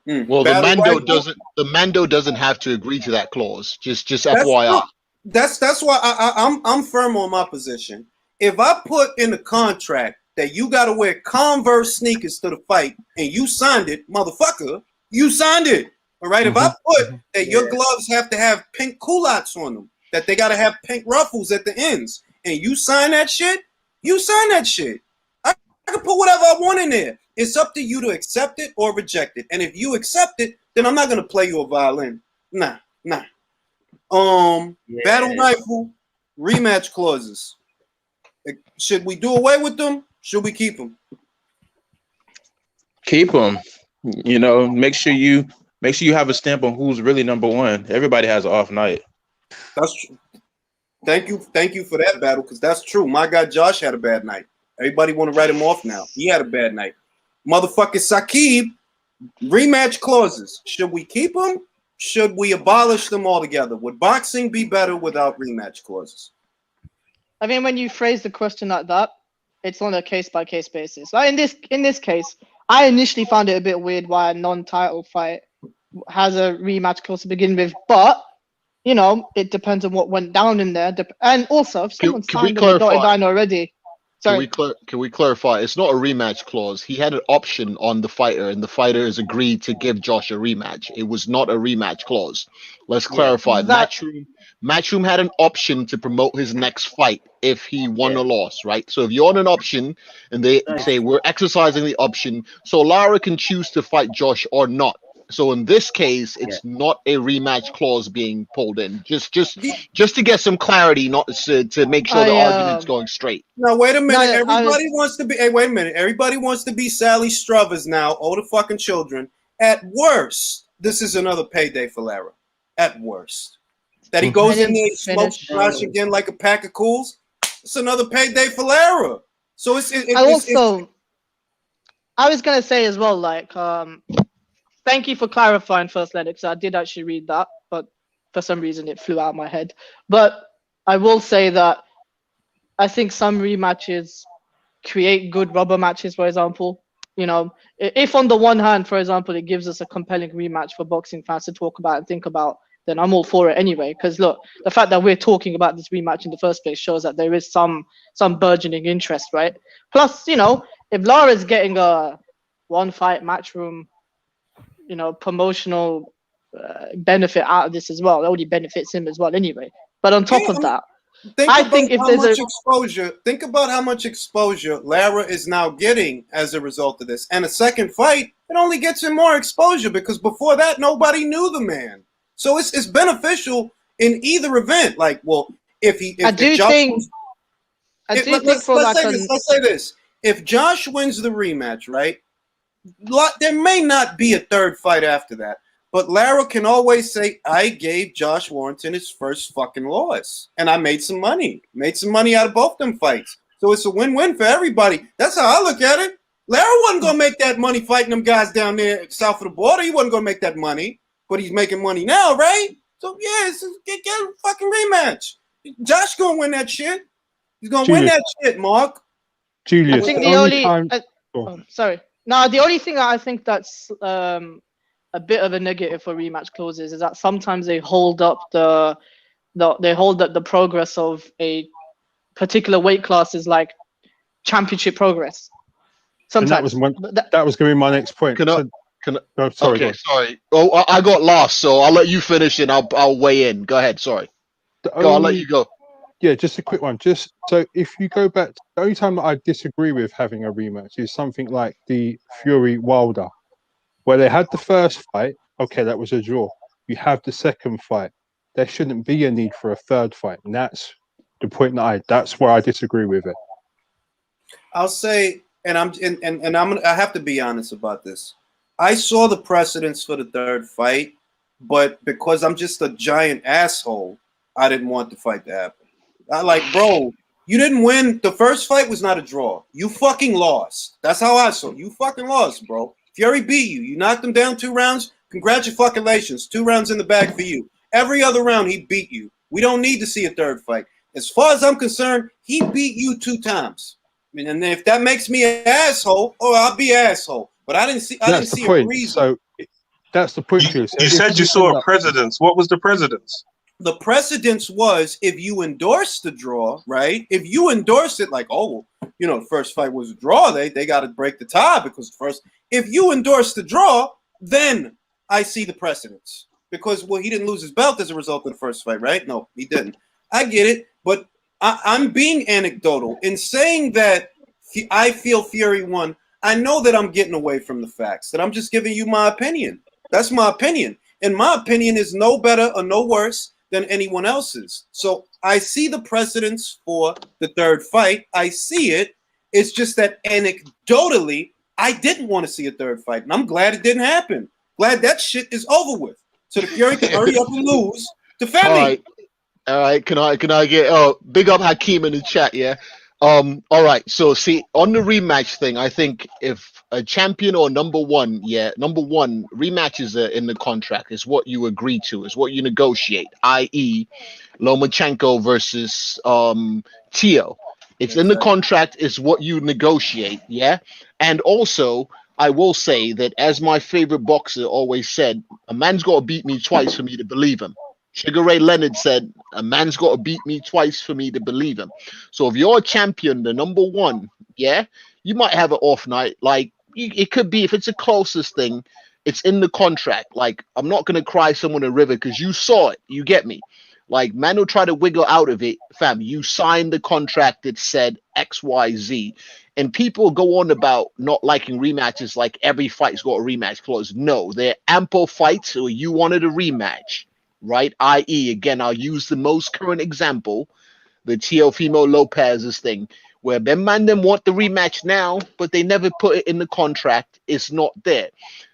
Well, the Battle Mando rifle. doesn't. The Mando doesn't have to agree to that clause. Just That's FYI. true. That's why I'm firm on my position. If I put in the contract that you got to wear Converse sneakers to the fight and you signed it, motherfucker, you signed it. All right. If I put that your gloves have to have pink culottes on them, that they got to have pink ruffles at the ends, and you sign that shit, you sign that shit. I can put whatever I want in there. It's up to you to accept it or reject it. And if you accept it, then I'm not gonna play you a violin. Nah. Battle rifle rematch clauses. Should we do away with them? Should we keep them? Keep them. You know, make sure you have a stamp on who's really number one. Everybody has an off night. That's true. Thank you for that battle, because that's true. My guy Josh had a bad night. Everybody want to write him off now. He had a bad night. Motherfucking Saqib, rematch clauses. Should we keep them? Should we abolish them altogether? Would boxing be better without rematch clauses? I mean, when you phrase the question like that, it's on a case-by-case basis. Like in this case, I initially found it a bit weird why a non-title fight has a rematch clause to begin with, but you know, it depends on what went down in there. And also, if someone signed on the dotted line already, sorry. Can we clarify? It's not a rematch clause. He had an option on the fighter, and the fighter has agreed to give Josh a rematch. It was not a rematch clause. Let's clarify. Matchroom had an option to promote his next fight if he won or lost, right? So if you're on an option and they say we're exercising the option, so Lara can choose to fight Josh or not. So in this case, it's not a rematch clause being pulled in. Just to get some clarity, not to make sure the argument's going straight. Now wait a minute. Everybody wants to be. Hey, wait a minute. Everybody wants to be Sally Struthers now. All the fucking children. At worst, this is another payday for Lara. At worst, that he goes in there and smokes Josh again like a pack of cools. It's another payday for Lara. So I was gonna say as well, like, thank you for clarifying first, Lennox. I did actually read that, but for some reason it flew out of my head. But I will say that I think some rematches create good rubber matches, for example. You know, if on the one hand, for example, it gives us a compelling rematch for boxing fans to talk about and think about, then I'm all for it anyway. Because look, the fact that we're talking about this rematch in the first place shows that there is some burgeoning interest, right? Plus, you know, if Lara's getting a one-fight Matchroom, you know, promotional benefit out of this as well, it only benefits him as well anyway. But on top of that, I think if there's think about how much exposure Lara is now getting as a result of this. And a second fight, it only gets him more exposure, because before that, nobody knew the man. So it's beneficial in either event. Like, well, let's say this. If Josh wins the rematch, right, there may not be a third fight after that. But Lara can always say, I gave Josh Warrington his first fucking loss, and I made some money. Made some money out of both them fights. So it's a win-win for everybody. That's how I look at it. Lara wasn't going to make that money fighting them guys down there south of the border. He wasn't going to make that money, but he's making money now, right? So, yeah, get a fucking rematch. Josh going to win that shit. He's going to win that shit, Mark. Julius, I think the only sorry. No, the only thing I think that's a bit of a negative for rematch clauses is that sometimes they hold up the progress of a particular weight classes, like championship progress. Sometimes that was going to be my next point. Sorry. Oh, I got lost, so I'll let you finish and I'll weigh in. Go ahead. Sorry. I'll let you go. Yeah, just a quick one. Just so if you go back, the only time that I disagree with having a rematch is something like the Fury Wilder, where they had the first fight. Okay, that was a draw. You have the second fight. There shouldn't be a need for a third fight, and that's the point that's where I disagree with it. I'll say, and I have to be honest about this. I saw the precedence for the third fight, but because I'm just a giant asshole, I didn't want the fight to happen. Bro, you didn't win. The first fight was not a draw. You fucking lost. That's how I saw it. You fucking lost, bro. Fury beat you. You knocked him down 2 rounds. Congratulations. 2 rounds in the bag for you. Every other round, he beat you. We don't need to see a third fight. As far as I'm concerned, he beat you 2 times. I mean, and if that makes me an asshole, I'll be an asshole. But I didn't see a reason. So That's the point, Chris. You said you saw a precedence. What was the precedence? The precedence was if you endorse the draw, right? If you endorse it like, oh, you know, the first fight was a draw, they got to break the tie because first. If you endorse the draw, then I see the precedence because well, he didn't lose his belt as a result of the first fight, right? No, he didn't. I get it, but I'm being anecdotal in saying that I feel Fury won. I know that I'm getting away from the facts. That I'm just giving you my opinion. That's my opinion. And my opinion is no better or no worse than anyone else's. So I see the precedence for the third fight. I see it. It's just that anecdotally, I didn't want to see a third fight. And I'm glad it didn't happen. Glad that shit is over with. So the Fury can hurry up and lose to Femi. All right. Can I get big up Hakeem in the chat, yeah? All right. So see, on the rematch thing, I think if a champion or number one rematches are in the contract is what you agree to, is what you negotiate, i.e. Lomachenko versus Tio. It's in the contract, is what you negotiate, yeah? And also, I will say that as my favorite boxer always said, a man's got to beat me twice for me to believe him. Sugar Ray Leonard said, a man's got to beat me twice for me to believe him. So if you're a champion, the number one, yeah, you might have an off night. Like, it could be, if it's the closest thing, it's in the contract. Like, I'm not going to cry someone a river because you saw it. You get me? Like, man will try to wiggle out of it. Fam, you signed the contract that said X, Y, Z. And people go on about not liking rematches like every fight's got a rematch clause. No, they're ample fights where you wanted a rematch. Right, i.e., again, I'll use the most current example, the Teofimo Lopez's thing, where them man them want the rematch now, but they never put it in the contract. It's not there.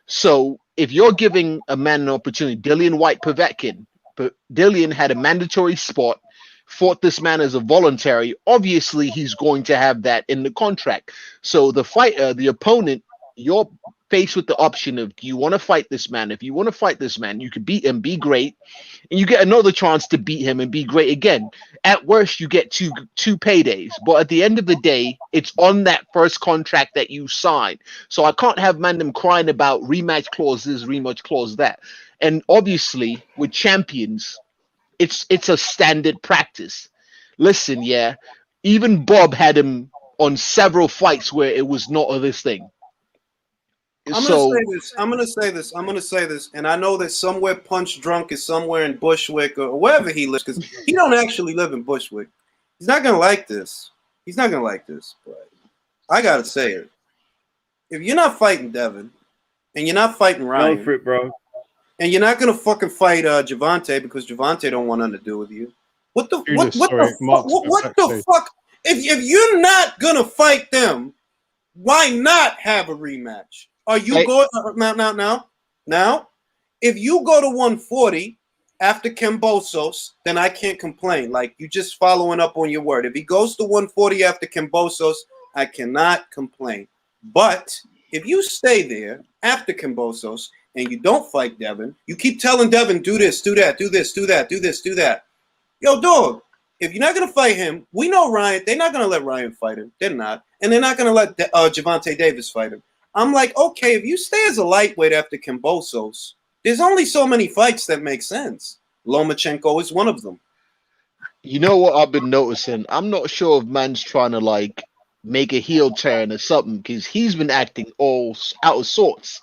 So if you're giving a man an opportunity, Dillian White Povetkin, but Dillian had a mandatory spot, fought this man as a voluntary. Obviously, he's going to have that in the contract. So the fighter, the opponent, you're faced with the option of, do you want to fight this man? If you want to fight this man, you could beat him, be great, and you get another chance to beat him and be great again. At worst, you get two paydays, but at the end of the day, it's on that first contract that you signed. So I can't have man them crying about rematch clauses, rematch clause that. And obviously, with champions, it's a standard practice. Listen, yeah, even Bob had him on several fights where it was not of this thing. I'm gonna say this, and I know that somewhere Punch Drunk is somewhere in Bushwick or wherever he lives, because he don't actually live in Bushwick. He's not gonna like this. But I gotta say it. If you're not fighting Devin, and you're not fighting Ryan, go for it, bro. And you're not gonna fucking fight Javante because Javante don't want nothing to do with you. What the fuck? If you're not gonna fight them, why not have a rematch? Are you going now? If you go to 140 after Kambosos, then I can't complain. Like, you just following up on your word. If he goes to 140 after Kambosos, I cannot complain. But if you stay there after Kambosos and you don't fight Devin, you keep telling Devin, do this, do that, do this, do that, do this, do that. Yo, dog, if you're not going to fight him, we know Ryan. They're not going to let Ryan fight him. They're not. And they're not going to let Javante Davis fight him. I'm like, okay, if you stay as a lightweight after Kambosos, there's only so many fights that make sense. Lomachenko is one of them. You know what I've been noticing? I'm not sure if man's trying to like make a heel turn or something because he's been acting all out of sorts.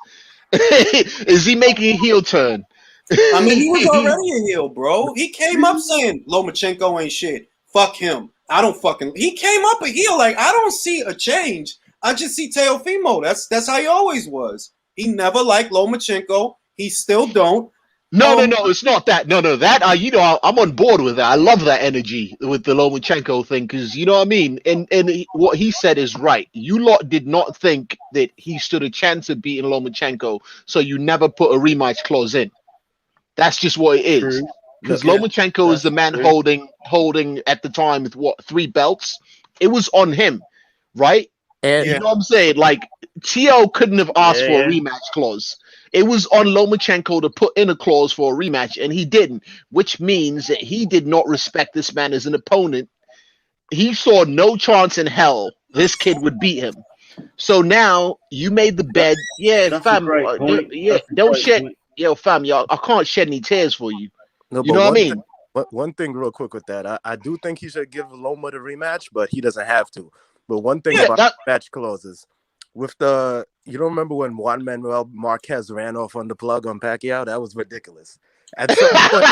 Is he making a heel turn? I mean, he was already a heel, bro. He came up saying Lomachenko ain't shit. Fuck him. I don't fucking. He came up a heel like I don't see a change. I just see Teofimo. That's how he always was. He never liked Lomachenko. He still don't. No, it's not that. No, that I'm on board with that. I love that energy with the Lomachenko thing because you know what I mean. And what he said is right. You lot did not think that he stood a chance of beating Lomachenko, so you never put a rematch clause in. That's just what it is. Because Lomachenko is the man holding at the time with 3 belts. It was on him, right? And you know what I'm saying? Like, Tio couldn't have asked for a rematch clause. It was on Lomachenko to put in a clause for a rematch, and he didn't, which means that he did not respect this man as an opponent. He saw no chance in hell this kid would beat him. So now you made the bed. Yeah, fam. Don't yo, fam, y'all, I can't shed any tears for you. No, You but know what I one mean? thing, one thing real quick with that, I do think he should give Loma the rematch, but he doesn't have to. But one thing Yeah, about that match clauses, with you don't remember when Juan Manuel Marquez ran off on the plug on Pacquiao? That was ridiculous. At some point,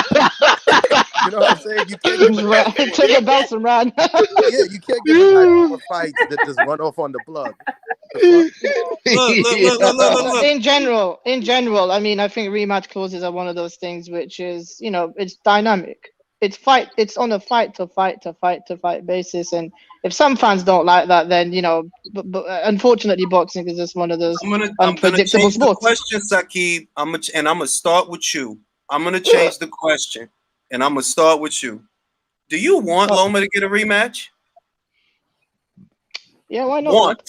you know what I'm saying? You can't give a guy Took the belts and ran. you can't give a guy 4 fights that just run off on the plug. The fuck? So in general, I mean, I think rematch clauses are one of those things which is, it's dynamic. It's on a fight to fight basis, and if some fans don't like that, then but unfortunately, boxing is just one of those I'm gonna unpredictable change the sports. question, Saqib. I'm gonna start with you. I'm gonna change the question, and I'm gonna start with you. Do you want Loma to get a rematch? Yeah, why not? Want?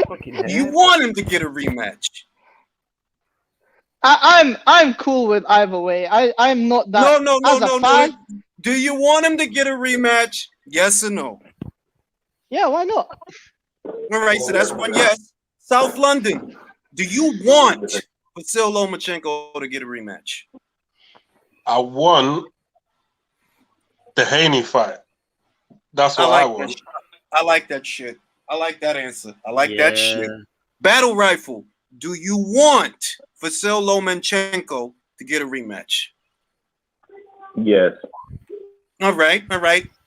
Fucking Do you hair. want him to get a rematch? I'm cool with either way. I'm not that No. as a fan. Do you want him to get a rematch? Yes or no? Yeah, why not? All right, so that's one yes. South London. Do you want Vasil Lomachenko to get a rematch? I won the Haney fight. That's what I want. I like that shit. I like that answer. I like that shit. Battle Rifle. Do you want Vasil Lomachenko to get a rematch? Yes. All right.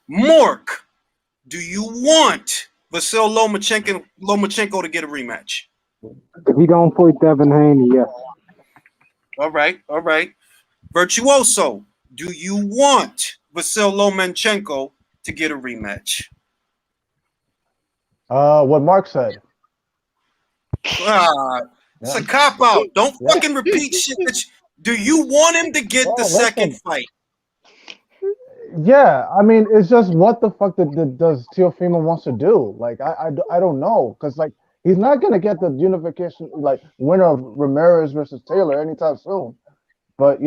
Mork. Do you want Vasil Lomachenko to get a rematch? If he don't fight Devin Haney, yes. All right. Virtuoso. Do you want Vasil Lomachenko to get a rematch? What Mark said. It's a cop out. Don't fucking repeat shit. Do you want him to get the second fight? Yeah, I mean, it's just what the fuck does Teofimo wants to do? Like, I don't know, because like he's not gonna get the unification like winner of Ramirez versus Taylor anytime soon. But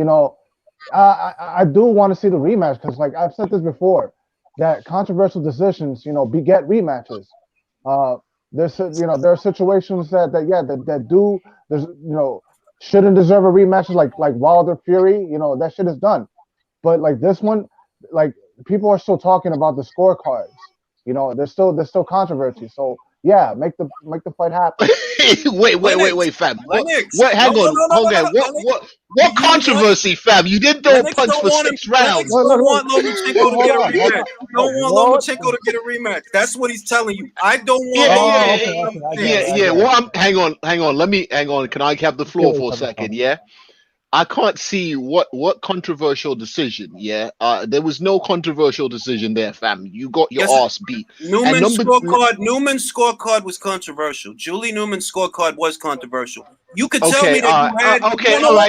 I do want to see the rematch because like I've said this before, that controversial decisions beget rematches. There are situations that do there's shouldn't deserve a rematch like Wilder Fury. That shit is done. But like this one, like people are still talking about the scorecards. There's still controversy. So yeah, make the fight happen. wait, fam. What? Hang on, hold on. What controversy, fam? You didn't throw a punch for 6 rounds. Don't want Lomachenko to get a rematch. Don't want Lomachenko to get a rematch. That's what he's telling you. I don't want. Yeah. Well, hang on. Let me hang on. Can I have the floor for a second? Yeah. I can't see what controversial decision. Yeah, there was no controversial decision there, fam. You got your ass beat. Newman's scorecard was controversial. Julie Newman's scorecard was controversial. You could tell me that you had.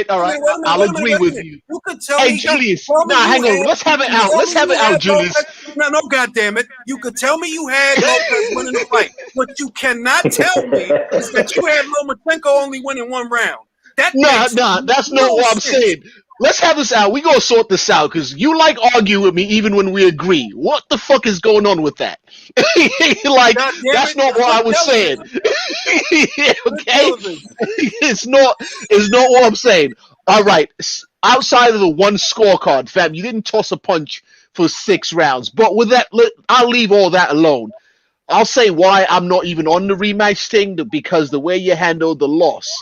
All right. I'll agree with you. You could tell hey, me. Julius. Hang on. Let's have it out. Let's have it out, Julius. No, goddamn it! You could tell me you had Lopez winning the fight. What you cannot tell me is that you had Lomachenko only winning 1 round. Nah, that's not what I'm saying. Let's have this out. We gonna sort this out because you like argue with me even when we agree. What the fuck is going on with that? Like that's not what I was saying. Okay, it's not what I'm saying. All right, outside of the one scorecard, fam, you didn't toss a punch for 6 rounds. But with that, I'll leave all that alone. I'll say why I'm not even on the rematch thing because the way you handled the loss.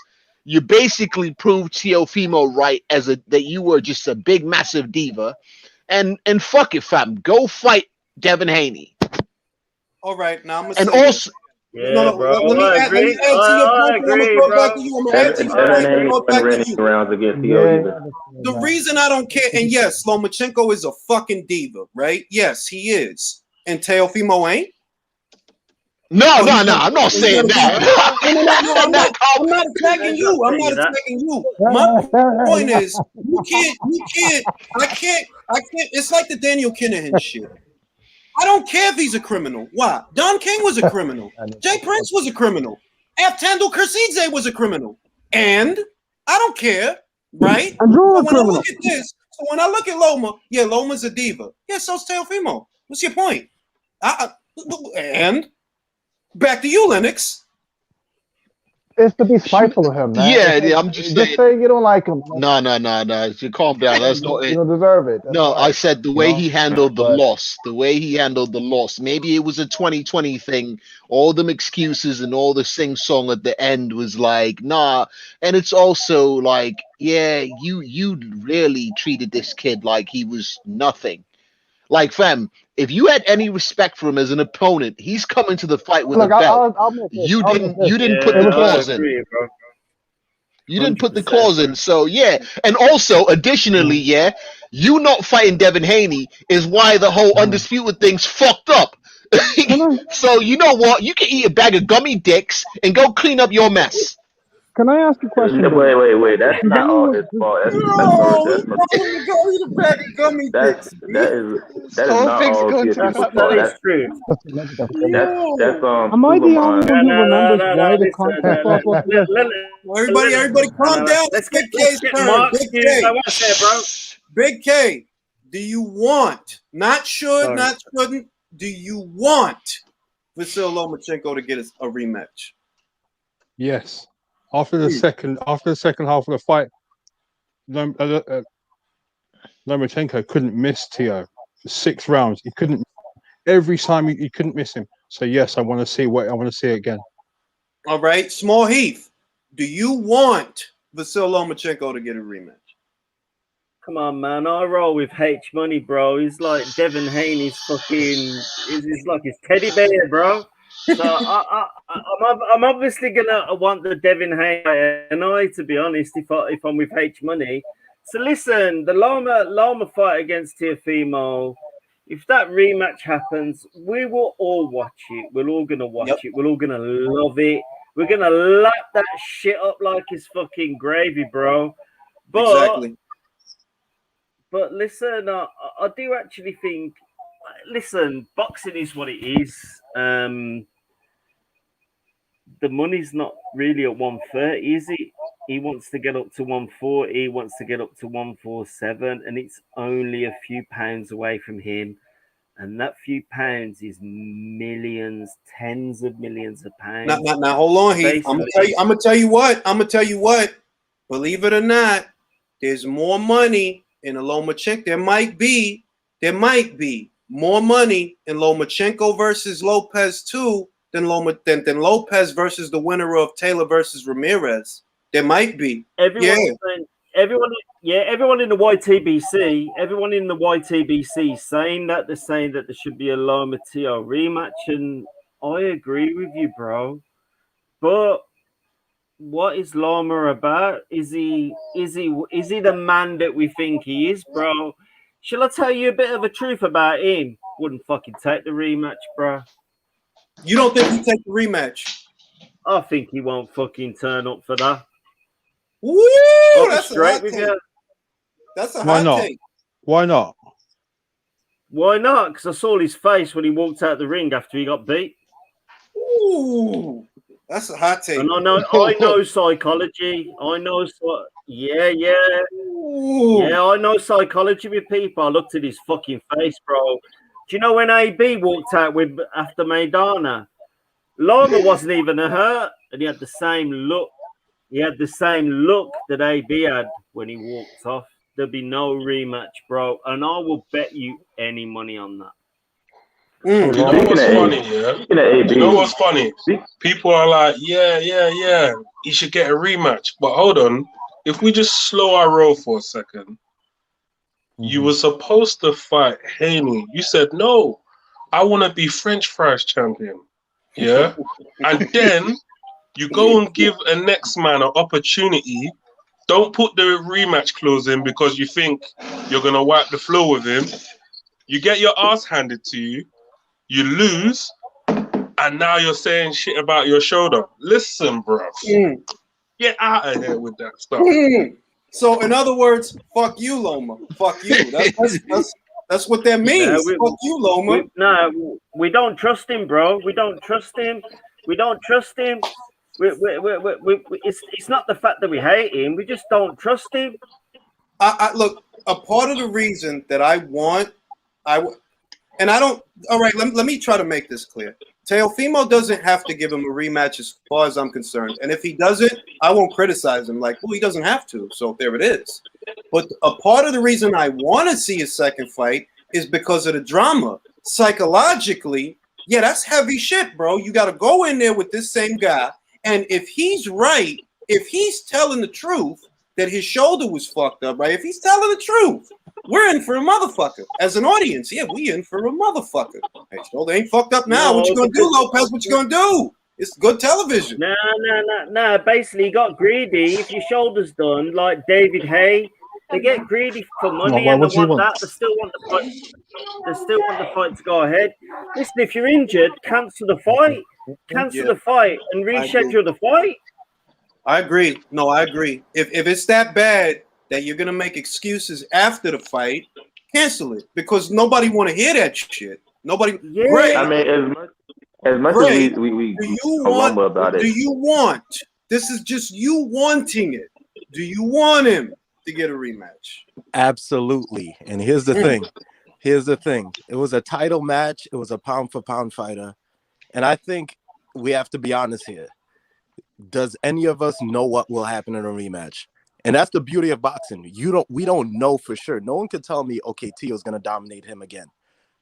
You basically proved Teofimo right that you were just a big massive diva, and fuck it, fam, go fight Devin Haney. All right, now I'm gonna and say also, this. Let me add to your point. I'm gonna throw it back to you. I'm gonna add to your point. Throw it back to you. Rounds against Teo. The reason I don't care, and yes, Lomachenko is a fucking diva, right? Yes, he is, and Teofimo ain't. No, I'm not saying that. I'm not attacking you. I'm not attacking you. My point is, I can't. It's like the Daniel Kinahan shit. I don't care if he's a criminal. Why? Don King was a criminal. Jay Prince was a criminal. F. Tandil Kursidze was a criminal. And I don't care, right? So when I look at this, when I look at Loma, yeah, Loma's a diva. Yeah, so's Teofimo. What's your point? And back to you, Lennox. it's to be spiteful of him, man. Yeah, It's like, I'm just just saying. say you don't like him. No. You calm down. That's not You it. don't deserve it. That's No, I fine. said the You way know, he handled the but loss, Maybe it was a 2020 thing. All them excuses and all the sing song at the end was like, nah. And it's also like, yeah, you really treated this kid like he was nothing. Like, fam, if you had any respect for him as an opponent, he's coming to the fight with a look, belt. I'll admit this. You I'll admit didn't this. you didn't put It the Yeah, was I all clause in. agree, bro. You didn't put the 100%. clause in. So yeah. And also additionally, yeah, you not fighting Devin Haney is why the whole undisputed thing's fucked up. So you know what? You can eat a bag of gummy dicks and go clean up your mess. Can I ask a question though? Wait. That's Does not all anyone? his fault. No, he told him to go eat a bag of gummy dicks. That is Whole not thing's all going to TFC's pot fault. That is belly. true. That's Am I the only Superman. one who remembers No. why the Listen, contract got fucked with? Everybody, calm down. Let's Big get K's turn. Mark's Big views. I K. want to say, bro. Big K. Do you want? Not should, Sorry. not shouldn't. Do you want Vasyl Lomachenko to get a rematch? Yes. After the second half of the fight, Lomachenko couldn't miss Tio for 6 rounds. He couldn't. Every time he couldn't miss him. So yes, I want to see it again. All right, Small Heath. Do you want Vasyl Lomachenko to get a rematch? Come on, man. I roll with H Money, bro. He's like Devin Haney's fucking. He's like his teddy bear, bro. So I'm obviously gonna want the Devin Haney, and to be honest, if I'm with H Money. So listen, the Lama fight against Teofimo. If that rematch happens, we will all watch it. We're all gonna watch it. We're all gonna love it. We're gonna lap that shit up like it's fucking gravy, bro. Exactly. But listen, I do actually think. Listen, boxing is what it is. The money's not really at 130, is it? He wants to get up to 140. He wants to get up to 147, and it's only a few pounds away from him. And that few pounds is millions, tens of millions of pounds. Now, hold on, Heath. I'm gonna tell you what. Believe it or not, there's more money in a Lomachenko. There might be more money in Lomachenko versus Lopez too than Lopez versus the winner of Taylor versus Ramirez. There might be. Everyone in the YTBC, saying that. They're saying that there should be a Loma Tio rematch, and I agree with you, bro. But what is Loma about? Is he the man that we think he is, bro? Shall I tell you a bit of a truth about him? Wouldn't fucking take the rematch, bro. You don't think he take the rematch? I think he won't fucking turn up for that. Woo! That's straight with you. That's a hot take. Why not? Why not? Because I saw his face when he walked out the ring after he got beat. Ooh, that's a hot take. And I know psychology. I know, yeah. Ooh. Yeah, I know psychology with people. I looked at his fucking face, bro. Do you know when AB walked out with after Maidana? Loma wasn't even hurt, and he had the same look. He had the same look that AB had when he walked off. There'll be no rematch, bro. And I will bet you any money on that. You know what's funny, yeah? You know what's funny? People are like, yeah, he should get a rematch. But hold on, if we just slow our roll for a second, you were supposed to fight Haney. You said, no, I want to be French fries champion. Yeah? And then you go and give a next man an opportunity. Don't put the rematch clause in because you think you're going to wipe the floor with him. You get your ass handed to you. You lose, and now you're saying shit about your shoulder. Listen, bro. Get out of here with that stuff. So, in other words, fuck you, Loma. Fuck you. That's what that means. Fuck you, Loma. We don't trust him, bro. We don't trust him. It's not the fact that we hate him. We just don't trust him. Look, a part of the reason that I want, and I don't. All right, let me try to make this clear. Teofimo doesn't have to give him a rematch as far as I'm concerned. And if he doesn't, I won't criticize him. Like, well, he doesn't have to. So there it is. But a part of the reason I want to see a second fight is because of the drama. Psychologically, yeah, that's heavy shit, bro. You got to go in there with this same guy. And if he's right, if he's telling the truth that his shoulder was fucked up, right? If he's telling the truth, we're in for a motherfucker. As an audience, yeah, we in for a motherfucker. Hey, shoulder ain't fucked up now. What you gonna do, Lopez? What you gonna do? It's good television. No. Basically, he got greedy. If your shoulder's done, like David Hay, they get greedy for money and they want that. They still want the fight. They still want the fight to go ahead. Listen, if you're injured, cancel the fight. Cancel the fight and reschedule the fight. I agree. No, I agree. If it's that bad that you're gonna make excuses after the fight, cancel it because nobody want to hear that shit. Nobody. Yeah. Great. I mean, as much Great. as we do you want? about it. Do you want? This is just you wanting it. Do you want him to get a rematch? Absolutely. And here's the thing. Here's the thing. It was a title match. It was a pound for pound fighter. And I think we have to be honest here. Does any of us know what will happen in a rematch? And that's the beauty of boxing. We don't know for sure. No one could tell me, okay, Tio's gonna dominate him again.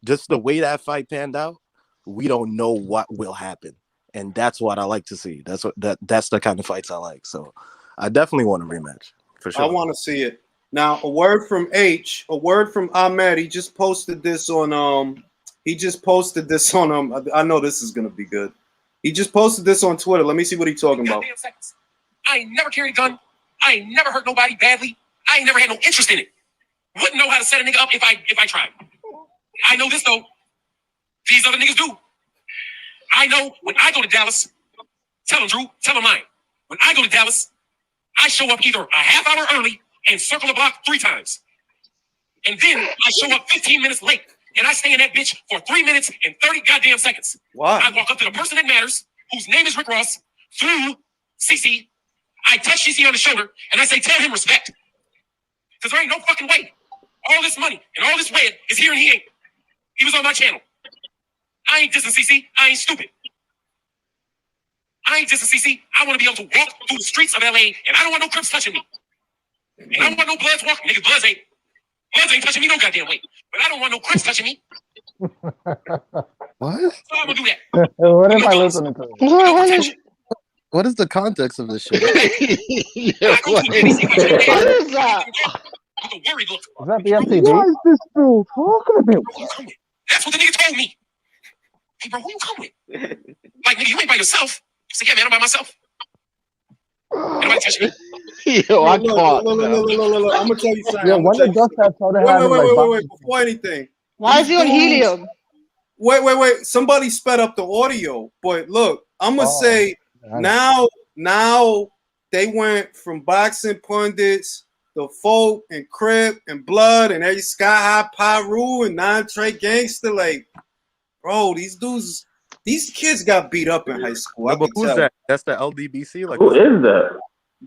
Just the way that fight panned out, we don't know what will happen. And that's what I like to see. That's the kind of fights I like. So I definitely want a rematch for sure. I want to see it. Now, a word from H, a word from Ahmed. He just posted this on I know this is gonna be good. He just posted this on Twitter. Let me see what he's talking about. I ain't never carried a gun. I ain't never hurt nobody badly. I ain't never had no interest in it. Wouldn't know how to set a nigga up if I tried. I know this though. These other niggas do. I know when I go to Dallas, tell them, Drew, tell them mine. When I go to Dallas, I show up either a half hour early and circle the block 3 times. And then I show up 15 minutes late. And I stay in that bitch for 3 minutes and 30 goddamn seconds. Why? I walk up to the person that matters, whose name is Rick Ross, through CC. I touch CC on the shoulder, and I say, tell him respect. Because there ain't no fucking way. All this money and all this red is here and he ain't. He was on my channel. I ain't dissing CC. I ain't stupid. I ain't dissing CC. I want to be able to walk through the streets of LA, and I don't want no Crips touching me. And I don't want no Bloods walking. Niggas, Bloods ain't touching me no goddamn way. But I don't want no Crips touching me. What? So I'm gonna do that. What am I listening to? What is the context of this shit? What is that? With a worried look. Is that the MTV? What is this fool talking about? Who you come with? That's what the nigga told me. Hey, bro, who you come with? Like, nigga, you ain't by yourself. I said, yeah, man, I'm by myself. Nobody touch me. Yo, I can't. Look, I'm gonna tell you something. Yeah, when the dust hat started having Wait. Before anything. Why is he on helium? Wait. Somebody sped up the audio. But look, I'm gonna say now they went from boxing pundits, the folk and Crip and Blood and every Sky High Pyru and non-Trey Gangster. Like, bro, these kids got beat up in high school. But who's that? That's the LDBC? Like, Who is that?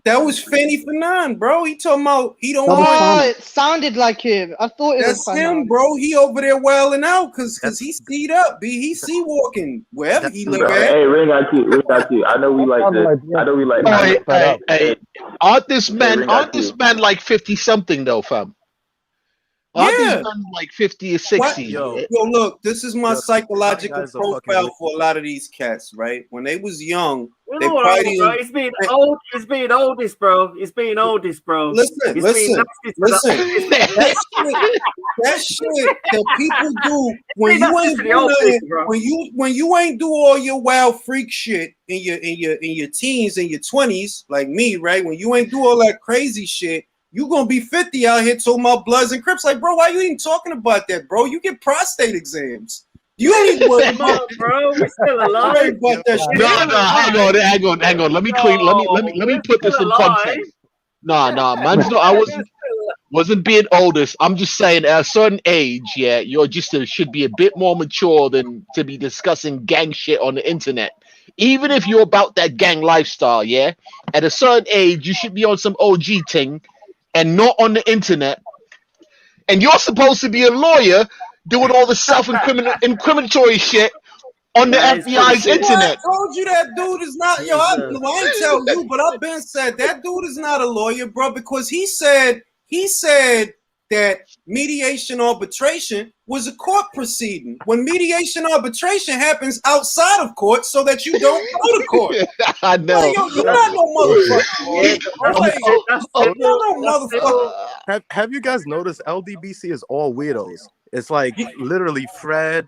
That was Fanny Fanon, bro. He talking about he don't Oh, want. it sounded like him. I thought it That's was him, bro. He over there wailing out because he seed up. He see walking wherever he live at. Hey, ring out you. I know we like this. Hey, aren't this man like 50 something though, fam? Aren't these men like 50 or 60? Yo, look, this is my psychological profile for a lot of these cats, right? When they was young, they probably It's being old. It's being oldest, bro. It's being oldest, bro. Listen. That shit that people do when you ain't do when you ain't do all your wild freak shit in your teens and your 20s, like me, right? When you ain't do all that crazy shit. You gonna be 50 out here talking about Bloods and Crips. Like, bro, why you even talking about that, bro? You get prostate exams. You ain't worried about, bro. We're still alive. About that shit. No, hang on. Let me put this in context. Nah, man's not. I wasn't being oldest. I'm just saying, at a certain age, yeah, you're just should be a bit more mature than to be discussing gang shit on the internet. Even if you're about that gang lifestyle, yeah. At a certain age, you should be on some OG thing. And not on the internet, and you're supposed to be a lawyer doing all the self-incriminatory shit on the Nah, it's full of FBI's shit. Well, I internet. told you that dude is not. Yo, Yes, I sir. ain't tell you, but I've been said that dude is not a lawyer, bro, because he said that mediation arbitration was a court proceeding. When mediation arbitration happens outside of court, so that you don't go to court. I Like, know. yo, you're That's not no motherfucking lawyer, yeah. bro. That's Like, it. That's you're it. no That's it. motherfucker. Have you guys noticed LDBC is all weirdos? It's like literally Fred,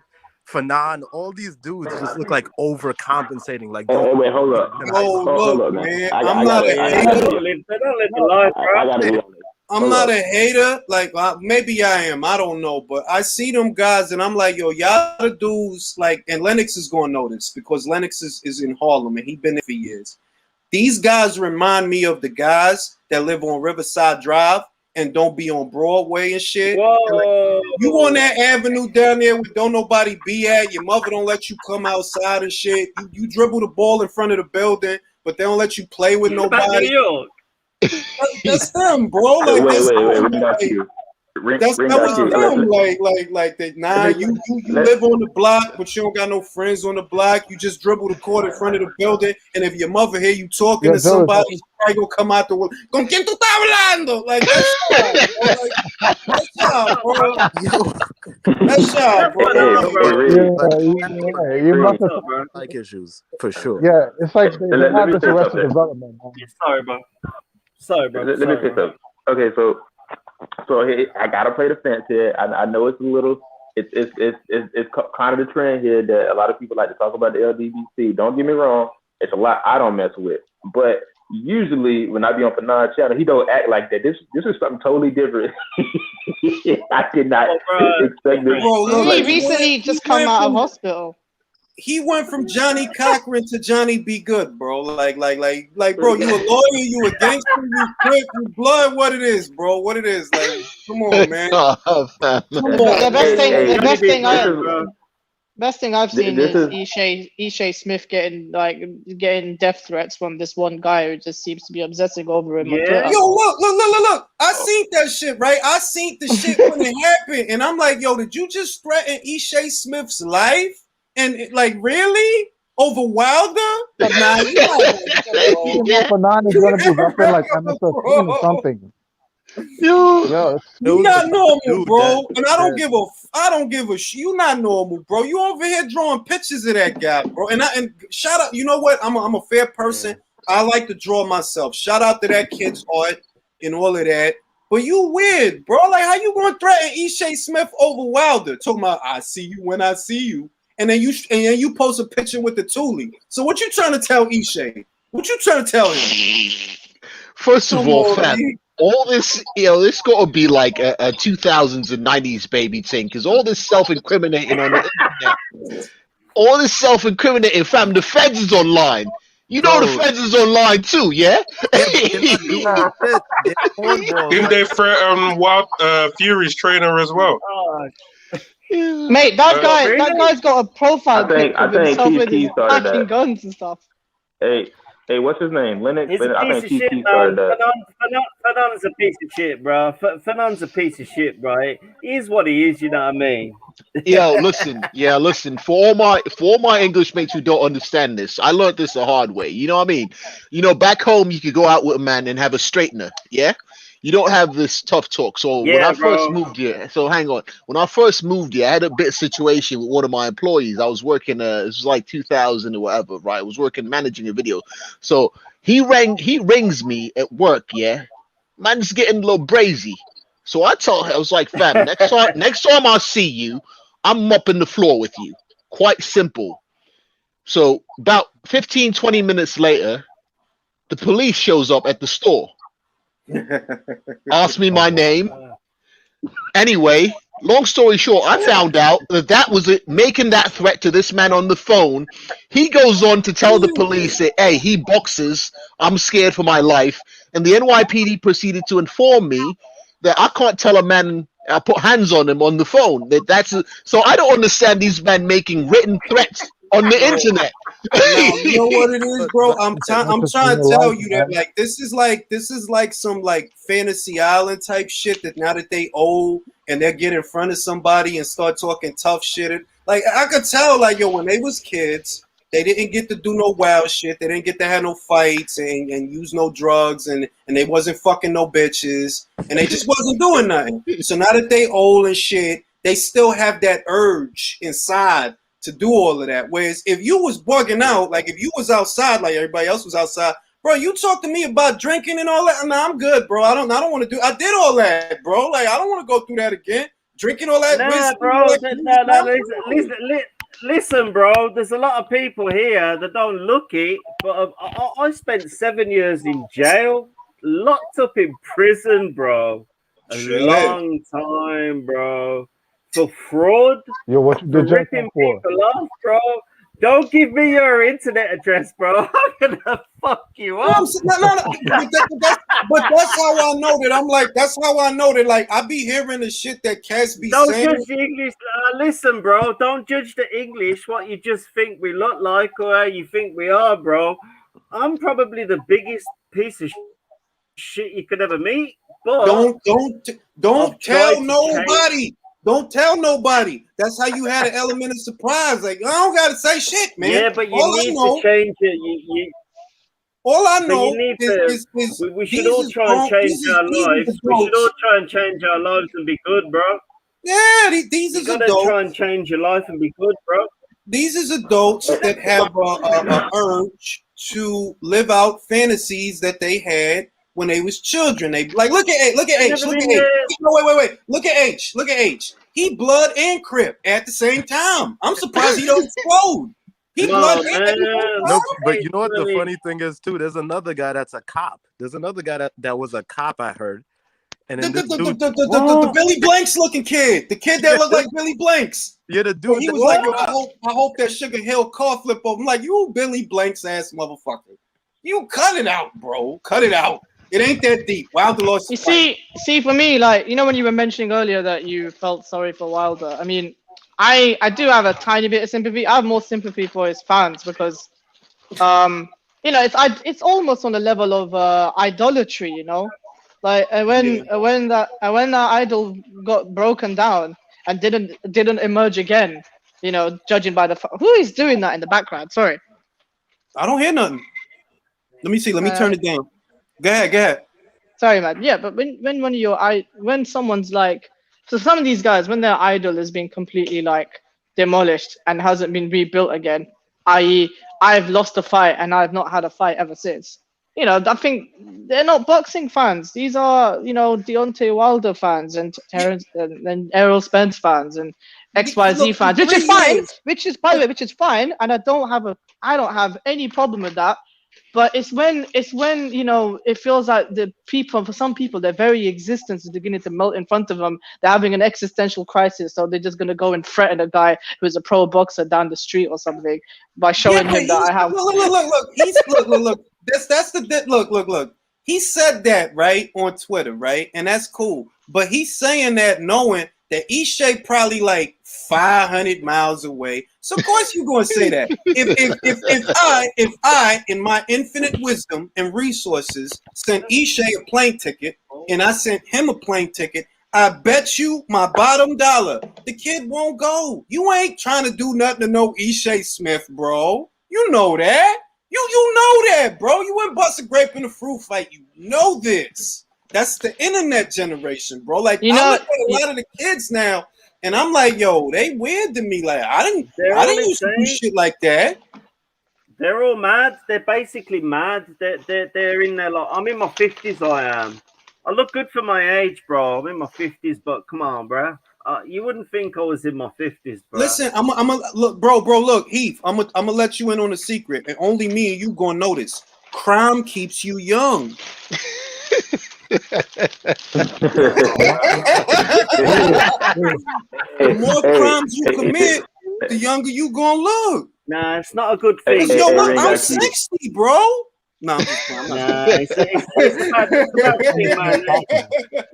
Fanon, all these dudes just look like overcompensating. Like Hey, don't hey, wait, hold up. in high Yo, school. Hold look, up, man. man, I I'm not a gotta They hater. be. don't live the life, bro. I gotta be honest. I'm Hold not up. a hater. Like maybe I am. I don't know. But I see them guys, and I'm like, yo, y'all the dudes. Like, and Lennox is gonna know this because Lennox is in Harlem and he been there for years. These guys remind me of the guys that live on Riverside Drive and don't be on Broadway and shit. And like, Whoa. you on that avenue down there where don't nobody be at. Your mother don't let you come outside and shit. You dribble the ball in front of the building, but they don't let you play with Back New nobody. York. That's them, bro. Like Wait, that's them. ring got Like, you. Ring that got was you. them. Like that. Nah, you live on the block, but you don't got no friends on the block. You just dribble the court in front of the building, and if your mother hear you talking Yo, to Joe, somebody, she's probably gonna come out the window. ¿Con quién tú estás hablando? Like that's y'all, bro. Like that's y'all, bro. Yo, That's y'all, That's bro. what on, Hey, bro. Ring. yeah, you Ring. must have. What's up, bro? like issues for sure. Yeah, it's like they Let have me this say arrested something. development, man. Yeah, sorry, bro. Sorry, bro. Let me say something. Okay, so hey, I gotta play the fence here. I know it's a little. It's kind of the trend here that a lot of people like to talk about the LDBC. Don't get me wrong, it's a lot I don't mess with. But usually when I be on Fanon's channel, he don't act like that. This is something totally different. I did not expect this. Bro, look, He recently just come out of hospital. He went from Johnny Cochran to Johnny Be Good, bro. Like, bro, you a lawyer, you a gangster, you crip, you blood. What it is, bro? What it is? Like, come on, man. Oh, man. Come on. The best thing I've seen This is is- Ishay Smith getting death threats from this one guy who just seems to be obsessing over him on Twitter. Yo, look. I seen that shit, right? I seen the shit when it happened. And I'm like, yo, did you just threaten Ishay Smith's life? And like, really? Over Wilder? But nah, you not Fanon is gonna be repping like MS-13 or something. Yo, you not normal, dude, bro. And I don't give a shit. You not normal, bro. You over here drawing pictures of that guy, bro. And shout out. You know what? I'm a fair person. I like to draw myself. Shout out to that kid's art and all of that. But you weird, bro. Like, how you gonna threaten Ishay Smith over Wilder? Talking about I see you when I see you, and then you post a picture with the Thule. So what you trying to tell Ishay? What you trying to tell him? First of all, fam, all this, this got to be like a 2000s and 90s baby thing, because all this self-incriminating on the internet, all this self-incriminating, fam, the feds is online. You know the feds is online too, yeah? Didn't they threaten Wild Fury's trainer as well? Mate, that guy's got a profile pic of himself with his fucking guns and stuff. Hey, what's his name? Lennox? He's a I piece think of shit, Key man. started that. Fanon's a piece of shit, bro. Fanon's a piece of shit, bro. He is what he is, you know what I mean? Listen. For all my English mates who don't understand this, I learned this the hard way. You know what I mean? You know, back home you could go out with a man and have a straightener, yeah? You don't have this tough talk. So when I first moved here, so hang on. When I first moved here, I had a bit of situation with one of my employees. I was working, it was like 2000 or whatever, right? I was working managing a video. So he rings me at work, yeah? Man's getting a little brazy. So I told her, I was like, fam, next time I see you, I'm mopping the floor with you. Quite simple. So about 15, 20 minutes later, the police shows up at the store. Asked me my name. Anyway, long story short, I found out that was it, making that threat to this man on the phone. He goes on to tell the police that, hey, he boxes. I'm scared for my life. And the NYPD proceeded to inform me that I can't tell a man I put hands on him on the phone. So I don't understand these men making written threats on the internet. No, you know what it is, bro. I'm trying to tell you that man. like this is like some like fantasy island type shit that now that they old and they get in front of somebody and start talking tough shit. Like I could tell, like yo, when they was kids, they didn't get to do no wild shit. They didn't get to have no fights and use no drugs and they wasn't fucking no bitches and they just wasn't doing nothing. So now that they old and shit, they still have that urge inside to do all of that. Whereas if you was bugging out, like if you was outside like everybody else was outside, bro, you talk to me about drinking and all that. Nah, I'm good, bro. I don't want to do. I did all that, bro. Like I don't want to go through that again. Drinking all that Nah, whiskey, bro. like, Listen, bro. There's a lot of people here that don't look it, but I spent 7 years in jail, locked up in prison, bro. A shit. long time, bro, for fraud, Yo, what you for did jail ripping for? people off, bro. Don't give me your internet address, bro. I'm gonna fuck you No, up. but that's how I know that. I'm like, that's how I know that. Like, I be hearing the shit that cats be Don't saying. judge the English. Listen, bro. Don't judge the English. What you just think we look like or how you think we are, bro. I'm probably the biggest piece of shit you could ever meet. But Don't I've tell tried to change. nobody. Don't tell nobody. That's how you had an element of surprise. Like, I don't gotta say shit, man. Yeah, but you All I need know, to change it. all I But you know need is to. is We should these all is try and grown, change our these is lives. We should all adults. try and change our lives and be good, bro. Yeah, these You is gotta adults. try and change your life and be good, bro. These is adults that have a urge to live out fantasies that they had when they was children. They like look at H, look at I've H, never look at been H. there. No, wait. Look at H, look at H. He blood and Crip at the same time. I'm surprised he don't explode. He blood No, and man. at the same No, time. but you know what the Really. funny thing is too? There's another guy that's a cop. There's another guy that was a cop, I heard. And then this dude, The Billy Blanks looking kid, the kid that looked like Billy Blanks. yeah, the Where dude he that, was like, yo, I hope that Sugar Hill car flip over. I'm like, you Billy Blanks ass motherfucker. You cut it out, bro. Cut it out. It ain't that deep. Wilder lost You the fight. see, for me, like when you were mentioning earlier that you felt sorry for Wilder. I mean, I do have a tiny bit of sympathy. I have more sympathy for his fans because, it's almost on the level of idolatry. Like when that idol got broken down and didn't emerge again. Judging by who is doing that in the background. Sorry. I don't hear nothing. Let me see. Let me turn it down. Go ahead. Sorry, man. Yeah, but when someone's like, so some of these guys, when their idol is being completely like demolished and hasn't been rebuilt again, i.e., I've lost a fight and I've not had a fight ever since. I think they're not boxing fans. These are, Deontay Wilder fans and Terrence and Errol Spence fans and XYZ fans, which is fine. Which is, by the way, which is fine, and I don't have any problem with that. But it's when it feels like for some people, their very existence is beginning to melt in front of them. They're having an existential crisis, so they're just gonna go and threaten a guy who's a pro boxer down the street or something by showing him that I have. Look. Look. He said that right on Twitter, right, and that's cool. But he's saying that knowing that Ishe probably like 500 miles away. So of course you're gonna say that. If I, in my infinite wisdom and resources, sent Ishe a plane ticket and I sent him a plane ticket, I bet you my bottom dollar the kid won't go. You ain't trying to do nothing to no Ishe Smith, bro. You know that. You know that, bro. You went bust a grape in a fruit fight. You know this. That's the internet generation, bro. Like I look at a lot of the kids now, and I'm like, yo, they weird to me. Like I didn't used to do shit like that. They're all mad. They're basically mad. They're in there like I'm in my 50s. I am. I look good for my age, bro. I'm in my 50s, but come on, bro. You wouldn't think I was in my 50s, bro. Listen, I'm a look, bro. Look, Heath. I'm gonna let you in on a secret, and only me and you gonna notice. Crime keeps you young. The more crimes you commit, the younger you gonna look. Nah, it's not a good thing. I'm 60, bro. No, I'm just playing. It's about thing, man.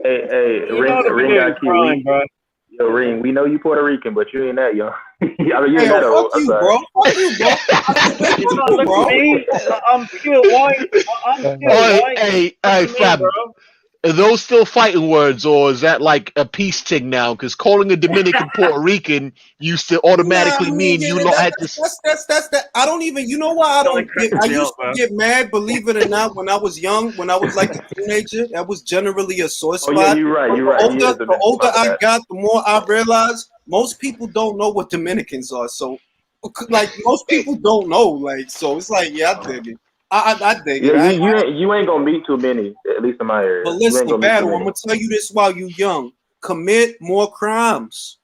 Hey, Ring got you. Yo, Ring, we know you Puerto Rican, but you ain't that young. I mean, you're Hey, that yo, old. fuck you, bro. Fuck you, bro. I said, It's fuck not you, look bro. at me. I'm pure white. I'm pure Oh, white. hey, Look hey, at me, fam. bro. Are those still fighting words, or is that like a peace thing now? Because calling a Dominican Puerto Rican used to Nah, automatically I mean, mean yeah, you lot had to. that's that. I don't even. You know why I Guy don't get? I cracks me used up, to bro. get mad. Believe it or not, when I was young, when I was like a teenager, that was generally a sore Oh yeah, spot. you're right. But You're right. He is the older my I bad. got, the more I realized most people don't know what Dominicans are. So, like, most people don't know. Like, so it's like, yeah, I dig it. I dig Yeah, it. you ain't gonna meet too many, at least in my But area. You ain't listen, gonna meet too battle. I'm many. gonna tell you this while you young. Commit more crimes.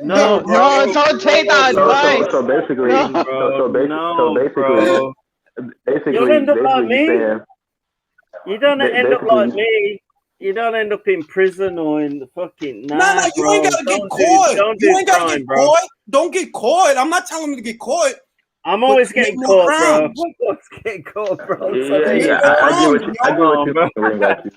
No, bro. No, don't take that advice. So basically, No. Bro. You'll end up like you're me. saying You don't end up basically like me. You don't end up in prison or in the fucking Nah, you bro. ain't gotta get Don't caught. You do ain't gotta crime, get bro. caught. Don't get caught. I'm not telling him to get caught. I'm but always commit getting more caught, bro. crimes. I'm always getting caught, bro. yeah, more I get what crimes, I get what you bro. mean, Ring got you.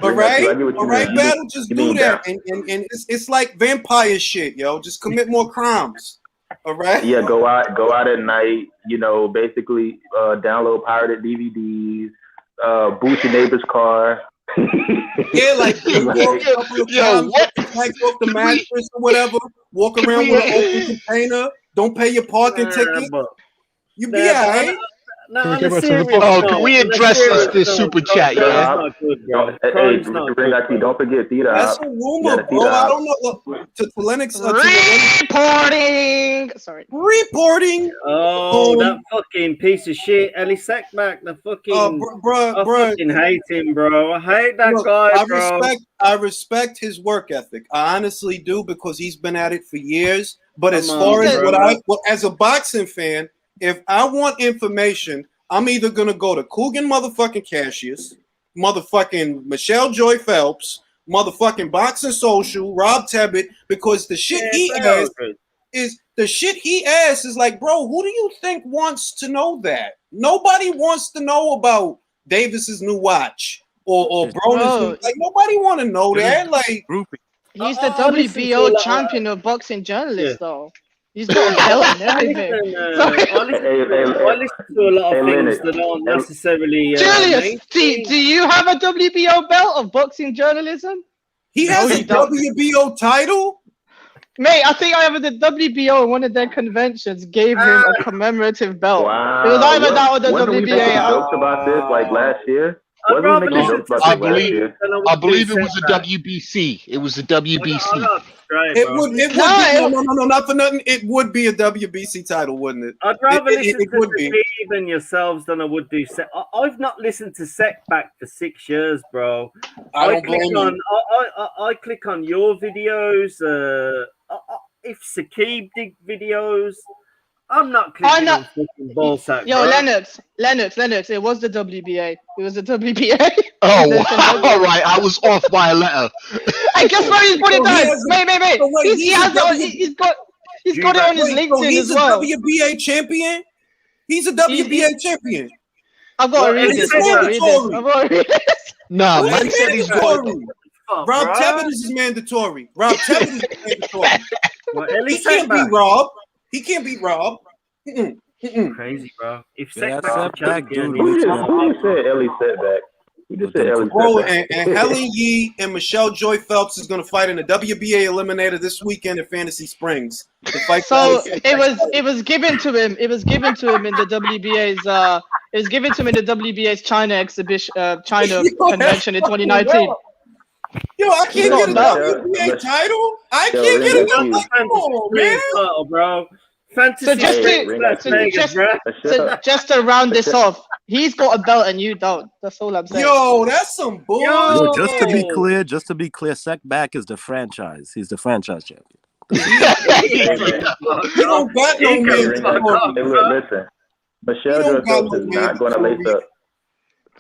All Ring got you. right, I get what all you right, mean. battle. Just You do mean that, down. and it's like vampire shit, yo. Just commit more crimes. All right. Yeah, go out at night. You know, basically download pirated DVDs, boot your neighbor's car. Yeah, like you walk a couple of times, what? like off the mattress or whatever. Walk Can around we, with an open container. Don't pay your parking ticket. You be alright. On a serious can we address this super chat? Crime's Yeah. not good, bro. Crime's not good, bro. Don't forget Theta. That's a rumor, bro. I don't know. Look, to Lennox. Reporting. Sorry. Reporting. Oh, that fucking piece of shit, Ellie Sackback. The fucking, I fucking hate him, bro. I hate that guy, bro. I respect his work ethic. I honestly do because he's been at it for years. But as Come far on, as bro. as a boxing fan, if I want information, I'm either gonna go to Coogan motherfucking Cassius, motherfucking Michelle Joy Phelps, motherfucking Boxing Social, Rob Tebbett, because the shit he asks is like, bro, who do you think wants to know that? Nobody wants to know about Davis's new watch or Broner's new, like nobody want to know that. Like He's the WBO champion of boxing journalists, though. He's got a belt and everything. I listen to a lot of things that aren't necessarily. Julius, do you have a WBO belt of boxing journalism? He has a WBO title? Mate, I think I have the WBO in one of their conventions gave him a commemorative belt. Wow. It was either that or the Wasn't we WBA. making jokes about this like last year? Wasn't we making jokes about this last year? I believe it was a WBC. It was a WBC. It would be no, not for nothing. It would be a WBC title, wouldn't it? I'd rather listen it to would be. Steve and yourselves than I would do Sec. I've not listened to Secback for 6 years, bro. I click on your videos. If Sakib did videos, I'm not clicking on fucking ballsack. Yo, bro. Lennox, it was the WBA. It was the WBA. Oh, wow. All right. I was off by a letter. I guess where he's put it down. Wait. He's got it on his LinkedIn as well. He's a WBA champion? He's a WBA champion. I've got to read this. Nah, man man said he's got. Rob Tebbett is mandatory. Rob Tebbett is mandatory. He can't beat Rob. He can't beat Rob. Crazy, bro. If Setback, dude. Who just said Ellie Setback? Who just said Ellie Setback? And Helen Yee and Michelle Joy Phelps is going to fight in the WBA eliminator this weekend in Fantasy Springs. So it was given to him. It was given to him in the WBA's. It was given to him in the WBA's China exhibition, China convention in 2019. Yo, I can't get a WBA title. I can't get a WBA title, bro. Fantasy so just to round this off, he's got a belt and you don't. That's all I'm saying. Yo, that's some bull. Yo, just to be clear, Sekback is the franchise. He's the franchise champion. He don't got no man. Listen, Michelle Joy Phelps is not going to lace up.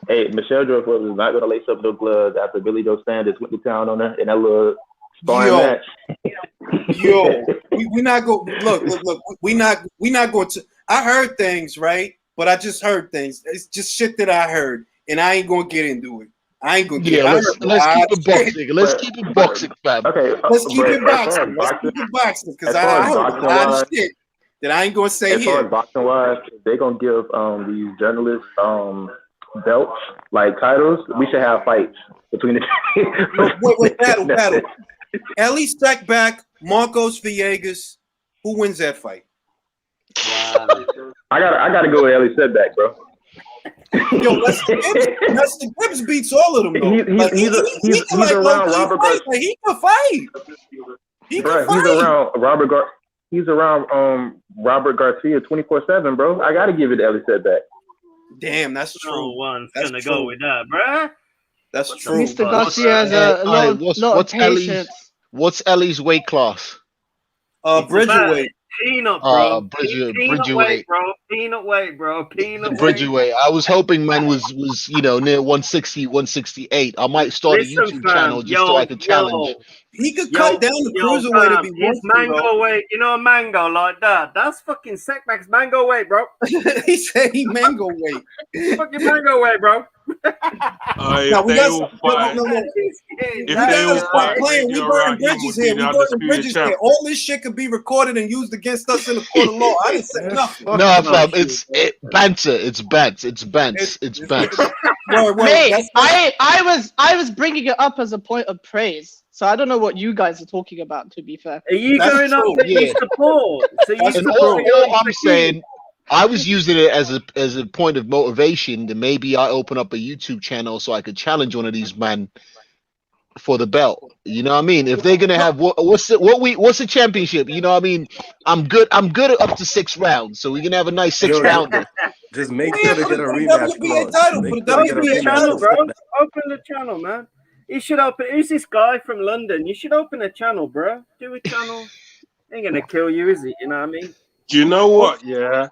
Hey, Michelle Joy Phelps is not going to lace up no gloves after Billy Joe Sanders went to town on her in that little sparring match. Yo, we not go. Look. We not going to. I heard things, right? But I just heard things. It's just shit that I heard, and I ain't gonna get into it. I ain't gonna Yeah, get. I heard let's a keep lot of it shit. boxing. Let's keep it boxing, fam. Okay, Let's keep but it boxing. Let's keep it boxing because as far I as heard a boxing lot of wise, shit that I ain't gonna say as far here. as boxing wise, they gonna give these journalists belts like titles. We should have fights between the Wait, battle. Ellie stack back, Marcos Villegas. Who wins that fight? Wow. I gotta go with Ellie Setback, bro. Yo, Lester Gibbs beats all of them though. He's around Robert Garcia. Like, he can fight. He can fight. He's around Robert Garcia 24/7, bro. I gotta give it to Ellie Setback. Damn, that's true. No one's That's gonna true. go with that, bruh. That's true. Mr. Garcia has a lot of patience. What's Ellie's weight class? Bridger weight. Peanut, bro. Peanut Bridger weight, weight. bro. Peanut weight, bro. Peanut Bridger weight. weight. I was hoping man was near 160, 168. I might start a YouTube channel just so I could challenge. He could cut down the cruiserweight if he His wants to, mango bro. weight, you know, a mango like that. That's fucking Setback's mango weight, bro. He said he mango weight. Fucking mango weight, bro. If they all fight, We gotta stop playing. We burning bridges here. We burning bridges here. All this shit could be recorded and used against us in a court of law. I didn't say nothing. No, fam, it's banter. It's bants. It's bants. It's bants. Mate, I was bringing it up as a point of praise. So I don't know what you guys are talking about. To be fair, are you going up with your support? So you And all I'm saying, I was using it as a point of motivation that maybe I open up a YouTube channel so I could challenge one of these men for the belt. You know what I mean? If they're gonna have what's the championship? You know what I mean? I'm good up to 6 rounds, so we're gonna have a nice 6 rounder. Just make sure to get a rematch clause. Make sure to get a Open the rematch channel, clause. bro. Open the channel, man. You should open. Who's this guy from London? You should open a channel, bro. Do a channel. Ain't gonna kill you, is it? You know what I mean? Do you know what? Yeah,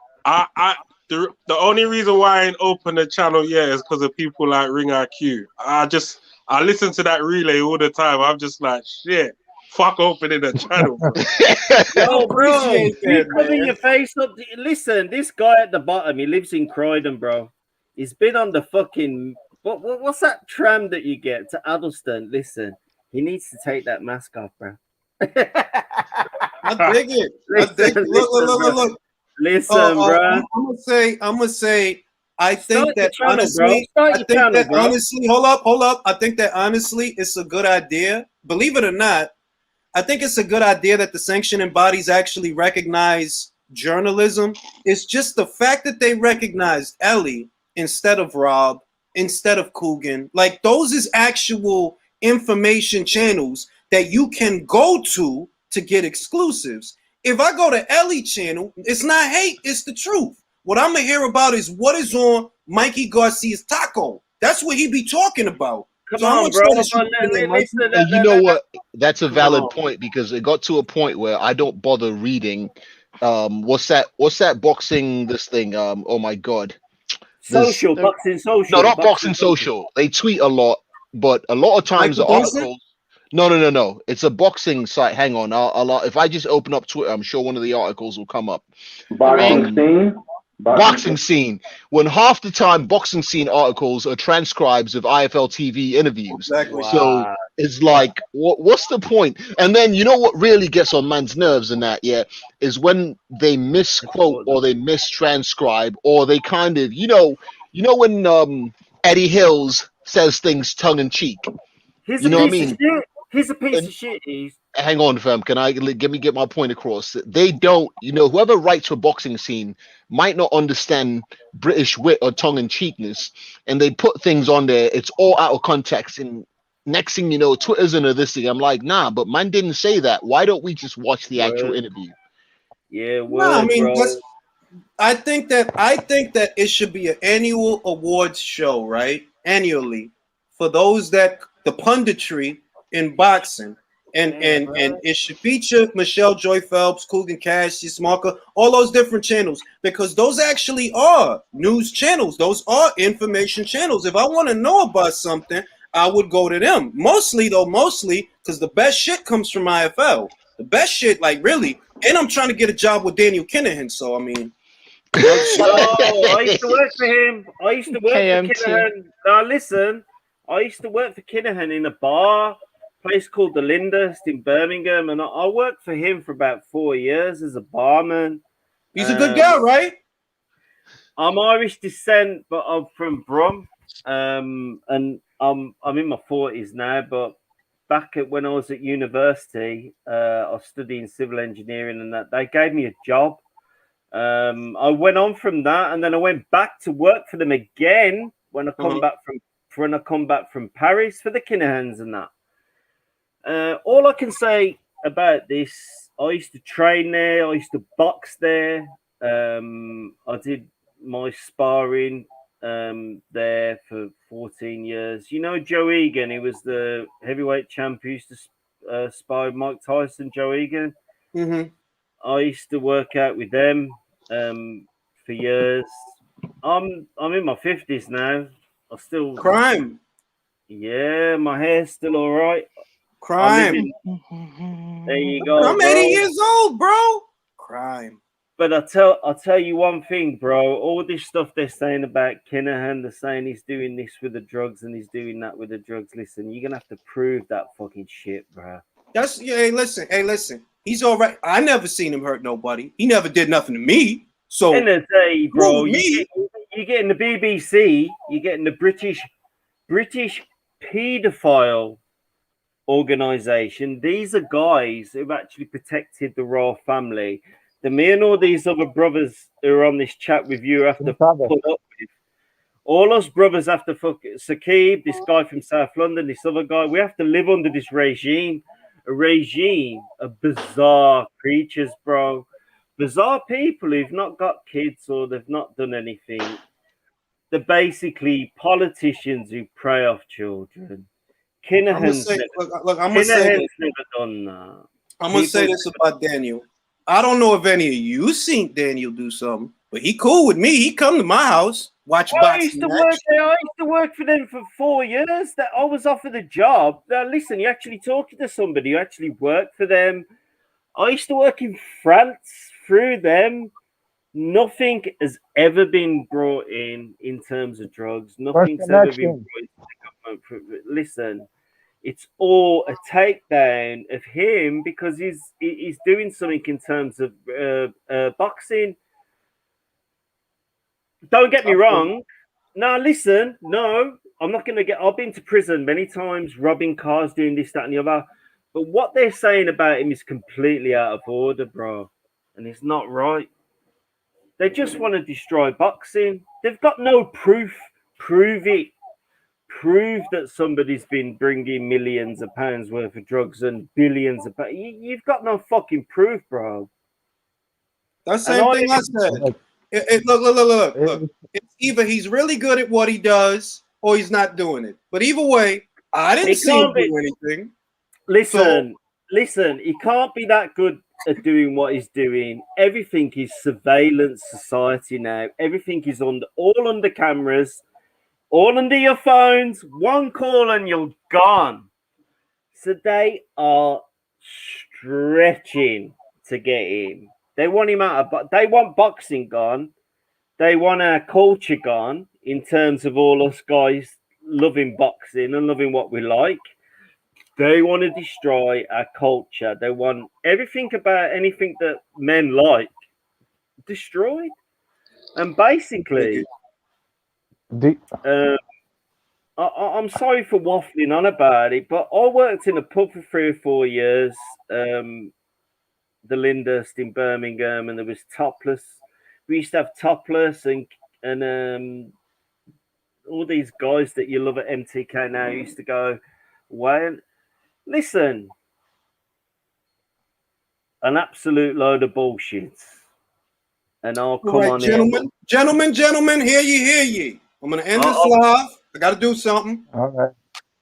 the only reason why I ain't opened the channel yet is because of people like Ring IQ. I listen to that relay all the time. I'm just like, shit, fuck opening the channel, bro. Yo, bro, you covering your face up. Listen, this guy at the bottom, he lives in Croydon, bro. He's been on the fucking what's that tram that you get to Addleston? Listen, he needs to take that mask off, bro. I dig it. Look. Listen, bro. I'm gonna say. I think that honestly, hold up. I think that honestly, it's a good idea. Believe it or not, I think it's a good idea that the sanctioning bodies actually recognize journalism. It's just the fact that they recognized Ellie instead of Rob, instead of Coogan. Like, those is actual information channels that you can go to get exclusives. If I go to Ellie channel, it's not hate, it's the truth. What I'm gonna hear about is what is on Mikey Garcia's Taco. That's what he be talking about. Come on, bro. And you know what? That's a valid point because it got to a point where I don't bother reading. What's that boxing this thing? Oh my god. Boxing social. No, not boxing social. They tweet a lot, but a lot of times the articles. No. It's a boxing site. Hang on. I'll if I just open up Twitter, I'm sure one of the articles will come up. Boxing scene. When half the time boxing scene articles are transcribes of IFL TV interviews. Exactly. So it's like, what's the point? And then you know what really gets on man's nerves in that, is when they misquote or they mistranscribe or they kind of, you know when Eddie Hills says things tongue in cheek. He's you know what I mean? He's a piece of shit. Hang on, fam. Can I get my point across? They don't, whoever writes for boxing scene might not understand British wit or tongue in cheekness, and they put things on there. It's all out of context, and next thing you know, Twitter's into this thing. I'm like, nah, but man didn't say that. Why don't we just watch the actual interview? Yeah, I think that it should be an annual awards show, right? Annually, for those that the punditry in boxing. And it should feature Michelle Joy Phelps, Coogan Cassius, Marker, all those different channels, because those actually are news channels. Those are information channels. If I want to know about something, I would go to them. Mostly, because the best shit comes from IFL. The best shit, like, really. And I'm trying to get a job with Daniel Kinahan, so I mean. I used to work for him. I used to work for Kinahan. Now listen, I used to work for Kinahan in a bar, place called the Lyndhurst in Birmingham, and I worked for him for about 4 years as a barman. He's a good guy, right? I'm Irish descent, but I'm from Brum, and I'm in my 40s now. But back when I was at university, I was studying civil engineering, and that they gave me a job. I went on from that, and then I went back to work for them again when I come back from Paris for the Kinahans and that. All I can say about this, I used to train there. I used to box there. I did my sparring there for 14 years. You know Joe Egan, he was the heavyweight champ who used to spar with Mike Tyson, Joe Egan. Mm-hmm. I used to work out with them for years. I'm in my 50s now. I still Crime. Yeah, my hair's still all right. Crime. There you go, I'm 80 years old, bro. Crime. But I'll tell you one thing, bro. All this stuff they're saying about Kinahan, they're saying he's doing this with the drugs and he's doing that with the drugs. Listen, you're gonna have to prove that fucking shit, bro. Hey, listen. He's all right. I never seen him hurt nobody. He never did nothing to me. So in the day, bro, me. you're getting the BBC, you're getting the British paedophile organization. These are guys who've actually protected the royal family. The me and all these other brothers who are on this chat with you have to put up with. All us brothers have to fuck Saqib, this guy from South London, this other guy. We have to live under this regime. A regime of bizarre creatures, bro. Bizarre people who've not got kids or they've not done anything. They're basically politicians who prey off children. Kinahan's never done that. I'm gonna say this about Daniel. I don't know if any of you seen Daniel do something, but he cool with me. He come to my house, watch boxing. I used to work for them for 4 years. That I was offered a job. Now listen, you're actually talking to somebody who actually worked for them. I used to work in France through them. Nothing has ever been brought in terms of drugs. Nothing's ever been brought into the government. Listen, it's all a takedown of him because he's doing something in terms of boxing. Don't get me wrong. No, listen. No, I'm not going to get. I've been to prison many times, robbing cars, doing this, that, and the other. But what they're saying about him is completely out of order, bro. And it's not right. They just want to destroy boxing. They've got no proof. Prove it. Prove that somebody's been bringing millions of pounds worth of drugs and billions of pounds. You've got no fucking proof, bro. That's the same thing I said. Look. It's either he's really good at what he does or he's not doing it. But either way, I didn't see him do anything. Listen. He can't be that good at doing what he's doing. Everything is surveillance society now. Everything is all under cameras, all under your phones. One call and you're gone. So they are stretching to get him. They want him out of. They want boxing gone. They want our culture gone in terms of all us guys loving boxing and loving what we like. They want to destroy our culture. They want everything about anything that men like destroyed. And basically, I'm sorry for waffling on about it, but I worked in a pub for 3 or 4 years, the Lyndhurst in Birmingham, and there was Topless. We used to have Topless and all these guys that you love at MTK now used to go away. Listen, an absolute load of bullshit. And I'll come on in. Gentlemen, hear ye. I'm going to end this live. I got to do something. All right.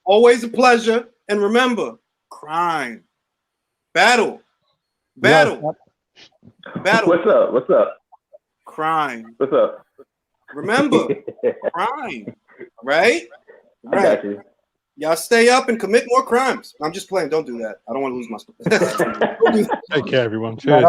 Always a pleasure. And remember, crime. Battle. What's up? Crime. What's up? Remember, crime. Right? I got you. Y'all stay up and commit more crimes. I'm just playing. Don't do that. I don't want to lose my stuff. Take care, everyone. Cheers.